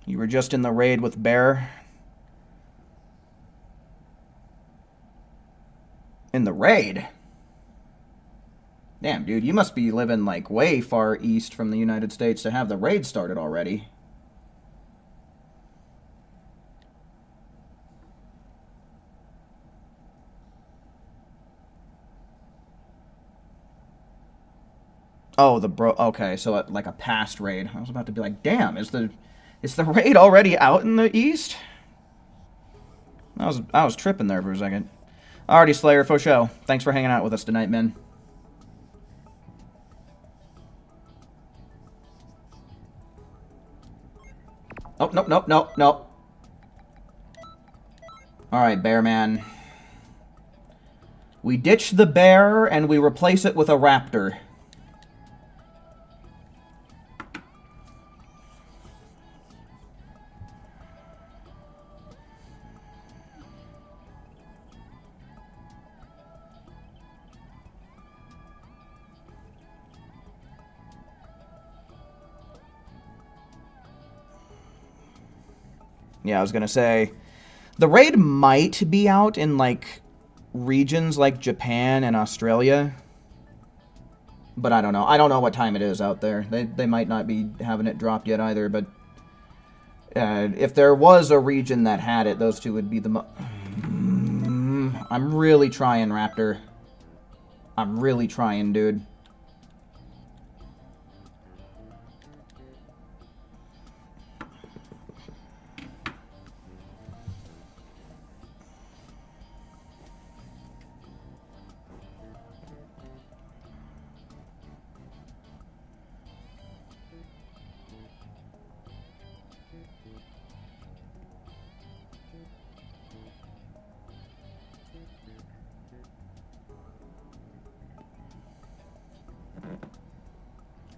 Speaker 1: You were just in the raid with Bear. In the raid? Damn, dude, you must be living, like, way far east from the United States to have the raid started already. Oh, okay, so like a past raid. I was about to be like, damn, is the raid already out in the east? I was tripping there for a second. Alrighty, Slayer, for show. Thanks for hanging out with us tonight, man. Oh, nope, nope, nope, nope. Alright, Bear Man. We ditch the bear and we replace it with a raptor. Yeah, I was gonna say, the raid might be out in, like, regions like Japan and Australia. But I don't know. I don't know what time it is out there. They might not be having it dropped yet either, but if there was a region that had it, those two would be the I'm really trying, Raptor. I'm really trying, dude.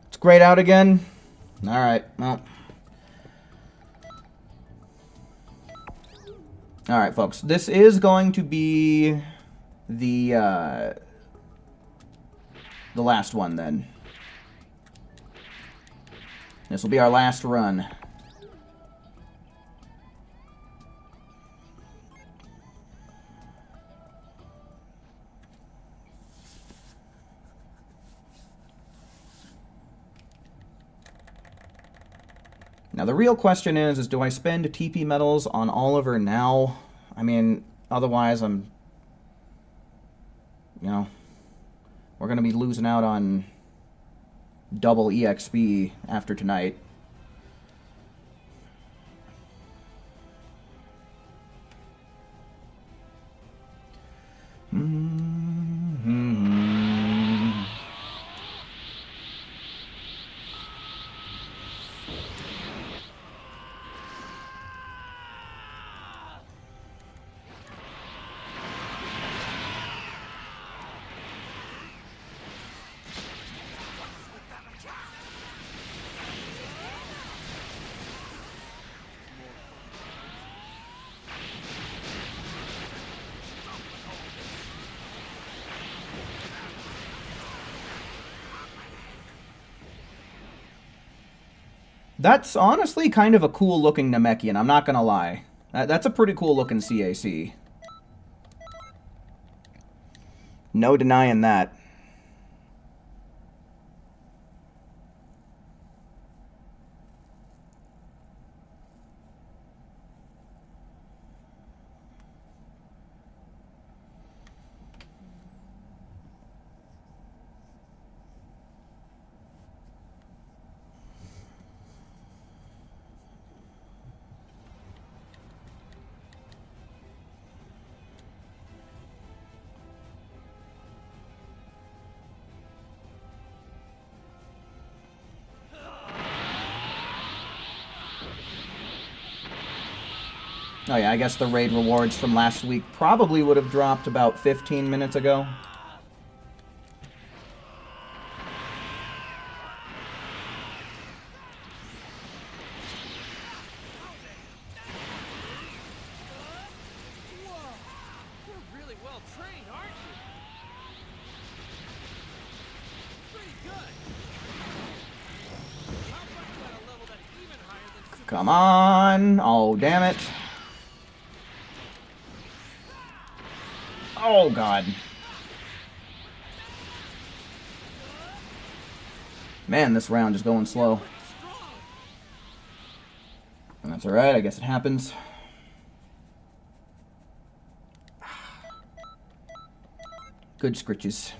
Speaker 1: It's grayed out again? Alright, well. Alright, folks. This is going to be the last one, then. This will be our last run. Now, the real question is do I spend TP medals on Oliver now? I mean, otherwise I'm, you know, we're going to be losing out on double EXP after tonight. That's honestly kind of a cool-looking Namekian, I'm not gonna lie. That's a pretty cool-looking CAC. No denying that. Oh yeah, I guess the raid rewards from last week probably would have dropped about 15 minutes ago.
Speaker 2: Whoa! You're really well trained, aren't you? Pretty good. How about you at a level that's even higher than Super
Speaker 1: Come on. Oh, damn it. Oh, God. Man, this round is going slow.
Speaker 2: strong?
Speaker 1: And that's alright, I guess it happens. Good scritches.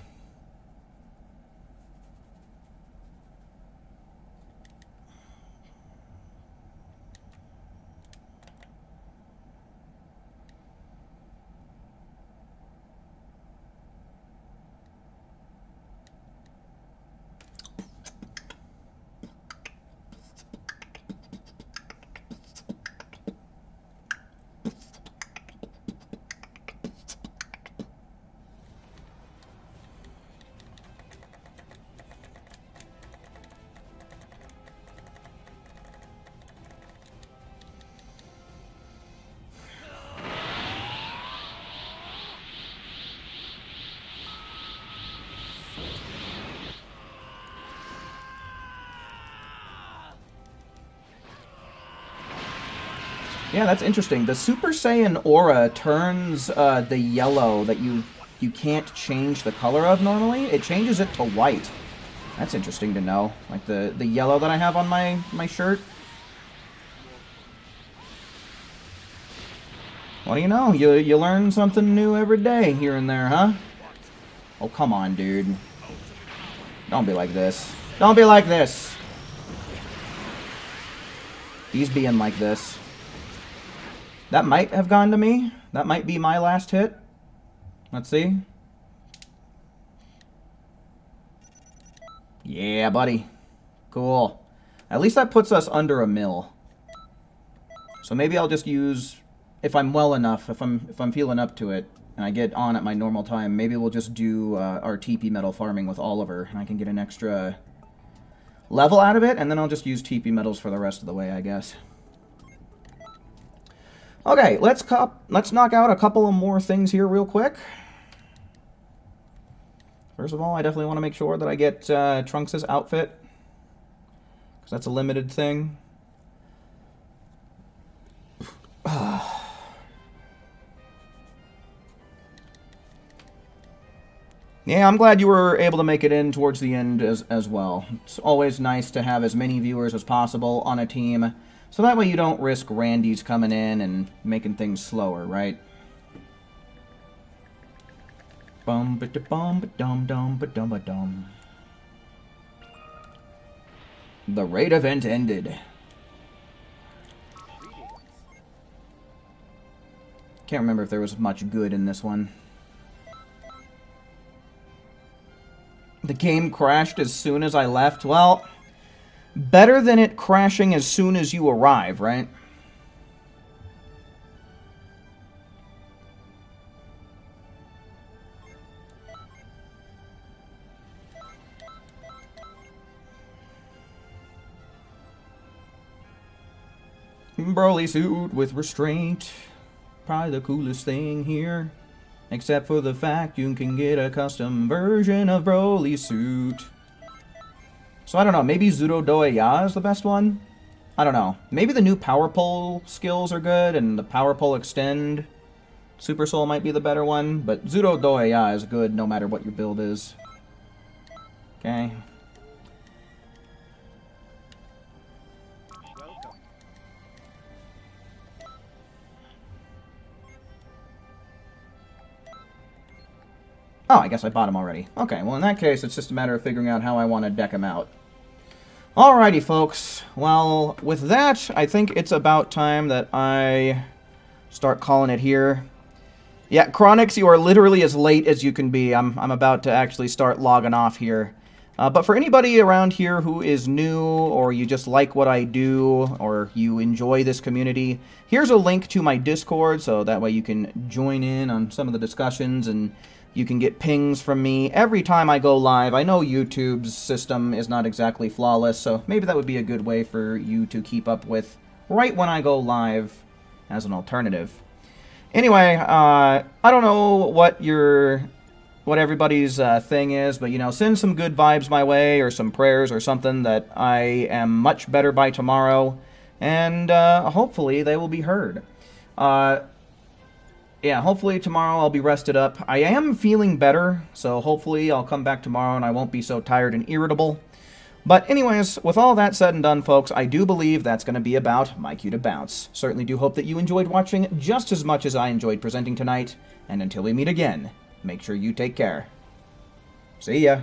Speaker 1: Yeah, that's interesting. The Super Saiyan aura turns the yellow that you can't change the color of normally. It changes it to white. That's interesting to know. Like the yellow that I have on my shirt. What do you know? You learn something new every day here and there, huh? Oh, come on, dude. Don't be like this. Don't be like this. He's being like this. That might have gone to me. That might be my last hit. Let's see. Yeah, buddy. Cool. At least that puts us under a mil. So maybe I'll just use, if I'm well enough, if I'm feeling up to it, and I get on at my normal time, maybe we'll just do our TP metal farming with Oliver, and I can get an extra level out of it, and then I'll just use TP metals for the rest of the way, I guess. Okay, let's knock out a couple of more things here real quick. First of all, I definitely want to make sure that I get Trunks' outfit, because that's a limited thing. Yeah, I'm glad you were able to make it in towards the end as well. It's always nice to have as many viewers as possible on a team, so that way you don't risk Randy's coming in and making things slower, right? Bum ba da bum ba dum dum ba dum ba dum. The raid event ended. Can't remember if there was much good in this one. The game crashed as soon as I left. Well, better than it crashing as soon as you arrive, right? Broly suit with restraint. Probably the coolest thing here. Except for the fact you can get a custom version of Broly suit. So I don't know, maybe Zudo Doya is the best one? I don't know. Maybe the new Power Pole skills are good, and the Power Pole Extend Super Soul might be the better one, but Zudo Doya is good no matter what your build is. Okay. Oh, I guess I bought him already. Okay, well in that case, it's just a matter of figuring out how I want to deck him out. Alrighty, folks. Well, with that, I think it's about time that I start calling it here. Yeah, Chronix, you are literally as late as you can be. I'm about to actually start logging off here. But for anybody around here who is new, or you just like what I do, or you enjoy this community, here's a link to my Discord, so that way you can join in on some of the discussions, and you can get pings from me every time I go live. I know YouTube's system is not exactly flawless, so maybe that would be a good way for you to keep up with right when I go live as an alternative. Anyway, I don't know what everybody's thing is, but, you know, send some good vibes my way, or some prayers or something, that I am much better by tomorrow, and hopefully they will be heard. Yeah, hopefully tomorrow I'll be rested up. I am feeling better, so hopefully I'll come back tomorrow and I won't be so tired and irritable. But anyways, with all that said and done, folks, I do believe that's going to be about My Cue to Bounce. Certainly do hope that you enjoyed watching just as much as I enjoyed presenting tonight, and until we meet again, make sure you take care. See ya.